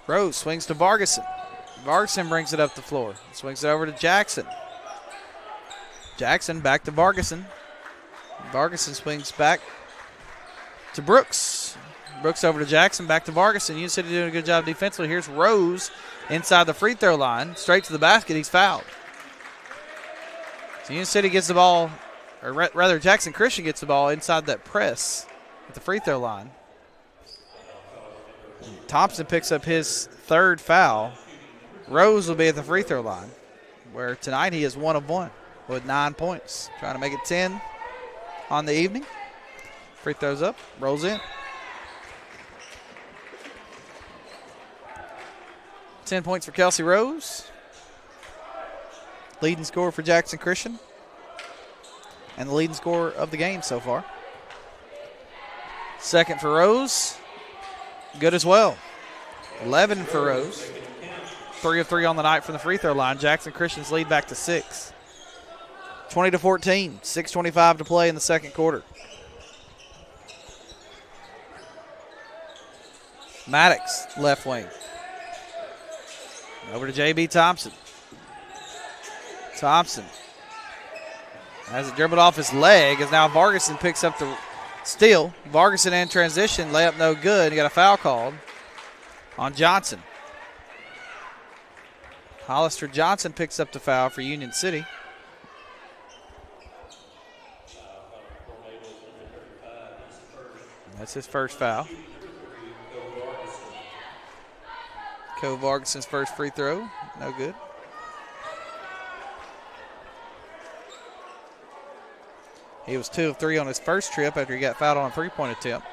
Rose swings to Vargason. Vargason brings it up the floor. Swings it over to Jackson. Jackson back to Vargason. Vargason swings back to Brooks. Brooks over to Jackson, back to Vargason. Union City doing a good job defensively. Here's Rose inside the free throw line. Straight to the basket. He's fouled. So Union City gets the ball, or rather Jackson Christian gets the ball inside that press at the free throw line. Thompson picks up his 3rd foul. Rose will be at the free throw line, where tonight he is 1 of 1. With 9 points. Trying to make it 10 on the evening. Free throws up, rolls in. 10 points for Kelsey Rose. Leading scorer for Jackson Christian. And the leading scorer of the game so far. 2nd for Rose. Good as well. 11 for Rose. 3 of 3 on the night from the free throw line. Jackson Christian's lead back to 6. 20-14, 6:25 to play in the second quarter. Maddox, left wing. Over to J.B. Thompson. Thompson has it dribbled off his leg as now Vargason picks up the steal. Vargason in transition, layup no good. You got a foul called on Johnson. Hollister Johnson picks up the foul for Union City. That's his first foul. Cole Vargason's first free throw, no good. He was 2 of 3 on his first trip after he got fouled on a three-point attempt.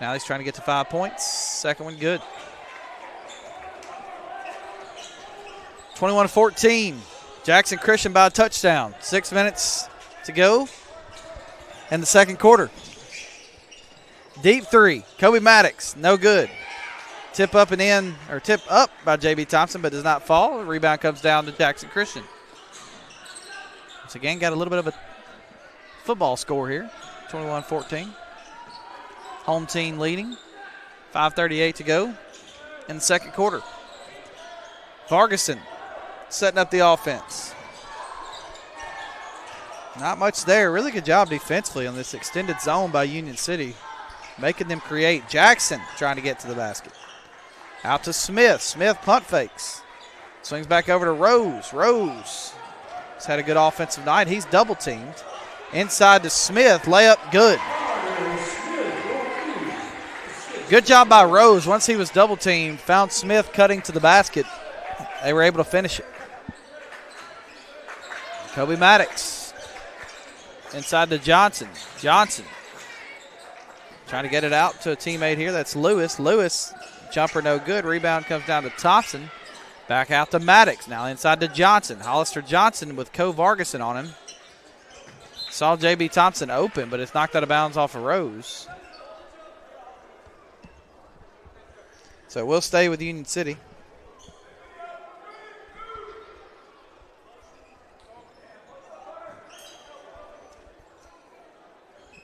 Now he's trying to get to 5 points. Second one good. 21-14. Jackson Christian by a touchdown. 6 minutes to go in the second quarter. Deep three. Kobe Maddox, no good. Tip up by J.B. Thompson, but does not fall. The rebound comes down to Jackson Christian. Once again, got a little bit of a football score here. 21-14. Home team leading. 5:38 to go in the second quarter. Vargason setting up the offense. Not much there. Really good job defensively on this extended zone by Union City, making them create. Jackson trying to get to the basket. Out to Smith. Smith punt fakes. Swings back over to Rose. Rose has had a good offensive night. He's double teamed. Inside to Smith. Layup good. Good job by Rose. Once he was double teamed, found Smith cutting to the basket. They were able to finish it. Kobe Maddox inside to Johnson. Johnson trying to get it out to a teammate here. That's Lewis. Lewis, jumper no good. Rebound comes down to Thompson. Back out to Maddox. Now inside to Johnson. Hollister Johnson with Co Vargason on him. Saw J.B. Thompson open, but it's knocked out of bounds off of Rose. So we'll stay with Union City.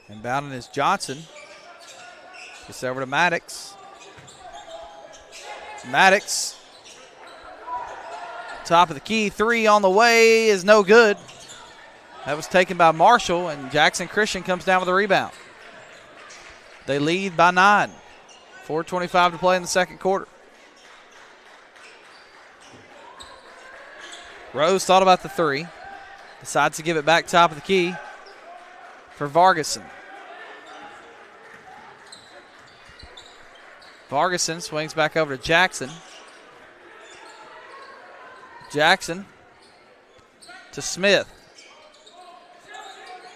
Inbounding is Johnson. Gets over to Maddox. Maddox. Top of the key. Three on the way is no good. That was taken by Marshall, and Jackson Christian comes down with a rebound. They lead by 9. 4:25 to play in the second quarter. Rose thought about the three. Decides to give it back top of the key for Vargason. Vargason swings back over to Jackson. Jackson to Smith.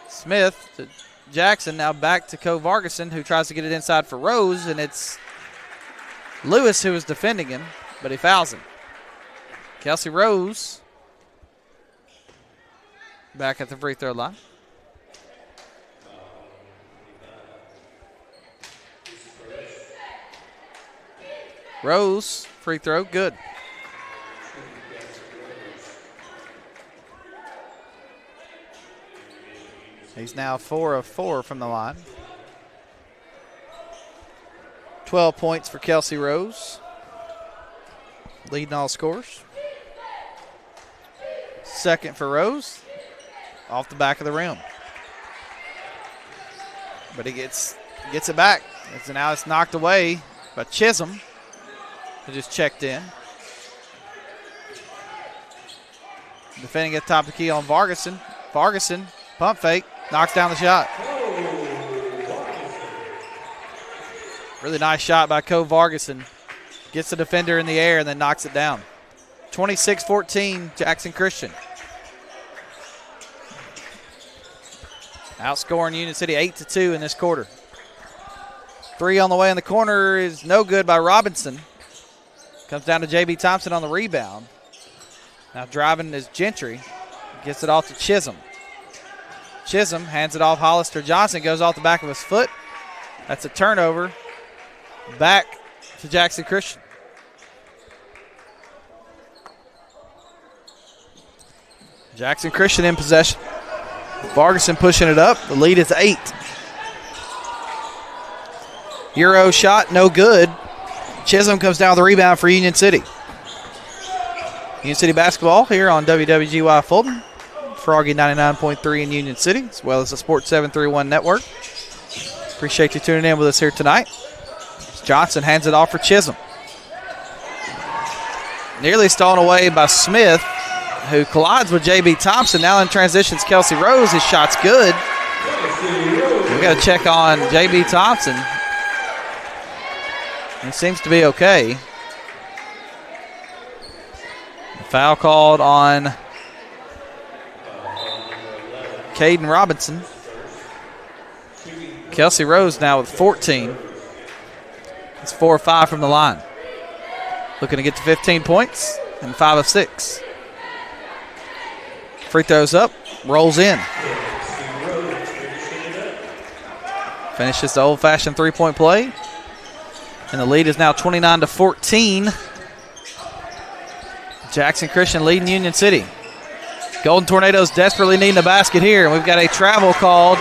Smith to Jackson, now back to Co Vargason, who tries to get it inside for Rose, and it's Lewis who is defending him, but he fouls him. Kelsey Rose back at the free throw line. Rose, free throw, good. He's now 4 of 4 from the line. 12 points for Kelsey Rose. Leading all scorers. Second for Rose. Off the back of the rim. But he gets it back. So now it's knocked away by Chisholm, who just checked in. Defending at the top of the key on Vargason. Vargason, pump fake, knocks down the shot. Really nice shot by Co Vargason. Gets the defender in the air and then knocks it down. 26-14, Jackson Christian. Outscoring Union City 8-2 in this quarter. Three on the way in the corner is no good by Robinson. Comes down to J.B. Thompson on the rebound. Now driving is Gentry. Gets it off to Chisholm. Chisholm hands it off Hollister Johnson. Goes off the back of his foot. That's a turnover. Back to Jackson Christian. Jackson Christian in possession. Vargason pushing it up. The lead is 8. Euro shot, no good. Chisholm comes down with the rebound for Union City. Union City basketball here on WWGY Fulton. Froggy 99.3 in Union City, as well as the Sports 731 network. Appreciate you tuning in with us here tonight. Johnson hands it off for Chisholm. Nearly stolen away by Smith, who collides with J.B. Thompson. Now in transitions, Kelsey Rose. His shot's good. We got to check on J.B. Thompson. He seems to be okay. The foul called on Caden Robinson. Kelsey Rose now with 14. It's 4 of 5 from the line. Looking to get to 15 points and 5 of 6. Free throws up, rolls in. Finishes the old-fashioned three-point play. And the lead is now 29-14. Jackson Christian leading Union City. Golden Tornadoes desperately needing a basket here, and we've got a travel called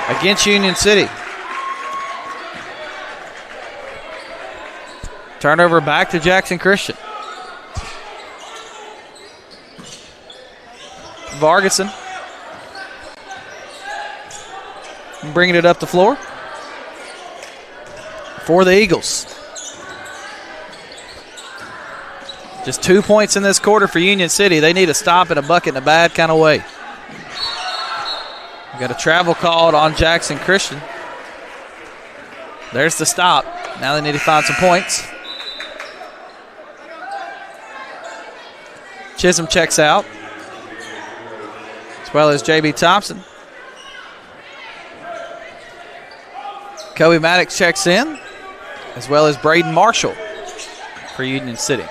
against Union City. Turnover back to Jackson Christian. Vargason bringing it up the floor for the Eagles. Just 2 points in this quarter for Union City. They need a stop and a bucket in a bad kind of way. We got a travel called on Jackson Christian. There's the stop. Now they need to find some points. Chisholm checks out, as well as J.B. Thompson. Kobe Maddox checks in, as well as Braden Marshall for Union City.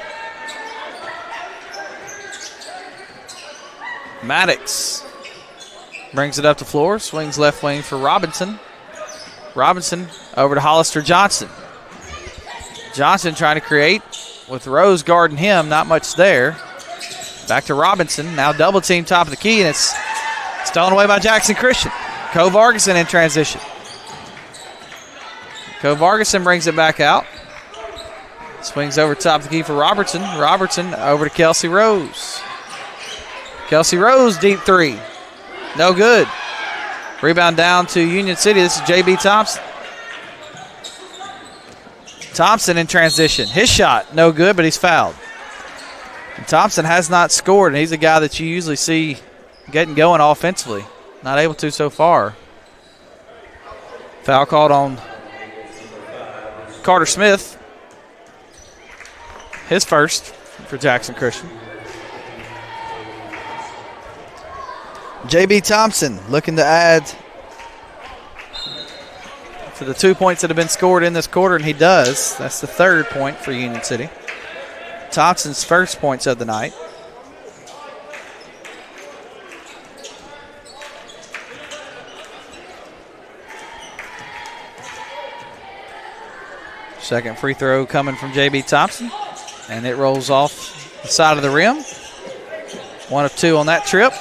Maddox brings it up the floor, swings left wing for Robinson. Robinson over to Hollister Johnson. Johnson trying to create with Rose guarding him, not much there. Back to Robinson, now double team top of the key, and it's stolen away by Jackson Christian. Co Vargason in transition. Co Vargason brings it back out. Swings over top of the key for Robertson. Robertson over to Kelsey Rose. Kelsey Rose, deep three. No good. Rebound down to Union City. This is J.B. Thompson. Thompson in transition. His shot, no good, but he's fouled. And Thompson has not scored, and he's a guy that you usually see getting going offensively. Not able to so far. Foul called on Carter Smith. His first for Jackson Christian. J.B. Thompson looking to add to the 2 points that have been scored in this quarter, and he does. That's the third point for Union City. Thompson's first points of the night. Second free throw coming from J.B. Thompson, and it rolls off the side of the rim. 1 of 2 on that trip.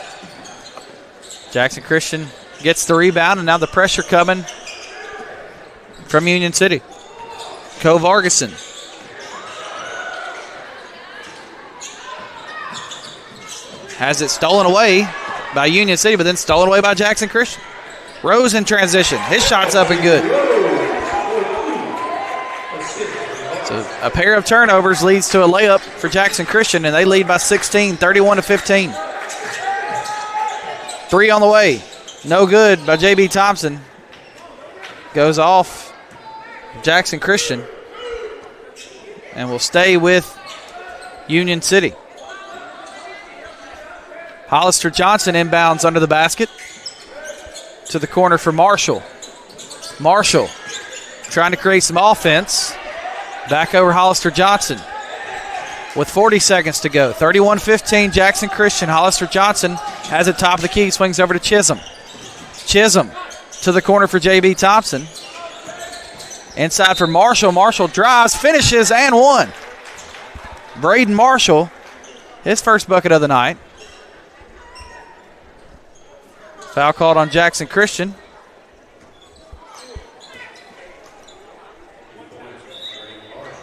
Jackson Christian gets the rebound, and now the pressure coming from Union City. Co Vargason. Has it stolen away by Union City, but then stolen away by Jackson Christian. Rose in transition. His shot's up and good. So a pair of turnovers leads to a layup for Jackson Christian, and they lead by 16, 31-15. 3 on the way. No good by J.B. Thompson. Goes off Jackson Christian and will stay with Union City. Hollister Johnson inbounds under the basket to the corner for Marshall. Marshall trying to create some offense. Back over Hollister Johnson with 40 seconds to go. 31-15 Jackson Christian. Hollister Johnson has it top of the key. Swings over to Chisholm. Chisholm to the corner for J.B. Thompson. Inside for Marshall. Marshall drives, finishes, and one. Braden Marshall, his first bucket of the night. Foul called on Jackson Christian.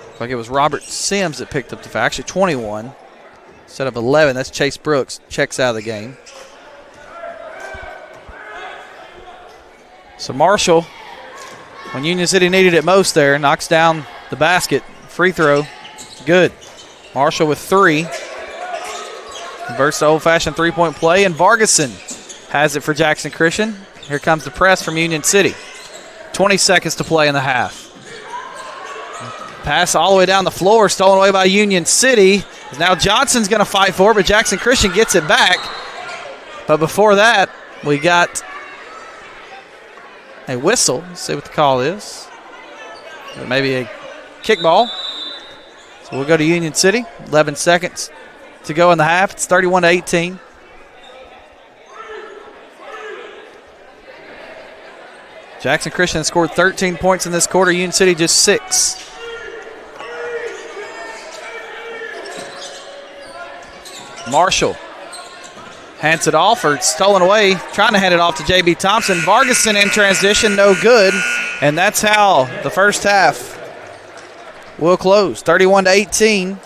Looks like it was Robert Sims that picked up the foul. Actually, 21 instead of 11. That's Chase Brooks. Checks out of the game. So Marshall, when Union City needed it most there, knocks down the basket. Free throw. Good. Marshall with 3. Converts the old-fashioned three-point play, and Vargason has it for Jackson Christian. Here comes the press from Union City. 20 seconds to play in the half. Pass all the way down the floor, stolen away by Union City. Now Johnson's going to fight for it, but Jackson Christian gets it back. But before that, we got a whistle. Let's see what the call is. Maybe a kickball. So we'll go to Union City. 11 seconds to go in the half. It's 31-18. Jackson Christian scored 13 points in this quarter. Union City just 6. Marshall hands it off, or it's stolen away. Trying to hand it off to J.B. Thompson. Vargason in transition, no good. And that's how the first half will close. 31-18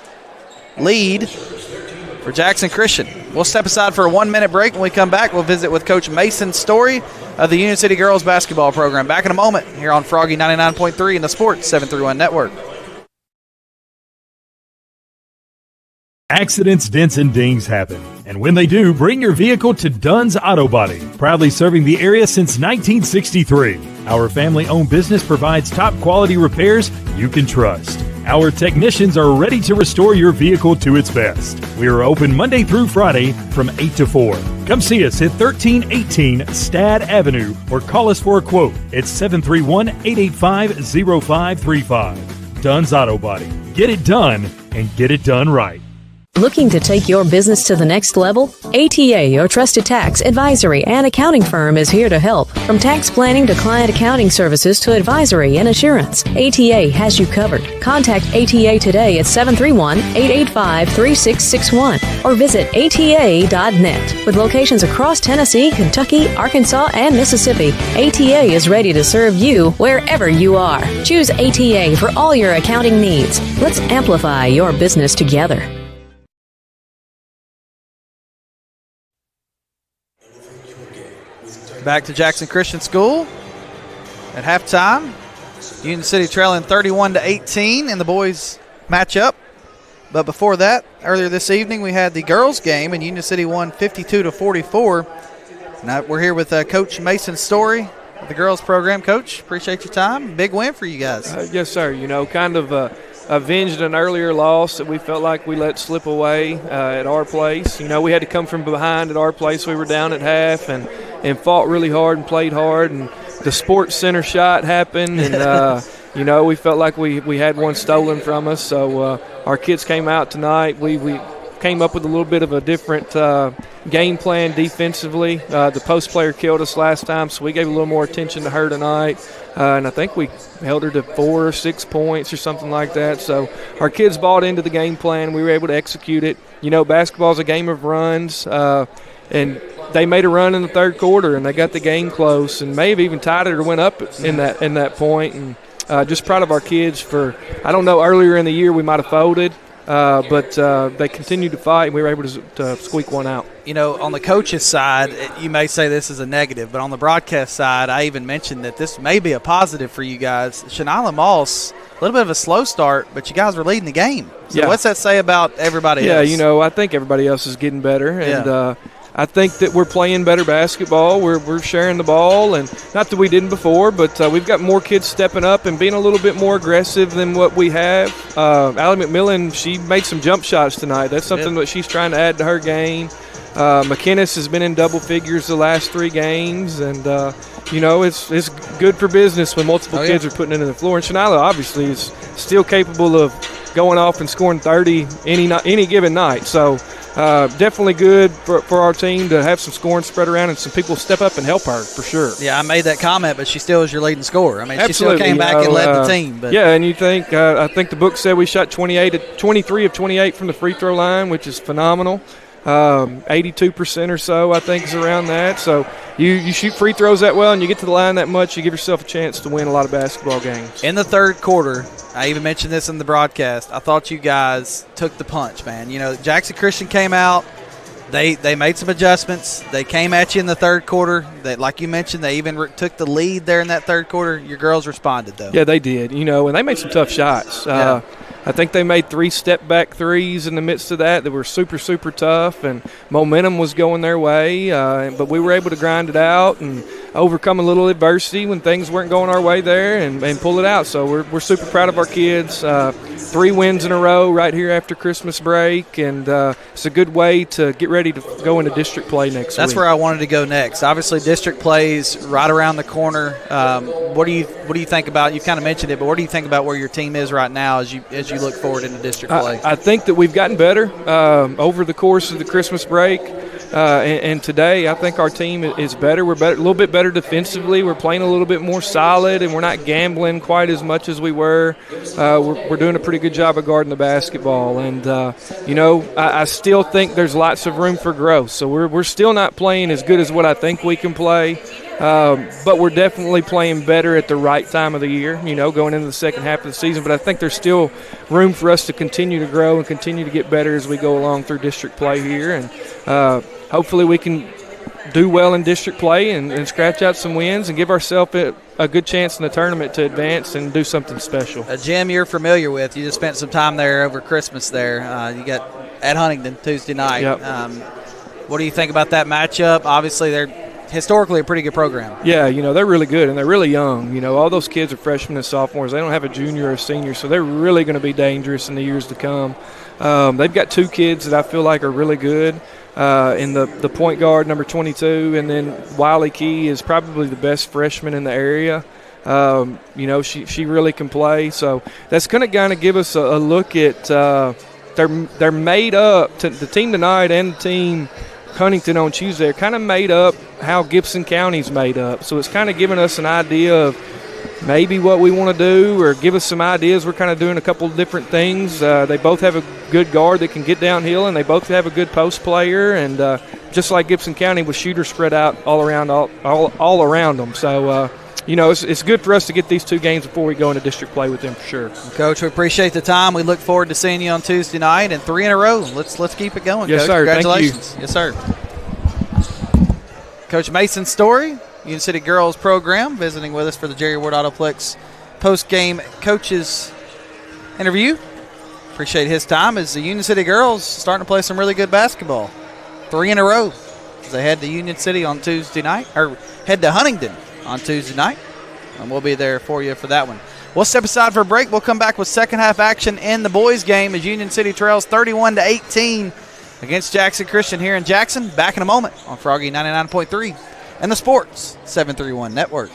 lead for Jackson Christian. We'll step aside for a 1-minute break. When we come back, we'll visit with Coach Mason Story of the Union City Girls Basketball Program. Back in a moment here on Froggy 99.3 and the Sports 731 Network. Accidents, dents, and dings happen. And when they do, bring your vehicle to Dunn's Auto Body, proudly serving the area since 1963. Our family-owned business provides top-quality repairs you can trust. Our technicians are ready to restore your vehicle to its best. We are open Monday through Friday from 8 to 4. Come see us at 1318 Stad Avenue or call us for a quote at 731-885-0535. Dunn's Auto Body. Get it done and get it done right. Looking to take your business to the next level? ATA, your trusted tax, advisory, and accounting firm, is here to help. From tax planning to client accounting services to advisory and assurance, ATA has you covered. Contact ATA today at 731-885-3661 or visit ATA.net. With locations across Tennessee, Kentucky, Arkansas, and Mississippi, ATA is ready to serve you wherever you are. Choose ATA for all your accounting needs. Let's amplify your business together. Back to Jackson Christian School at halftime. Union City trailing 31-18 in the boys matchup. But before that, earlier this evening, we had the girls game, and Union City won 52-44. Now we're here with Coach Mason Story of the girls program. Coach, appreciate your time. Big win for you guys. Yes, sir. Kind of avenged an earlier loss that we felt like we let slip away at our place. We had to come from behind at our place. We were down at half and fought really hard and played hard, and the Sports Center shot happened, and we felt like we had one stolen from us. So our kids came out tonight. We came up with a little bit of a different game plan defensively. The post player killed us last time, so we gave a little more attention to her tonight, and I think we held her to 4 or 6 points or something like that. So our kids bought into the game plan. We were able to execute it. Basketball's a game of runs, and they made a run in the third quarter, and they got the game close, and may have even tied it or went up in that point. And just proud of our kids for, I don't know, earlier in the year we might have folded, but they continued to fight, and we were able to squeak one out. On the coach's side, you may say this is a negative, but on the broadcast side, I even mentioned that this may be a positive for you guys. Shanila Moss, a little bit of a slow start, but you guys were leading the game. So what's that say about everybody else? Yeah, I think everybody else is getting better, and I think that we're playing better basketball. We're sharing the ball, and not that we didn't before, but we've got more kids stepping up and being a little bit more aggressive than what we have. Allie McMillan, she made some jump shots tonight. That's something that she's trying to add to her game. McKinnis has been in double figures the last 3 games, and it's good for business when multiple kids are putting it in the floor. And Shanila obviously is still capable of going off and scoring 30 any given night. So definitely good for our team to have some scoring spread around and some people step up and help her for sure. Yeah, I made that comment, but she still is your leading scorer. I mean, Absolutely. She still came back and led the team. But. Yeah, and you think I think the book said we shot 23 of 28 from the free throw line, which is phenomenal. 82% or so, I think, is around that. So you shoot free throws that well and you get to the line that much, you give yourself a chance to win a lot of basketball games. In the third quarter, I even mentioned this in the broadcast, I thought you guys took the punch, man. Jackson Christian came out. They made some adjustments. They came at you in the third quarter. Like you mentioned, they even took the lead there in that third quarter. Your girls responded, though. Yeah, they did. And they made some tough shots. I think they made 3 step-back threes in the midst of that were super, super tough, and momentum was going their way. But we were able to grind it out and overcome a little adversity when things weren't going our way there and pull it out. So we're super proud of our kids. 3 wins in a row right here after Christmas break, and it's a good way to get ready to go into district play next week. That's where I wanted to go next. Obviously, district plays right around the corner. What do you think about? You kind of mentioned it, but what do you think about where your team is right now as you look forward into district play? I think that we've gotten better over the course of the Christmas break. And today, I think our team is better. We're better, a little bit better defensively. We're playing a little bit more solid, and we're not gambling quite as much as we were. We're doing a pretty good job of guarding the basketball. And, I still think there's lots of room for growth. So we're still not playing as good as what I think we can play. But we're definitely playing better at the right time of the year, going into the second half of the season. But I think there's still room for us to continue to grow and continue to get better as we go along through district play here. And hopefully we can do well in district play and scratch out some wins and give ourselves a good chance in the tournament to advance and do something special. A gym you're familiar with. You just spent some time there over Christmas there. You got at Huntington Tuesday night. Yep. What do you think about that matchup? Obviously, they're historically a pretty good program. Yeah, they're really good, and they're really young. All those kids are freshmen and sophomores. They don't have a junior or a senior, so they're really going to be dangerous in the years to come. They've got two kids that I feel like are really good. In the point guard, number 22, and then Wiley Key is probably the best freshman in the area. She really can play. So that's going to kind of give us a look at they're made up. The team tonight and the team Huntington on Tuesday are kind of made up how Gibson County's made up. So it's kind of giving us an idea of maybe what we want to do or give us some ideas. We're kind of doing a couple of different things. They both have a good guard that can get downhill, and they both have a good post player. And just like Gibson County with shooters spread out all around them. So, it's good for us to get these two games before we go into district play with them for sure. Coach, we appreciate the time. We look forward to seeing you on Tuesday night and 3 in a row. Let's keep it going, yes, Coach. Sir. Congratulations. Thank you. Yes, sir. Coach Mason Story, Union City Girls program, visiting with us for the Jerry Ward Autoplex post-game coaches interview. Appreciate his time as the Union City Girls starting to play some really good basketball. 3 in a row as they head to Union City on Tuesday night, or head to Huntington on Tuesday night, and we'll be there for you for that one. We'll step aside for a break. We'll come back with second half action in the boys game as Union City trails 31-18 against Jackson Christian here in Jackson. Back in a moment on Froggy 99.3 and the Sports 731 Network.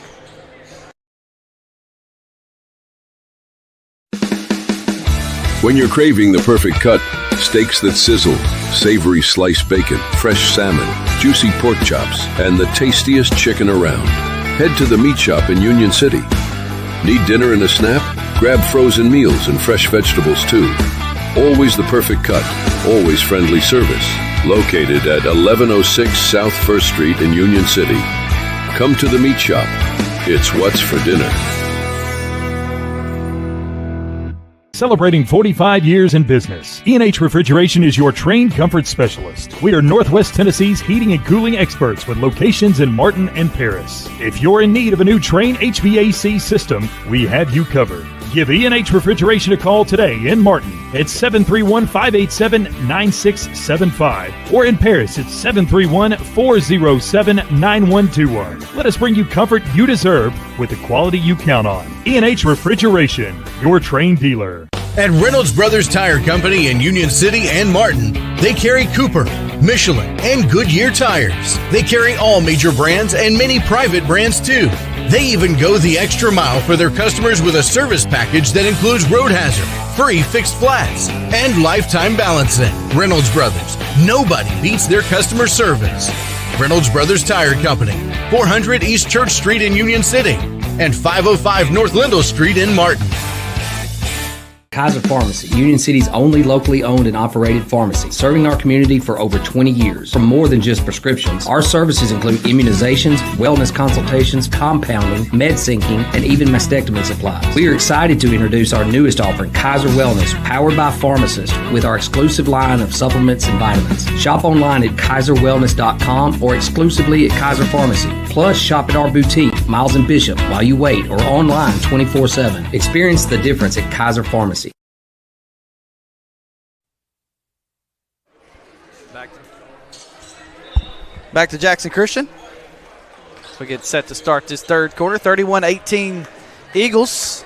When you're craving the perfect cut, steaks that sizzle, savory sliced bacon, fresh salmon, juicy pork chops, and the tastiest chicken around, head to the Meat Shop in Union City. Need dinner and a snap? Grab frozen meals and fresh vegetables too. Always the perfect cut, always friendly service. Located at 1106 South 1st Street in Union City. Come to the Meat Shop. It's what's for dinner. Celebrating 45 years in business, E&H Refrigeration is your trained comfort specialist. We are Northwest Tennessee's heating and cooling experts with locations in Martin and Paris. If you're in need of a new Trane HVAC system, we have you covered. Give E&H Refrigeration a call today in Martin at 731-587-9675 or in Paris at 731-407-9121. Let us bring you comfort you deserve with the quality you count on. E&H Refrigeration, your Trane dealer. At Reynolds Brothers Tire Company in Union City and Martin, they carry Cooper, Michelin, and Goodyear tires. They carry all major brands and many private brands too. They even go the extra mile for their customers with a service package that includes road hazard, free fixed flats, and lifetime balancing. Reynolds Brothers, nobody beats their customer service. Reynolds Brothers Tire Company, 400 East Church Street in Union City, and 505 North Lindell Street in Martin. Kaiser Pharmacy, Union City's only locally owned and operated pharmacy, serving our community for over 20 years. For more than just prescriptions, our services include immunizations, wellness consultations, compounding, med syncing, and even mastectomy supplies. We are excited to introduce our newest offering, Kaiser Wellness, powered by pharmacists, with our exclusive line of supplements and vitamins. Shop online at KaiserWellness.com or exclusively at Kaiser Pharmacy. Plus, shop at our boutique, Miles and Bishop, while you wait, or online 24/7. Experience the difference at Kaiser Pharmacy. Back to Jackson Christian. So we get set to start this third quarter. 31-18 Eagles.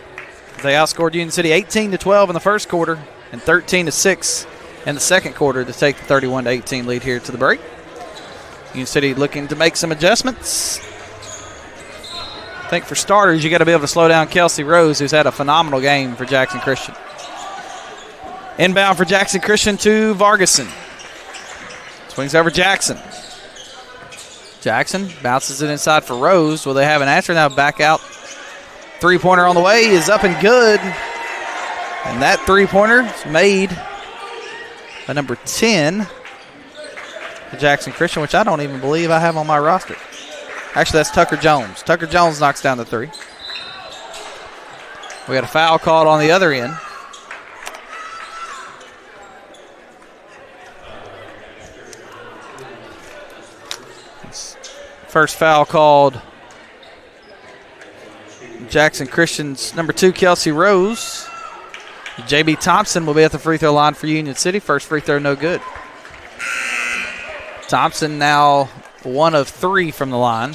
They outscored Union City 18-12 in the first quarter and 13-6 in the second quarter to take the 31-18 lead here to the break. Union City looking to make some adjustments. I think for starters, you got to be able to slow down Kelsey Rose, who's had a phenomenal game for Jackson Christian. Inbound for Jackson Christian to Vargason. Swings over Jackson. Jackson bounces it inside for Rose. Will they have an answer? Now back out. Three-pointer on the way is up and good. And that three-pointer is made by number 10 for Jackson Christian, which I don't even believe I have on my roster. Actually, that's Tucker Jones. Tucker Jones knocks down the three. We got a foul called on the other end. First foul called Jackson Christian's number 2, Kelsey Rose. J.B. Thompson will be at the free throw line for Union City. First free throw, no good. Thompson now 1 of 3 from the line.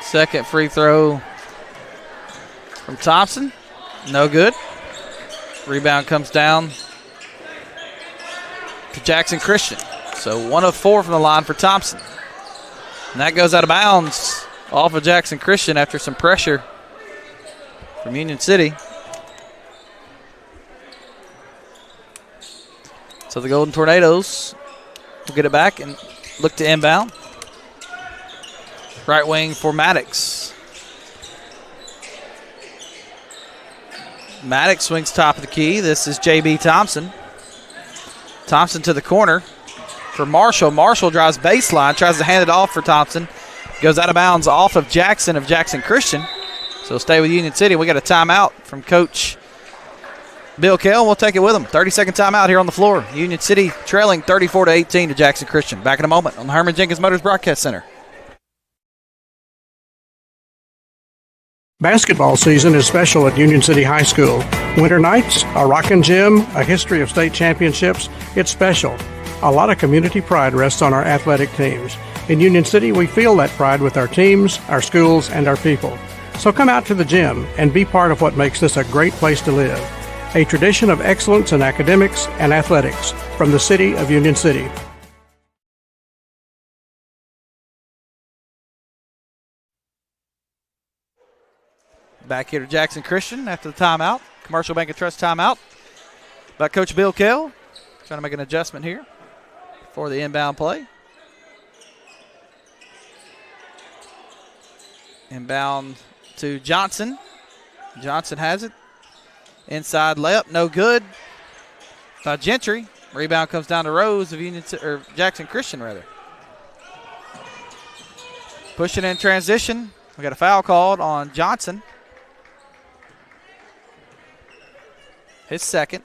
Second free throw from Thompson, no good. Rebound comes down to Jackson Christian. So 1 of 4 from the line for Thompson. And that goes out of bounds off of Jackson Christian after some pressure from Union City. So the Golden Tornadoes will get it back and look to inbound. Right wing for Maddox. Maddox swings top of the key. This is J.B. Thompson. Thompson to the corner for Marshall. Marshall drives baseline, tries to hand it off for Thompson. Goes out of bounds off of Jackson Christian. So stay with Union City. We got a timeout from Coach Bill Kell. We'll take it with him. 30-second timeout here on the floor. Union City trailing 34-18 to Jackson Christian. Back in a moment on the Herman Jenkins Motors Broadcast Center. Basketball season is special at Union City High School. Winter nights, a rockin' gym, a history of state championships. It's special. A lot of community pride rests on our athletic teams. In Union City, we feel that pride with our teams, our schools, and our people. So come out to the gym and be part of what makes this a great place to live. A tradition of excellence in academics and athletics from the city of Union City. Back here to Jackson Christian after the timeout. Commercial Bank and Trust timeout by Coach Bill Kell. Trying to make an adjustment here for the inbound play. Inbound to Johnson. Johnson has it. Inside layup, no good by Gentry. Rebound comes down to Rose of Jackson Christian rather. Pushing in transition. We got a foul called on Johnson. His second.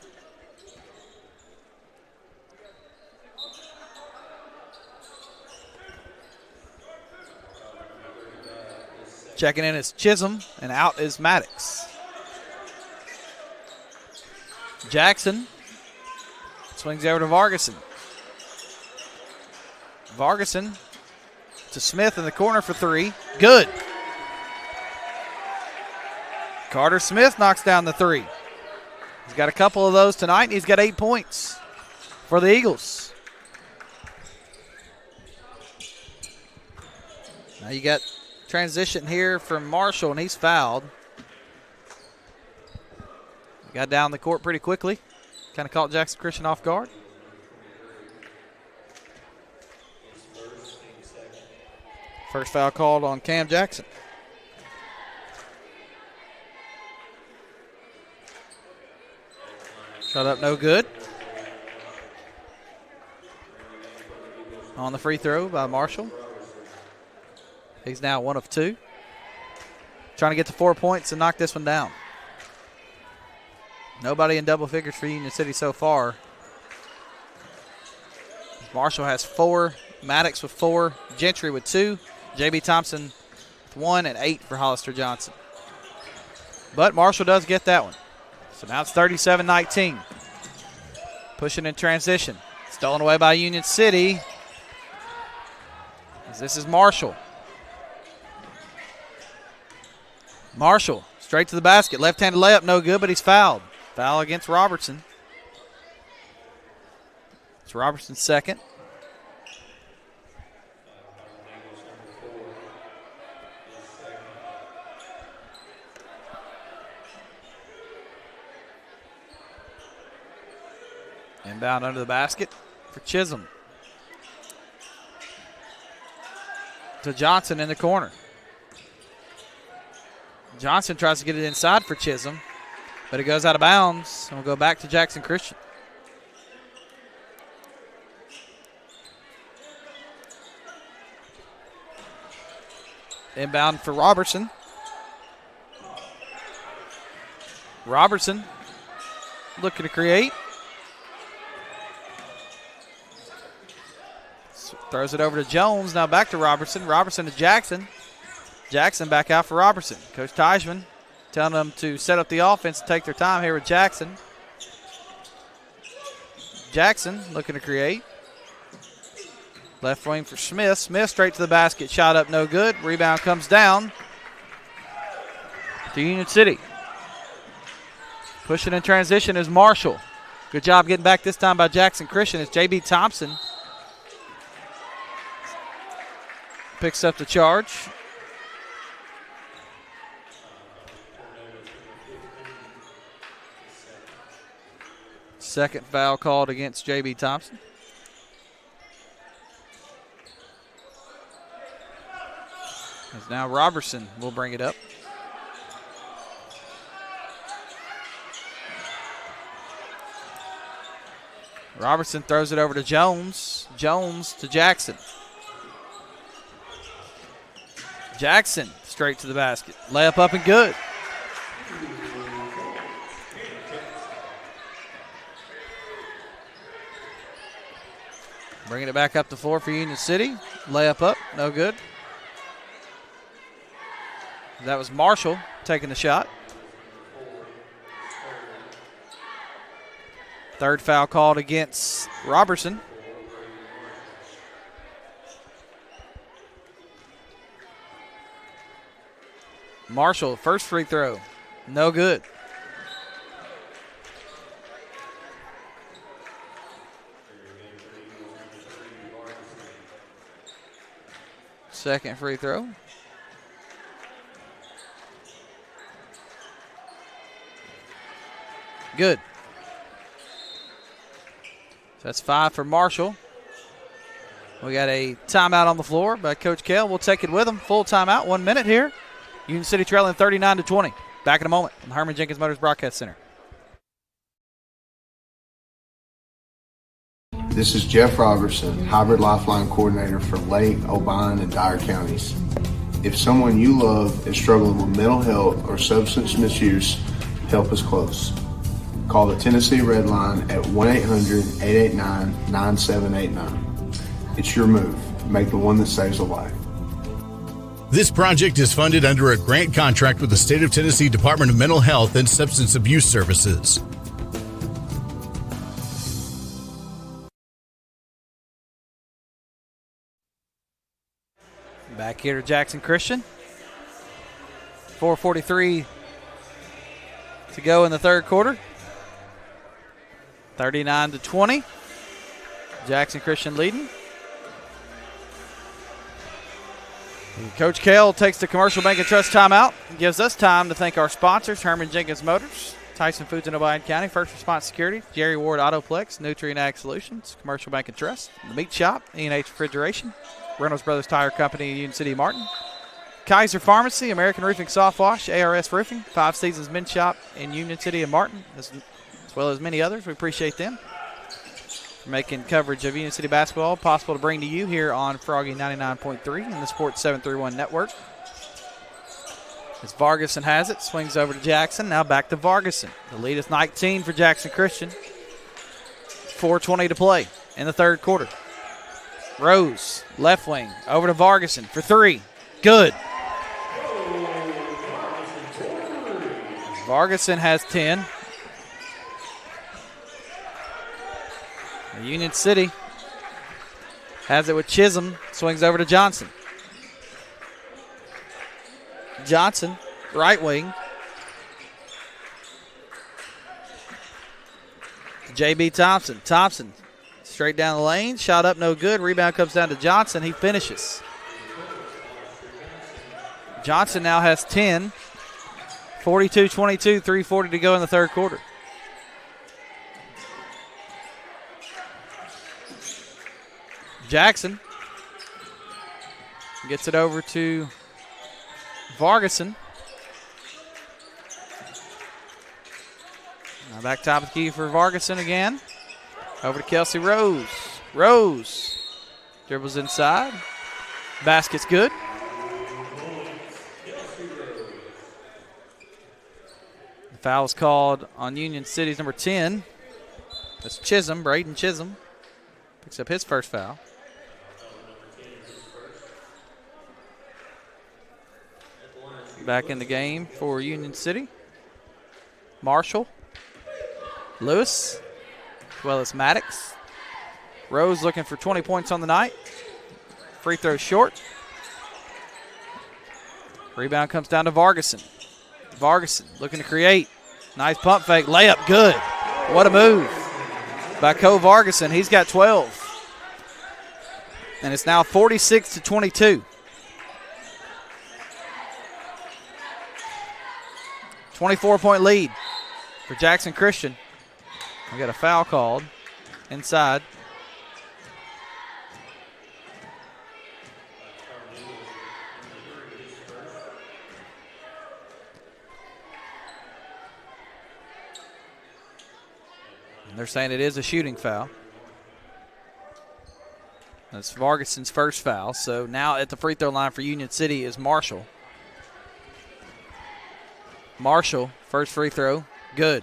Checking in is Chisholm, and out is Maddox. Jackson swings over to Vargason. Vargason to Smith in the corner for 3. Good. Carter Smith knocks down the 3. He's got a couple of those tonight, and he's got 8 points for the Eagles. Now you got transition here from Marshall, and he's fouled. Got down the court pretty quickly. Kind of caught Jackson Christian off guard. First foul called on Cam Jackson. Shot up, no good. On the free throw by Marshall. He's now 1 of 2. Trying to get to 4 points and knock this one down. Nobody in double figures for Union City so far. Marshall has 4, Maddox with 4, Gentry with 2, J.B. Thompson with 1, and 8 for Hollister Johnson. But Marshall does get that one. So now it's 37-19. Pushing in transition. Stolen away by Union City. As this is Marshall. Marshall straight to the basket. Left-handed layup, no good, but he's fouled. Foul against Robertson. It's Robertson's second. Inbound under the basket for Chisholm. To Johnson in the corner. Johnson tries to get it inside for Chisholm, but it goes out of bounds, and we'll go back to Jackson Christian. Inbound for Robertson. Robertson looking to create. Throws it over to Jones. Now back to Robertson. Robertson to Jackson. Jackson back out for Robertson. Coach Teichman telling them to set up the offense and take their time here with Jackson. Jackson looking to create. Left wing for Smith. Smith straight to the basket. Shot up, no good. Rebound comes down to Union City. Pushing in transition is Marshall. Good job getting back this time by Jackson Christian. It's J.B. Thompson. Picks up the charge. Second foul called against J.B. Thompson. As now Robertson will bring it up. Robertson throws it over to Jones. Jones to Jackson. Jackson straight to the basket. Layup up and good. Bringing it back up the floor for Union City. Layup up, no good. That was Marshall taking the shot. Third foul called against Robertson. Marshall, first free throw, no good. Second free throw. Good. So that's 5 for Marshall. We got a timeout on the floor by Coach Kell. We'll take it with him. Full timeout, 1 minute here. Union City trailing 39-20. Back in a moment from the Herman Jenkins Motors Broadcast Center. This is Jeff Robertson, Hybrid Lifeline Coordinator for Lake, Obion, and Dyer counties. If someone you love is struggling with mental health or substance misuse, help is close. Call the Tennessee Red Line at 1-800-889-9789. It's your move. Make the one that saves a life. This project is funded under a grant contract with the State of Tennessee Department of Mental Health and Substance Abuse Services. Back here to Jackson Christian. 4:43 to go in the third quarter. 39-20. Jackson Christian leading. And Coach Kell takes the Commercial Bank and Trust timeout and gives us time to thank our sponsors, Herman Jenkins Motors, Tyson Foods in Obion County, First Response Security, Jerry Ward Autoplex, Nutrient Ag Solutions, Commercial Bank and Trust, The Meat Shop, E&H Refrigeration, Reynolds Brothers Tire Company in Union City, Martin, Kaiser Pharmacy, American Roofing Soft Wash, ARS Roofing, Five Seasons Men's Shop in Union City and Martin, as well as many others. We appreciate them for making coverage of Union City basketball possible to bring to you here on Froggy 99.3 and the Sports 731 Network. As Vargason has it, swings over to Jackson, now back to Vargason. The lead is 19 for Jackson Christian. 4:20 to play in the third quarter. Rose, left wing, over to Vargason for three. Good. Vargason has 10. Union City has it with Chisholm. Swings over to Johnson. Johnson, right wing. J.B. Thompson. Thompson straight down the lane. Shot up, no good. Rebound comes down to Johnson. He finishes. Johnson now has 10. 42-22, 3:40 to go in the third quarter. Jackson gets it over to Vargason. Now back top of the key for Vargason again. Over to Kelsey Rose. Rose dribbles inside. Basket's good. The foul is called on Union City's number 10. That's Chisholm, Braden Chisholm. Picks up his first foul. Back in the game for Union City. Marshall. Lewis, as well as Maddox. Rose looking for 20 points on the night. Free throw short. Rebound comes down to Vargason. Vargason looking to create. Nice pump fake. Layup good. What a move by Cole Vargason. He's got 12. And it's now 46-22. 24-point lead for Jackson Christian. We got a foul called inside. And they're saying it is a shooting foul. That's Vargason's first foul. So now at the free throw line for Union City is Marshall. Marshall, first free throw, good.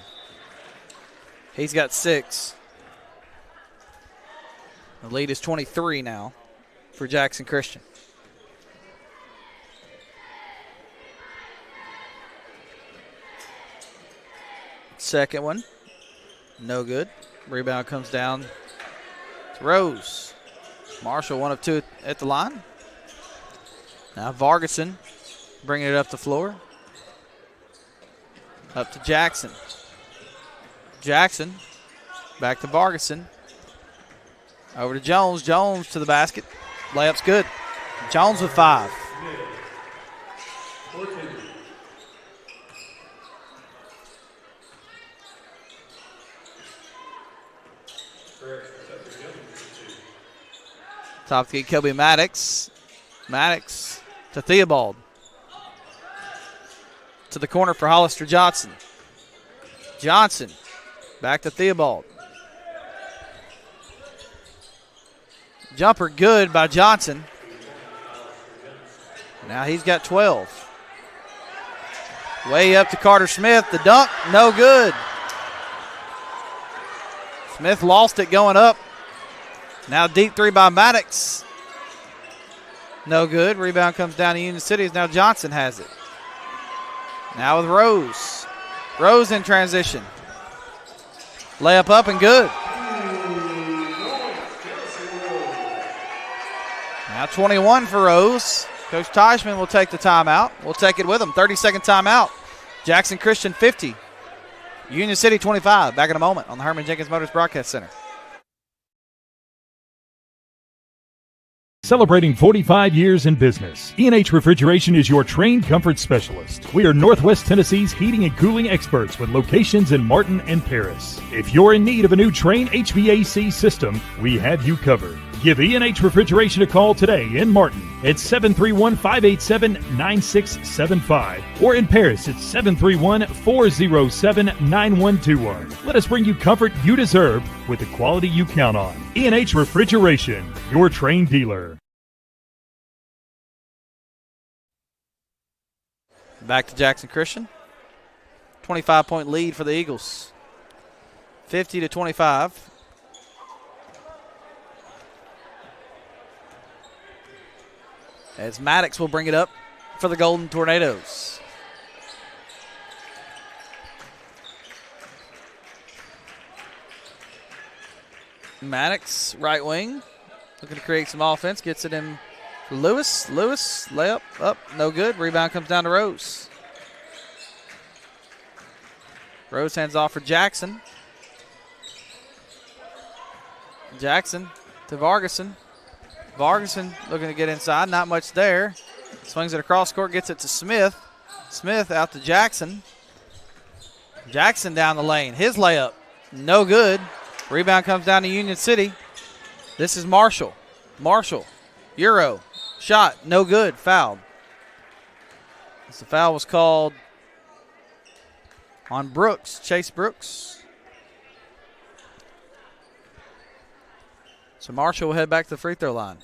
He's got 6. The lead is 23 now for Jackson Christian. Second one, no good. Rebound comes down to Rose. Marshall, 1 of 2 at the line. Now Vargason bringing it up the floor. Up to Jackson. Jackson back to Vargason. Over to Jones. Jones to the basket. Layup's good. Jones with 5. Top of the key, Kelby Maddox. Maddox to Theobald. To the corner for Hollister Johnson. Johnson back to Theobald. Jumper good by Johnson. Now he's got 12. Way up to Carter Smith. The dunk, no good. Smith lost it going up. Now deep 3 by Maddox. No good. Rebound comes down to Union City. Now Johnson has it. Now with Rose. Rose in transition. Layup up and good. Now 21 for Rose. Coach Teichman will take the timeout. We'll take it with him. 30-second timeout. Jackson Christian 50. Union City 25. Back in a moment on the Herman Jenkins Motors Broadcast Center. Celebrating 45 years in business, E&H Refrigeration is your trained comfort specialist. We are Northwest Tennessee's heating and cooling experts with locations in Martin and Paris. If you're in need of a new Trane HVAC system, we have you covered. Give E&H Refrigeration a call today in Martin at 731-587-9675 or in Paris at 731-407-9121. Let us bring you comfort you deserve with the quality you count on. E&H Refrigeration, your Trane dealer. Back to Jackson Christian. 25-point lead for the Eagles. 50-25. As Maddox will bring it up for the Golden Tornadoes. Maddox, right wing, looking to create some offense. Gets it in for Lewis. Lewis, layup, up, no good. Rebound comes down to Rose. Rose hands off for Jackson. Jackson to Vargason. Vargason looking to get inside, not much there. Swings it across court, gets it to Smith. Smith out to Jackson. Jackson down the lane. His layup, no good. Rebound comes down to Union City. This is Marshall. Marshall, Euro, shot, no good, fouled. The foul was called on Brooks, Chase Brooks. So Marshall will head back to the free throw line.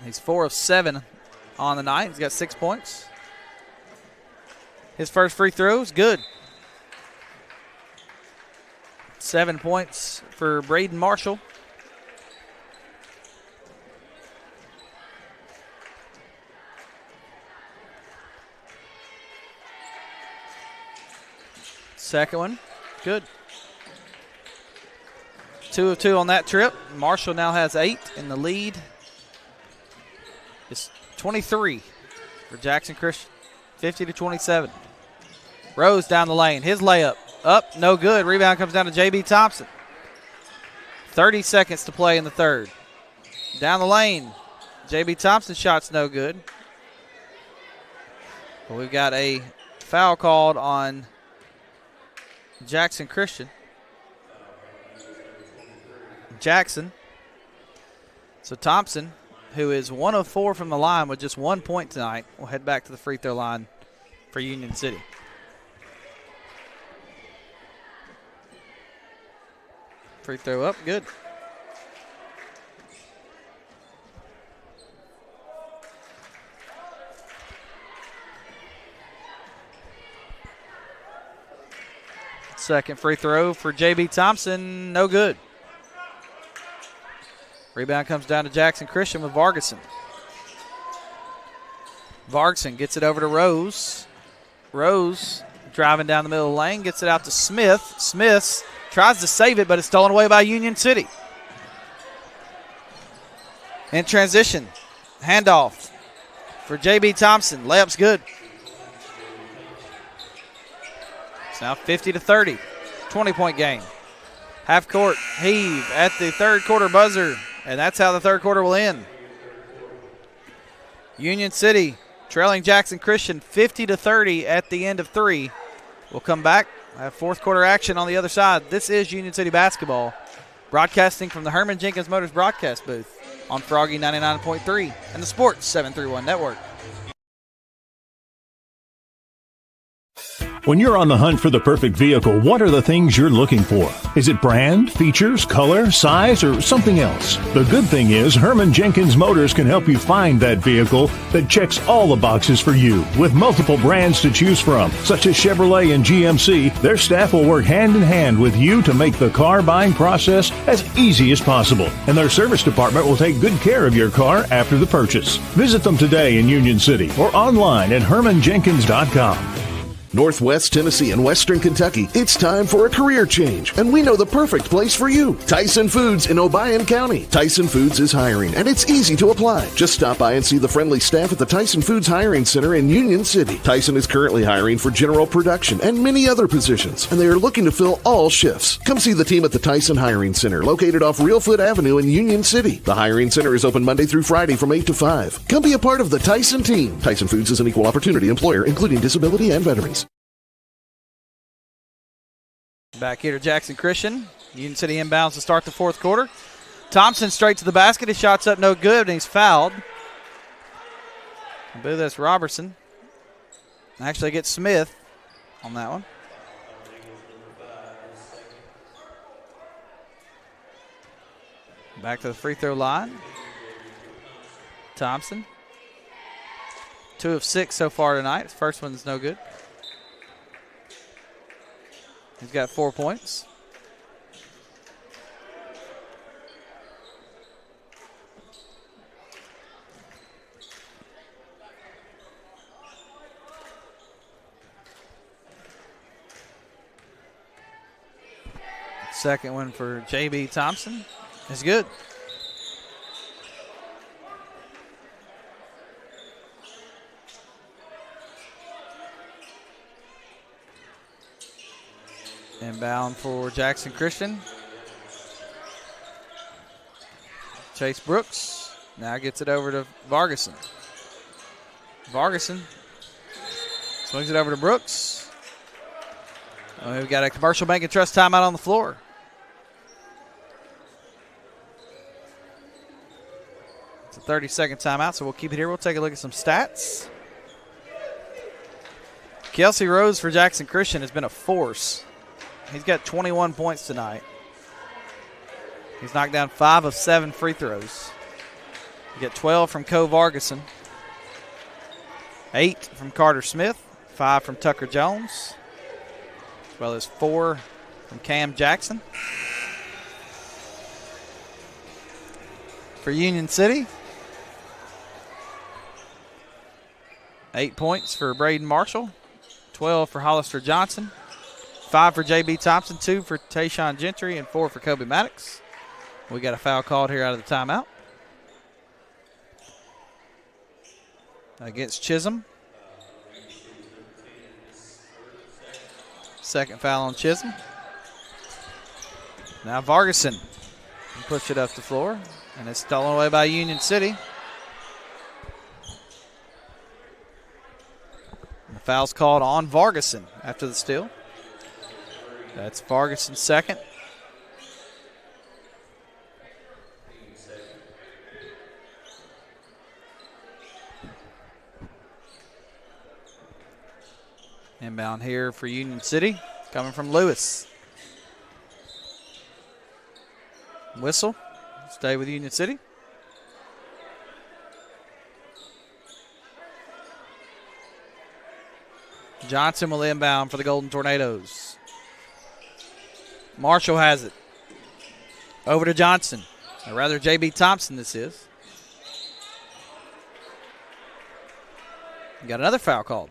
He's 4 of 7 on the night. He's got 6 points. His first free throw is good. 7 points for Braden Marshall. Second one, good. 2 of 2 on that trip. Marshall now has 8, and the lead is 23 for Jackson Christian, 50-27. Rose down the lane, his layup, up, no good. Rebound comes down to J.B. Thompson. 30 seconds to play in the third. Down the lane, J.B. Thompson shot's no good. But we've got a foul called on Jackson Christian. Jackson. So Thompson, who is 1 of 4 from the line with just 1 point tonight, will head back to the free throw line for Union City. Free throw up, good. Second free throw for J.B. Thompson, no good. Rebound comes down to Jackson Christian with Vargason. Vargason gets it over to Rose. Rose driving down the middle of the lane, gets it out to Smith. Smith tries to save it, but it's stolen away by Union City. In transition, handoff for J.B. Thompson. Layup's good. It's now 50-30, 20-point game. Half court heave at the third quarter buzzer, and that's how the third quarter will end. Union City trailing Jackson Christian 50-30 at the end of 3. We'll come back, have fourth quarter action on the other side. This is Union City basketball, broadcasting from the Herman Jenkins Motors broadcast booth on Froggy 99.3 and the Sports 731 Network. When you're on the hunt for the perfect vehicle, what are the things you're looking for? Is it brand, features, color, size, or something else? The good thing is Herman Jenkins Motors can help you find that vehicle that checks all the boxes for you. With multiple brands to choose from, such as Chevrolet and GMC, their staff will work hand in hand with you to make the car buying process as easy as possible. And their service department will take good care of your car after the purchase. Visit them today in Union City or online at HermanJenkins.com. Northwest Tennessee and Western Kentucky, it's time for a career change, and we know the perfect place for you. Tyson Foods in Obion County. Tyson Foods is hiring, and it's easy to apply. Just stop by and see the friendly staff at the Tyson Foods Hiring Center in Union City. Tyson is currently hiring for general production and many other positions, and they are looking to fill all shifts. Come see the team at the Tyson Hiring Center, located off Reelfoot Avenue in Union City. The Hiring Center is open Monday through Friday from 8 to 5. Come be a part of the Tyson team. Tyson Foods is an equal opportunity employer, including disability and veterans. Back here to Jackson Christian. Union City inbounds to start the fourth quarter. Thompson straight to the basket. His shot's up no good, and he's fouled. I believe that's Robertson. Actually gets Smith on that one. Back to the free throw line. Thompson. 2 of 6 so far tonight. His first one's no good. He's got 4 points. Second one for J.B. Thompson is good. Inbound for Jackson Christian. Chase Brooks now gets it over to Vargason. Vargason swings it over to Brooks. We've got a Commercial Bank and Trust timeout on the floor. It's a 30-second timeout, so we'll keep it here. We'll take a look at some stats. Kelsey Rose for Jackson Christian has been a force. He's got 21 points tonight. He's knocked down 5 of 7 free throws. You get 12 from Co Vargason, 8 from Carter Smith, 5 from Tucker Jones, as well as 4 from Cam Jackson. For Union City, 8 points for Braden Marshall, 12 for Hollister Johnson, 5 for J.B. Thompson, 2 for Tayshawn Gentry, and 4 for Kobe Maddox. We got a foul called here out of the timeout against Chisholm. Second foul on Chisholm. Now Vargason push it up the floor, and it's stolen away by Union City. And the foul's called on Vargason after the steal. That's Vargason's second. Inbound here for Union City, coming from Lewis. Whistle, stay with Union City. Johnson will inbound for the Golden Tornadoes. Marshall has it. Over to Johnson, or rather J.B. Thompson this is. Got another foul called.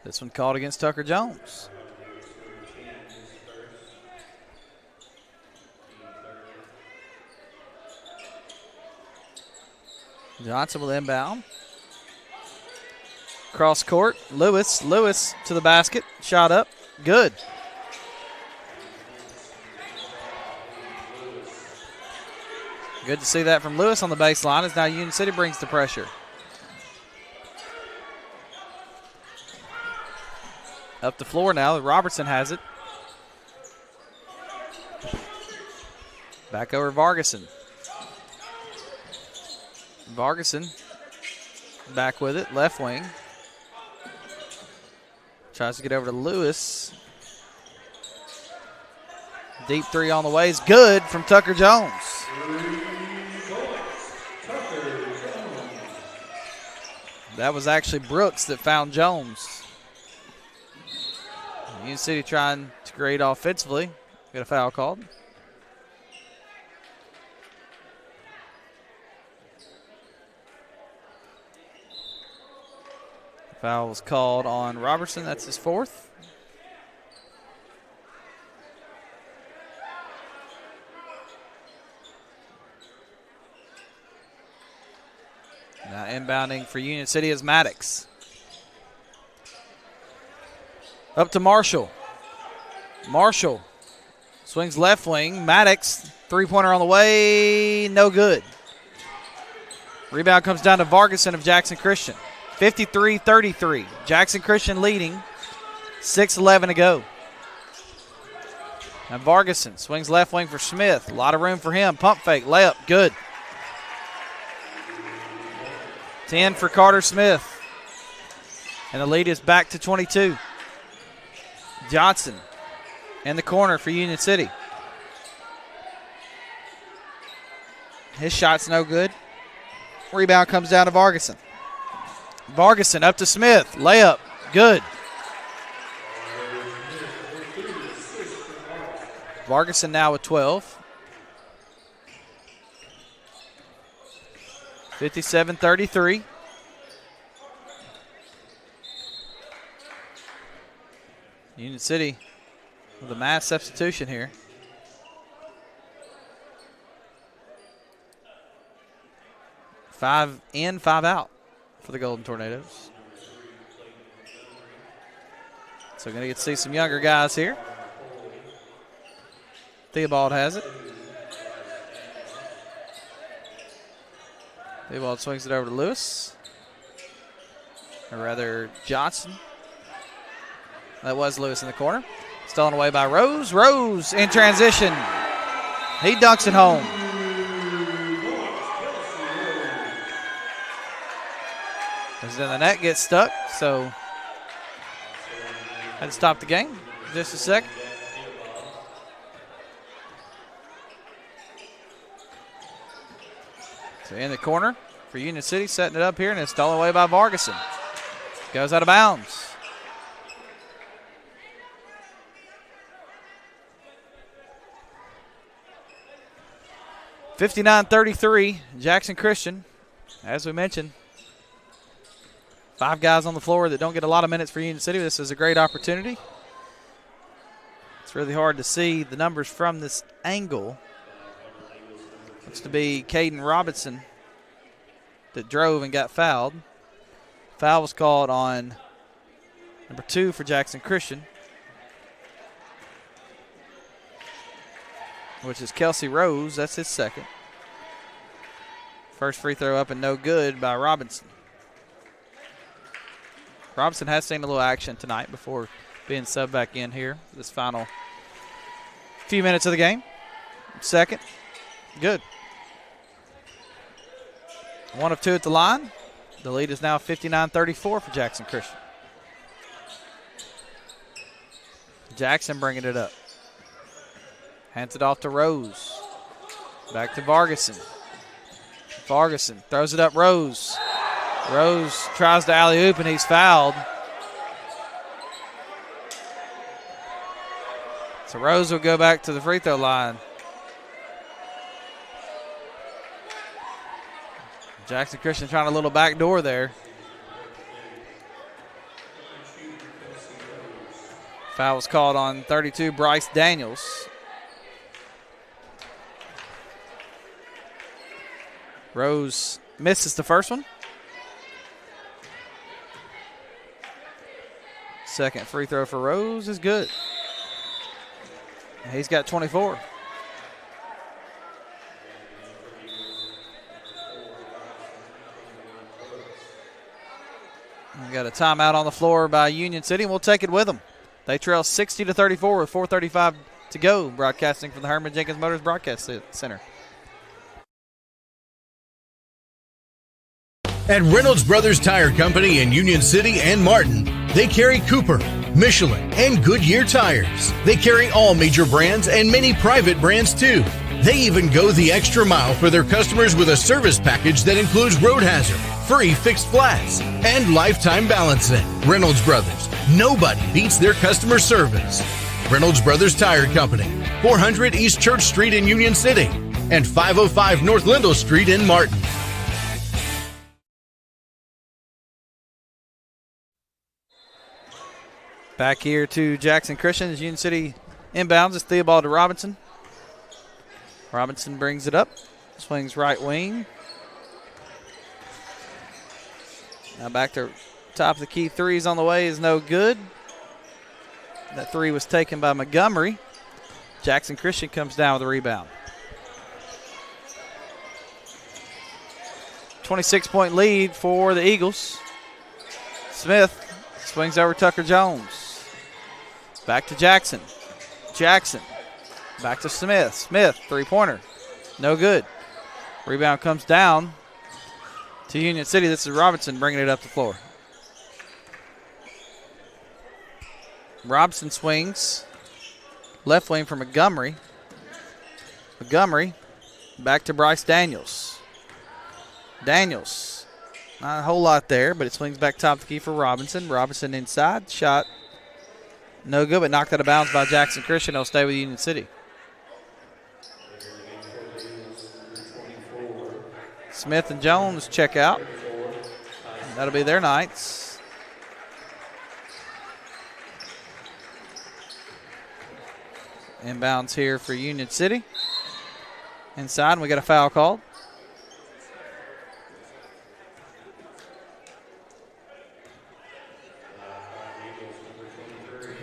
This one called against Tucker Jones. Johnson will inbound. Cross court. Lewis to the basket. Shot up. Good. Good to see that from Lewis on the baseline as now Union City brings the pressure. Up the floor now. Robertson has it. Back over Vargason. Vargason back with it. Left wing. Tries to get over to Lewis. Deep three on the way is good from Tucker Jones. That was actually Brooks that found Jones. Union City trying to create offensively. Got a foul called. Foul was called on Robertson. That's his fourth. Now inbounding for Union City is Maddox. Up to Marshall. Marshall swings left wing. Maddox, three-pointer on the way, no good. Rebound comes down to Vargason of Jackson Christian. 53-33. Jackson Christian leading. 6:11 to go. Now Vargason swings left wing for Smith. A lot of room for him. Pump fake, layup, good. 10 for Carter Smith. And the lead is back to 22. Johnson in the corner for Union City. His shot's no good. Rebound comes down to Vargason. Vargason up to Smith. Layup. Good. Vargason now with 12. 57-33. Union City with a mass substitution here. Five in, 5 out for the Golden Tornadoes. So going to get to see some younger guys here. Theobald has it. Theobald swings it over to Lewis. Or rather, Johnson. That was Lewis in the corner. Stolen away by Rose. Rose in transition. He dunks it home. As then the net gets stuck, so had to stop the game just a second. So in the corner for Union City, setting it up here, and it's stolen away by Vargason. Goes out of bounds. (59-33), Jackson Christian. As we mentioned, 5 guys on the floor that don't get a lot of minutes for Union City. This is a great opportunity. It's really hard to see the numbers from this angle. Looks to be Caden Robinson that drove and got fouled. Foul was called on number 2 for Jackson Christian, which is Kelsey Rose. That's his second. First free throw up and no good by Robinson. Robinson has seen a little action tonight before being subbed back in here this final few minutes of the game. Second, good. 1 of 2 at the line. The lead is now 59-34 for Jackson Christian. Jackson bringing it up. Hands it off to Rose. Back to Vargason. Vargason throws it up Rose. Rose tries to alley-oop and he's fouled. So Rose will go back to the free throw line. Jackson Christian trying a little back door there. Foul was called on 32, Bryce Daniels. Rose misses the first one. Second free throw for Rose is good. He's got 24. We got a timeout on the floor by Union City, and we'll take it with them. They trail 60-34 with 4:35 to go. Broadcasting from the Herman Jenkins Motors Broadcast Center. At Reynolds Brothers Tire Company in Union City and Martin, they carry Cooper, Michelin, and Goodyear tires. They carry all major brands and many private brands too. They even go the extra mile for their customers with a service package that includes road hazard, free fixed flats, and lifetime balancing. Reynolds Brothers, nobody beats their customer service. Reynolds Brothers Tire Company, 400 East Church Street in Union City, and 505 North Lindell Street in Martin. Back here to Jackson Christian as Union City inbounds. It's Theobald to Robinson. Robinson brings it up. Swings right wing. Now back to top of the key. Threes on the way is no good. That three was taken by Montgomery. Jackson Christian comes down with a rebound. 26-point lead for the Eagles. Smith swings over Tucker Jones. Back to Jackson. Jackson. Back to Smith. Smith, three-pointer. No good. Rebound comes down to Union City. This is Robinson bringing it up the floor. Robinson swings. Left wing for Montgomery. Montgomery back to Bryce Daniels. Daniels. Not a whole lot there, but it swings back top of the key for Robinson. Robinson inside. Shot no good, but knocked out of bounds by Jackson Christian. He'll stay with Union City. Smith and Jones check out. That'll be their nights. Inbounds here for Union City. Inside, and we got a foul called.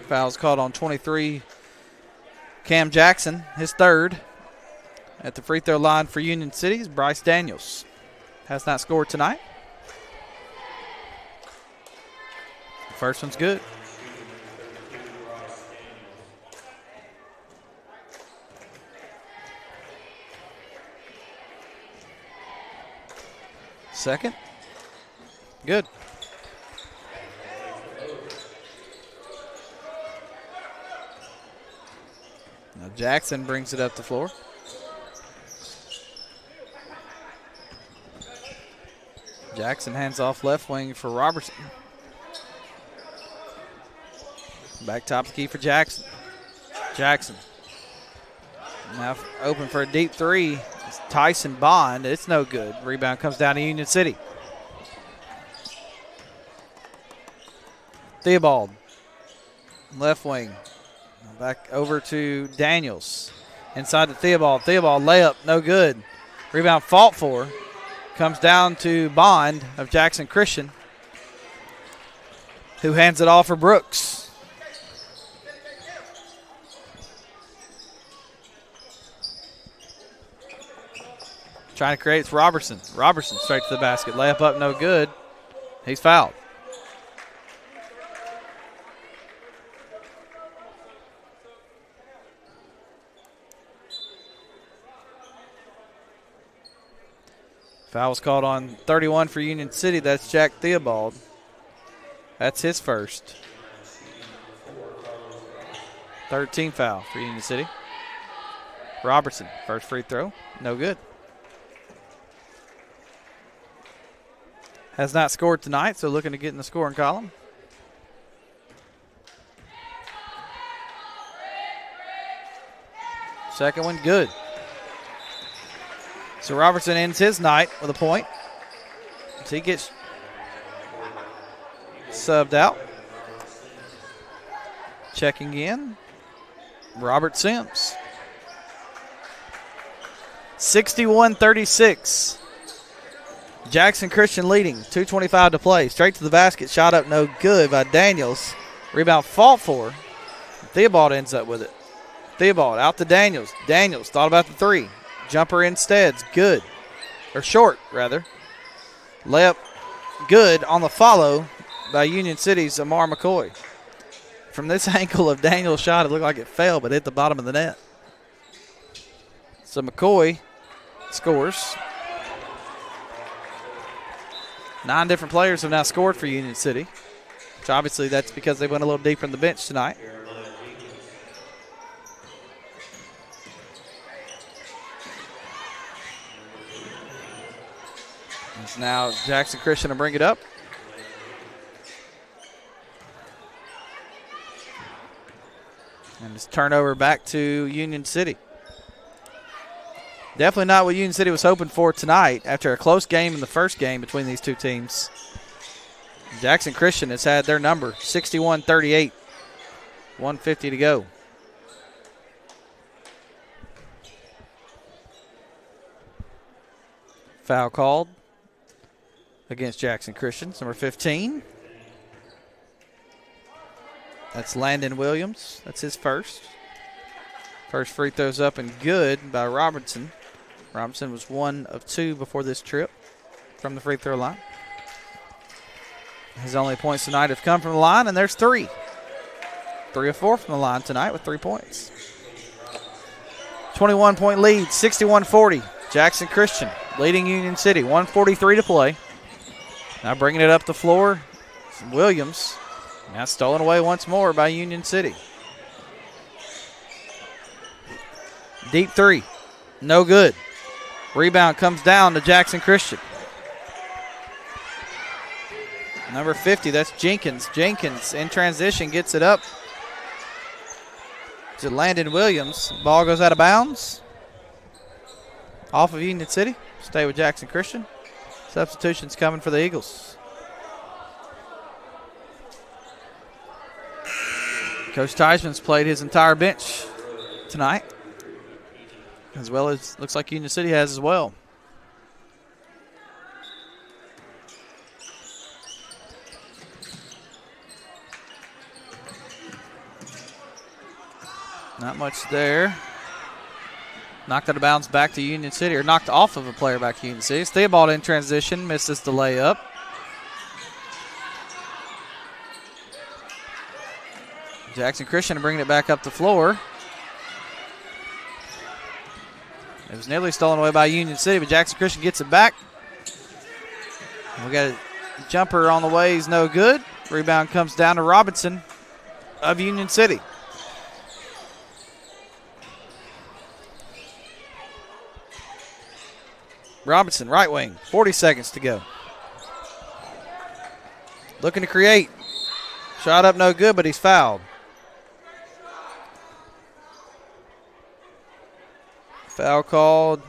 Foul's called on 23, Cam Jackson, his third. At the free throw line for Union City's Bryce Daniels. Has not scored tonight. The first one's good. Second. Good. Now Jackson brings it up the floor. Jackson hands off left wing for Robertson. Back top of the key for Jackson. Jackson. Now open for a deep three. It's Tyson Bond. It's no good. Rebound comes down to Union City. Theobald. Left wing. Back over to Daniels. Inside to Theobald. Theobald layup. No good. Rebound fought for. Comes down to Bond of Jackson Christian, who hands it off for Brooks. Trying to create, it's Robertson. Robertson straight to the basket. Layup up, no good. He's fouled. Foul was called on 31 for Union City. That's Jack Theobald. That's his first. 13 foul for Union City. Robertson, first free throw. No good. Has not scored tonight, so looking to get in the scoring column. Second one, good. So Robertson ends his night with a point. So he gets subbed out. Checking in, Robert Sims. 61-36. Jackson Christian leading, 2:25 to play. Straight to the basket, shot up no good by Daniels. Rebound fought for. Theobald ends up with it. Theobald out to Daniels. Daniels thought about the three. Jumper instead, good, or short rather. Layup good on the follow by Union City's Amar McCoy. From this angle of Daniel's shot, it looked like it fell, but hit the bottom of the net. So McCoy scores. 9 different players have now scored for Union City, which obviously that's because they went a little deeper in the bench tonight. It's now Jackson Christian to bring it up. And it's turnover back to Union City. Definitely not what Union City was hoping for tonight after a close game in the first game between these two teams. Jackson Christian has had their number, 61-38. 1:50 to go. Foul called against Jackson Christian, number 15. That's Landon Williams. That's his first. First free throws up and good by Robertson. Robertson was 1 of 2 before this trip from the free throw line. His only points tonight have come from the line, and there's 3. 3 of 4 from the line tonight with 3 points. 21-point lead, 61-40. Jackson Christian leading Union City, 1:43 to play. Now bringing it up the floor, Williams. Now stolen away once more by Union City. Deep three, no good. Rebound comes down to Jackson Christian. Number 50, that's Jenkins. Jenkins in transition gets it up to Landon Williams. Ball goes out of bounds. Off of Union City. Stay with Jackson Christian. Substitutions coming for the Eagles. Coach Theismann's played his entire bench tonight, as well as looks like Union City has as well. Not much there. Knocked out of bounds back to Union City, or knocked off of a player back to Union City. Theobald in transition, misses the layup. Jackson Christian bringing it back up the floor. It was nearly stolen away by Union City, but Jackson Christian gets it back. We got a jumper on the way. He's no good. Rebound comes down to Robinson of Union City. Robinson, right wing, 40 seconds to go. Looking to create. Shot up no good, but he's fouled. Foul called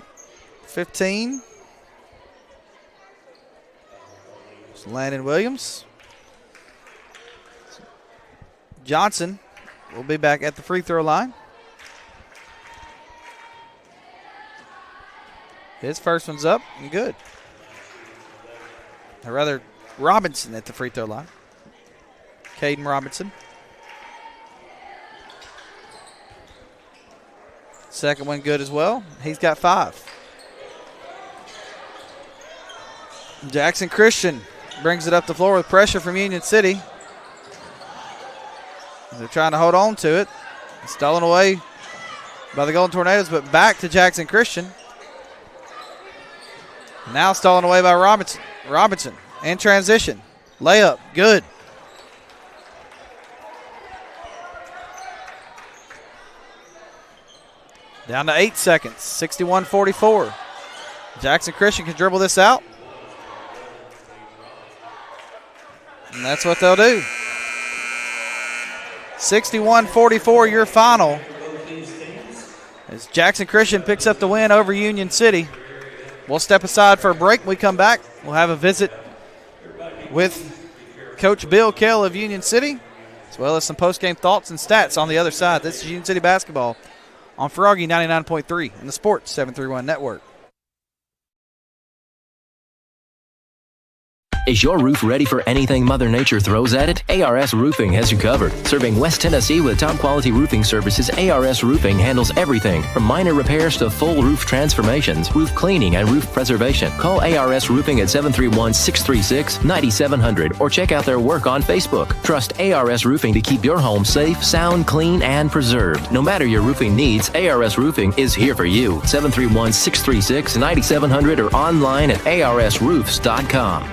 15. It's Landon Williams. Johnson will be back at the free throw line. His first one's up and good. Or rather, Robinson at the free throw line. Caden Robinson. Second one good as well. He's got 5. Jackson Christian brings it up the floor with pressure from Union City. They're trying to hold on to it. Stolen away by the Golden Tornadoes, but back to Jackson Christian. Now stolen away by Robinson. Robinson in transition. Layup, good. Down to 8 seconds, 61-44. Jackson Christian can dribble this out. And that's what they'll do. 61-44 your final. As Jackson Christian picks up the win over Union City. We'll step aside for a break. When we come back, we'll have a visit with Coach Bill Kell of Union City, as well as some post-game thoughts and stats on the other side. This is Union City basketball on Froggy 99.3 and the Sports 731 Network. Is your roof ready for anything Mother Nature throws at it? ARS Roofing has you covered. Serving West Tennessee with top-quality roofing services, ARS Roofing handles everything from minor repairs to full roof transformations, roof cleaning, and roof preservation. Call ARS Roofing at 731-636-9700 or check out their work on Facebook. Trust ARS Roofing to keep your home safe, sound, clean, and preserved. No matter your roofing needs, ARS Roofing is here for you. 731-636-9700 or online at arsroofs.com.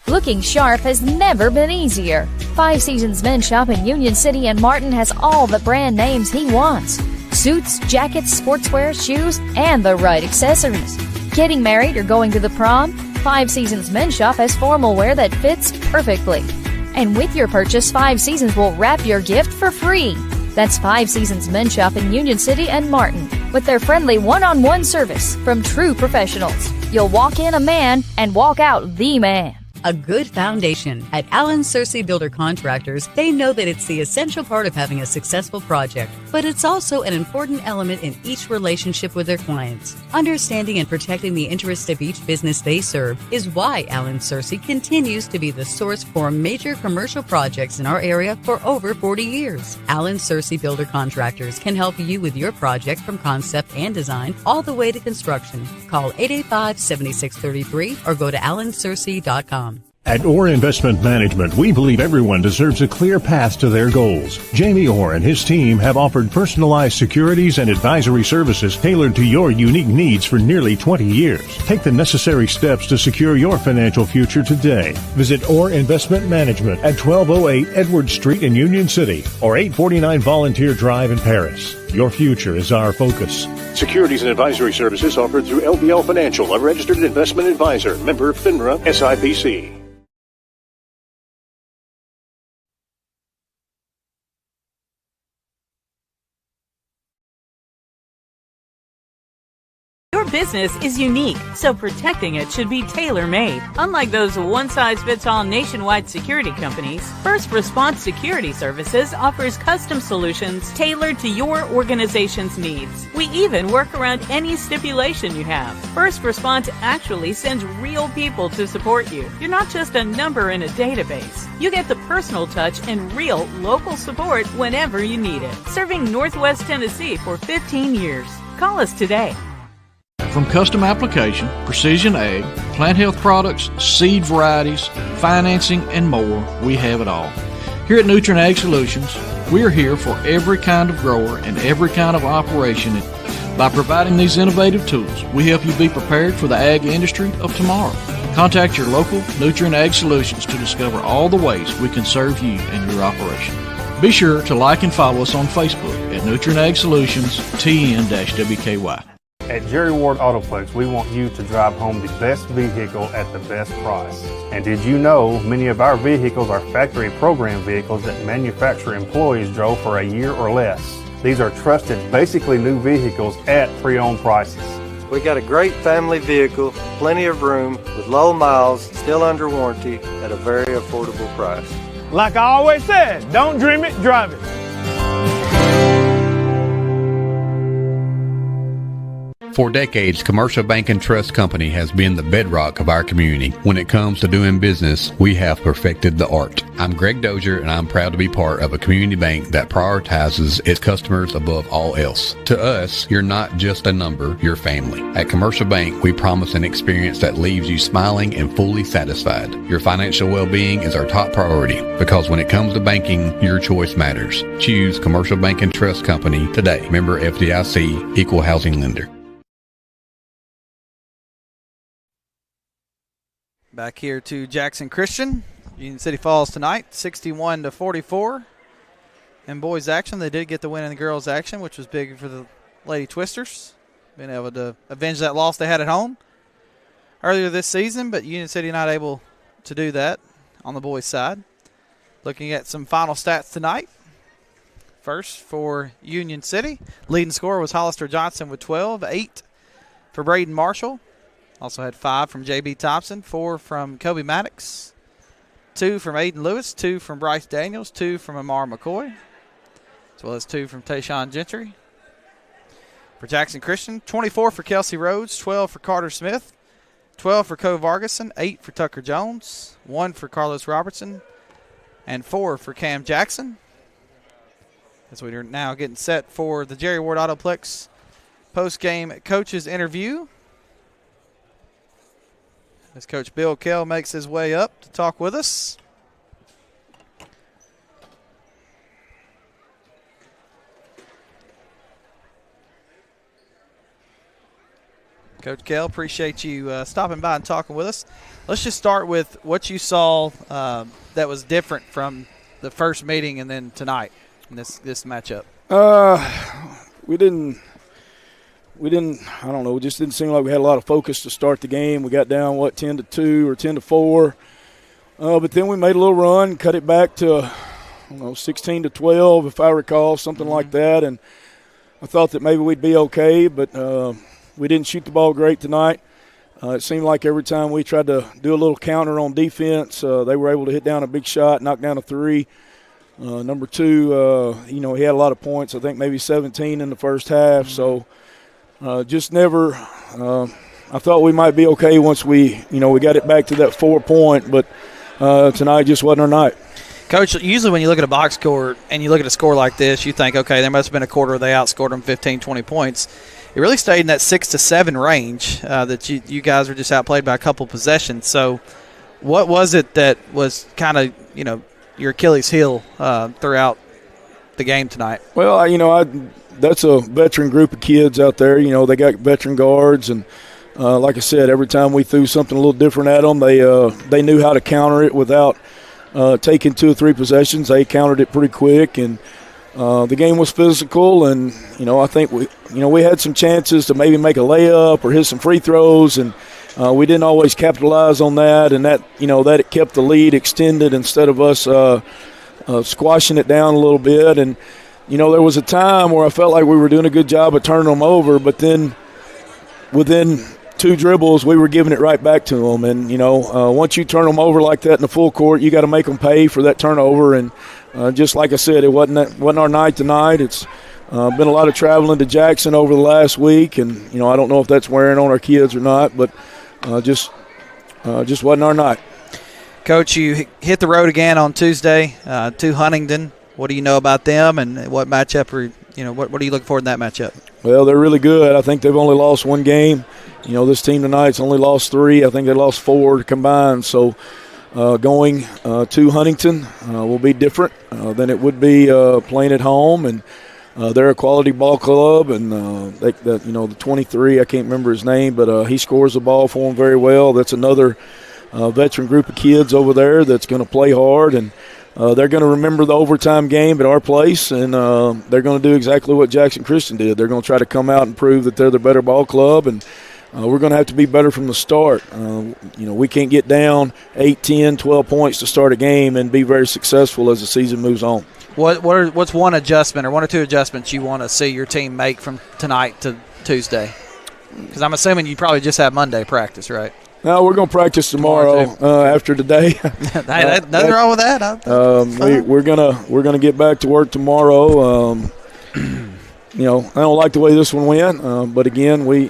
Looking sharp has never been easier. 5 Seasons Men's Shop in Union City and Martin has all the brand names he wants. Suits, jackets, sportswear, shoes, and the right accessories. Getting married or going to the prom? 5 Seasons Men's Shop has formal wear that fits perfectly. And with your purchase, 5 Seasons will wrap your gift for free. That's 5 Seasons Men's Shop in Union City and Martin with their friendly one-on-one service from true professionals. You'll walk in a man and walk out the man. A good foundation. At Allen Searcy Builder Contractors, they know that it's the essential part of having a successful project, but it's also an important element in each relationship with their clients. Understanding and protecting the interests of each business they serve is why Allen Searcy continues to be the source for major commercial projects in our area for over 40 years. Allen Searcy Builder Contractors can help you with your project from concept and design all the way to construction. Call 885-7633 or go to allensearcy.com. At Orr Investment Management, we believe everyone deserves a clear path to their goals. Jamie Orr and his team have offered personalized securities and advisory services tailored to your unique needs for nearly 20 years. Take the necessary steps to secure your financial future today. Visit Orr Investment Management at 1208 Edward Street in Union City or 849 Volunteer Drive in Paris. Your future is our focus. Securities and advisory services offered through LBL Financial, a registered investment advisor, member FINRA SIPC. Your business is unique, so protecting it should be tailor-made. Unlike those one-size-fits-all nationwide security companies, First Response Security Services offers custom solutions tailored to your organization's needs. We even work around any stipulation you have. First Response actually sends real people to support you. You're not just a number in a database. You get the personal touch and real local support whenever you need it. Serving Northwest Tennessee for 15 years. Call us today. From custom application, precision ag, plant health products, seed varieties, financing, and more, we have it all. Here at Nutrient Ag Solutions, we're here for every kind of grower and every kind of operation. By providing these innovative tools, we help you be prepared for the ag industry of tomorrow. Contact your local Nutrien Ag Solutions to discover all the ways we can serve you and your operation. Be sure to like and follow us on Facebook at Nutrien Ag Solutions TN-WKY. At Jerry Ward Autoplex, we want you to drive home the best vehicle at the best price. And did you know many of our vehicles are factory program vehicles that manufacturer employees drove for a year or less? These are trusted, basically new vehicles at pre-owned prices. We got a great family vehicle, plenty of room, with low miles, still under warranty, at a very affordable price. Like I always said, don't dream it, drive it. For decades, Commercial Bank and Trust Company has been the bedrock of our community. When it comes to doing business, we have perfected the art. I'm Greg Dozier, and I'm proud to be part of a community bank that prioritizes its customers above all else. To us, you're not just a number, you're family. At Commercial Bank, we promise an experience that leaves you smiling and fully satisfied. Your financial well-being is our top priority, because when it comes to banking, your choice matters. Choose Commercial Bank and Trust Company today. Member FDIC, Equal Housing Lender. Back here to Jackson Christian. Union City Falls tonight, 61-44. In boys action, they did get the win in the girls action, which was big for the Lady Twisters. Being able to avenge that loss they had at home earlier this season, but Union City not able to do that on the boys' side. Looking at some final stats tonight. First for Union City, leading scorer was Hollister Johnson with 12, 8 for Braden Marshall. Also had 5 from J.B. Thompson, 4 from Kobe Maddox, 2 from Aiden Lewis, 2 from Bryce Daniels, 2 from Amar McCoy, as well as 2 from Tayshawn Gentry. For Jackson Christian, 24 for Kelsey Rhodes, 12 for Carter Smith, 12 for Cole Vargason, 8 for Tucker Jones, 1 for Carlos Robertson, and 4 for Cam Jackson. As we are now getting set for the Jerry Ward Autoplex post-game coaches interview. As Coach Bill Kell makes his way up to talk with us. Coach Kell, appreciate you stopping by and talking with us. Let's just start with what you saw that was different from the first meeting and then tonight in this matchup. We didn't, I don't know, it just didn't seem like we had a lot of focus to start the game. We got down, 10-2 or 10-4. But then we made a little run, cut it back to, 16-12, if I recall, something like that. And I thought that maybe we'd be okay, but we didn't shoot the ball great tonight. It seemed like every time we tried to do a little counter on defense, they were able to hit down a big shot, knock down a 3. Number 2, he had a lot of points, I think maybe 17 in the first half. So just never I thought we might be okay once we got it back to that 4-point, but tonight just wasn't our night. Coach, usually when you look at a box score and you look at a score like this, you think, okay, there must have been a quarter they outscored them 15, 20 points. It really stayed in that 6 to 7 range that you guys were just outplayed by a couple possessions. So what was it that was kind of, your Achilles heel throughout the game tonight? Well, that's a veteran group of kids out there. They got veteran guards, and like I said, every time we threw something a little different at them, they knew how to counter it without taking 2 or 3 possessions. They countered it pretty quick, and the game was physical. And I think we had some chances to maybe make a layup or hit some free throws, and we didn't always capitalize on that. And that that it kept the lead extended instead of us squashing it down a little bit. And there was a time where I felt like we were doing a good job of turning them over, but then within 2 dribbles, we were giving it right back to them. And, once you turn them over like that in the full court, you got to make them pay for that turnover. And just like I said, it wasn't our night tonight. It's been a lot of traveling to Jackson over the last week, and, I don't know if that's wearing on our kids or not, but just wasn't our night. Coach, you hit the road again on Tuesday to Huntington. What do you know about them, and what matchup what are you looking for in that matchup? Well, they're really good. I think they've only lost 1 game. This team tonight's only lost 3. I think they lost 4 combined. So going to Huntington will be different than it would be playing at home. And they're a quality ball club, and the 23, I can't remember his name, but he scores the ball for them very well. That's another veteran group of kids over there that's going to play hard, and they're going to remember the overtime game at our place, and they're going to do exactly what Jackson Christian did. They're going to try to come out and prove that they're the better ball club, and we're going to have to be better from the start. We can't get down 8, 10, 12 points to start a game and be very successful as the season moves on. What's one adjustment or one or two adjustments you want to see your team make from tonight to Tuesday? Because I'm assuming you probably just have Monday practice, right? No, we're going to practice tomorrow after today. Hey, nothing wrong with that. We're gonna get back to work tomorrow. I don't like the way this one went, but again, we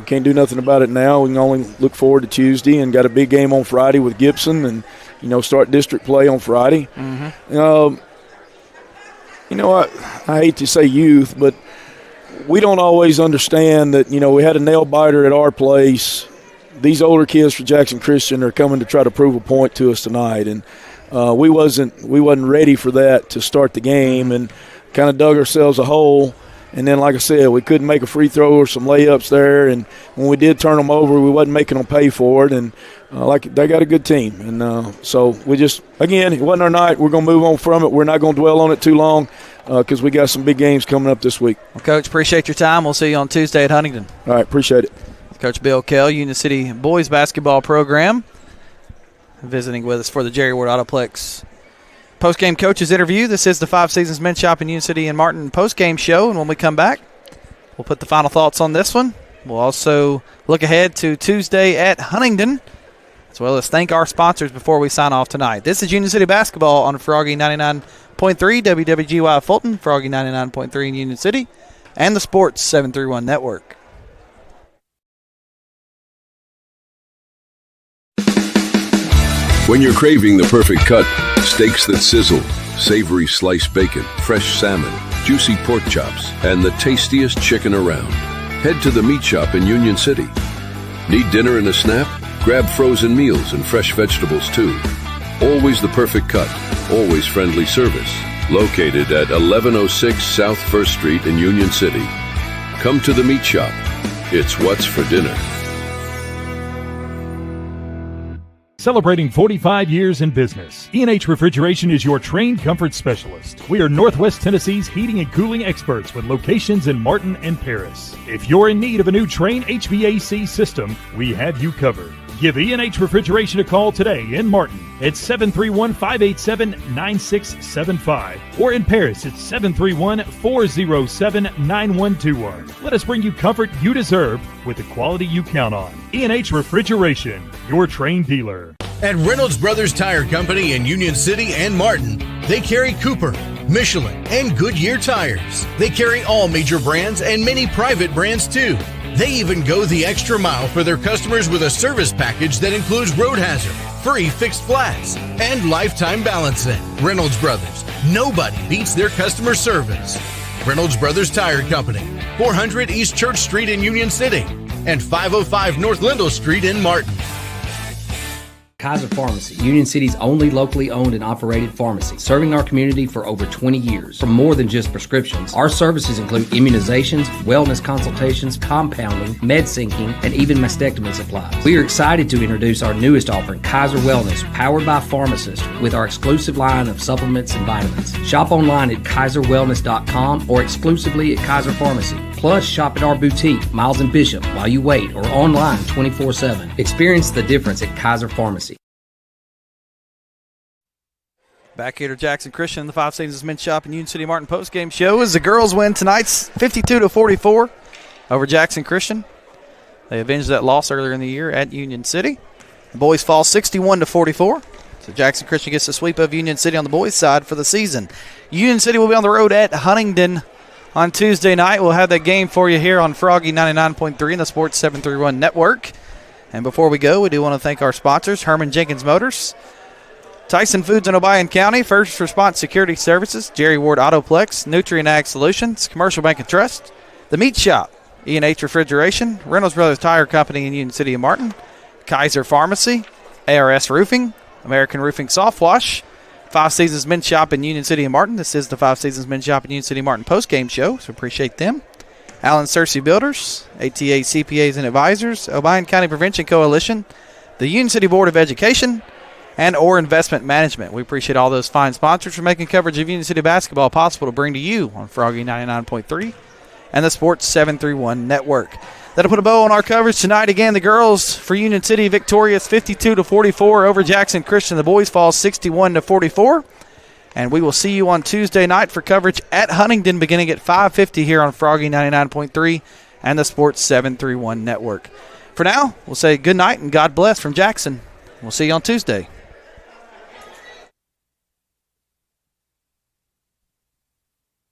can't do nothing about it now. We can only look forward to Tuesday, and got a big game on Friday with Gibson, and start district play on Friday. Mm-hmm. I hate to say youth, but we don't always understand that. We had a nail biter at our place. These older kids for Jackson Christian are coming to try to prove a point to us tonight, and we wasn't ready for that to start the game, and kind of dug ourselves a hole. And then, like I said, we couldn't make a free throw or some layups there, and when we did turn them over, we wasn't making them pay for it. And they got a good team, and so we just, again, it wasn't our night. We're going to move on from it. We're not going to dwell on it too long because we got some big games coming up this week. Well, Coach, appreciate your time. We'll see you on Tuesday at Huntington. All right, appreciate it. Coach Bill Kell, Union City boys basketball program, visiting with us for the Jerry Ward Autoplex post-game coaches interview. This is the Five Seasons Men's Shop in Union City and Martin post-game show, and when we come back, we'll put the final thoughts on this one. We'll also look ahead to Tuesday at Huntington, as well as thank our sponsors before we sign off tonight. This is Union City basketball on Froggy 99.3 WWGY Fulton, Froggy 99.3 in Union City, and the Sports 731 Network. When you're craving the perfect cut, steaks that sizzle, savory sliced bacon, fresh salmon, juicy pork chops, and the tastiest chicken around, head to the Meat Shop in Union City. Need dinner and a snap? Grab frozen meals and fresh vegetables too. Always the perfect cut, always friendly service. Located at 1106 South 1st Street in Union City. Come to the Meat Shop. It's what's for dinner. Celebrating 45 years in business, E&H Refrigeration is your trained comfort specialist. We are Northwest Tennessee's heating and cooling experts with locations in Martin and Paris. If you're in need of a new Trane HVAC system, we have you covered. Give E&H Refrigeration a call today in Martin at 731-587-9675 or in Paris at 731-407-9121. Let us bring you comfort you deserve with the quality you count on. E&H Refrigeration, your trained dealer. At Reynolds Brothers Tire Company in Union City and Martin, they carry Cooper, Michelin, and Goodyear tires. They carry all major brands and many private brands too. They even go the extra mile for their customers with a service package that includes road hazard, free fixed flats, and lifetime balancing. Reynolds Brothers, nobody beats their customer service. Reynolds Brothers Tire Company, 400 East Church Street in Union City, and 505 North Lindell Street in Martin. Kaiser Pharmacy, Union City's only locally owned and operated pharmacy, serving our community for over 20 years. For more than just prescriptions, our services include immunizations, wellness consultations, compounding, med syncing, and even mastectomy supplies. We are excited to introduce our newest offering, Kaiser Wellness, powered by pharmacists, with our exclusive line of supplements and vitamins. Shop online at kaiserwellness.com or exclusively at Kaiser Pharmacy. Plus, shop at our boutique, Miles and Bishop, while you wait, or online 24/7. Experience the difference at Kaiser Pharmacy. Back here to Jackson Christian, the Five Seasons Men's Shop and Union City Martin postgame show as the girls win tonight's 52-44 over Jackson Christian. They avenged that loss earlier in the year at Union City. The boys fall 61-44. So Jackson Christian gets the sweep of Union City on the boys' side for the season. Union City will be on the road at Huntington on Tuesday night. We'll have that game for you here on Froggy 99.3 and the Sports 731 Network. And before we go, we do want to thank our sponsors, Herman Jenkins Motors, Tyson Foods in Obion County, First Response Security Services, Jerry Ward Autoplex, Nutrient Ag Solutions, Commercial Bank and Trust, The Meat Shop, E&H Refrigeration, Reynolds Brothers Tire Company in Union City and Martin, Kaiser Pharmacy, ARS Roofing, American Roofing Soft Wash, Five Seasons Men's Shop in Union City and Martin. This is the Five Seasons Men's Shop in Union City and Martin post-game show, so appreciate them. Allen Searcy Builders, ATA CPAs and Advisors, Obion County Prevention Coalition, the Union City Board of Education, and Orr Investment Management. We appreciate all those fine sponsors for making coverage of Union City basketball possible to bring to you on Froggy 99.3 and the Sports 731 Network. That'll put a bow on our coverage tonight. Again, the girls for Union City victorious 52-44 over Jackson Christian. The boys fall 61-44. And we will see you on Tuesday night for coverage at Huntington beginning at 5:50 here on Froggy 99.3 and the Sports 731 Network. For now, we'll say good night and God bless from Jackson. We'll see you on Tuesday.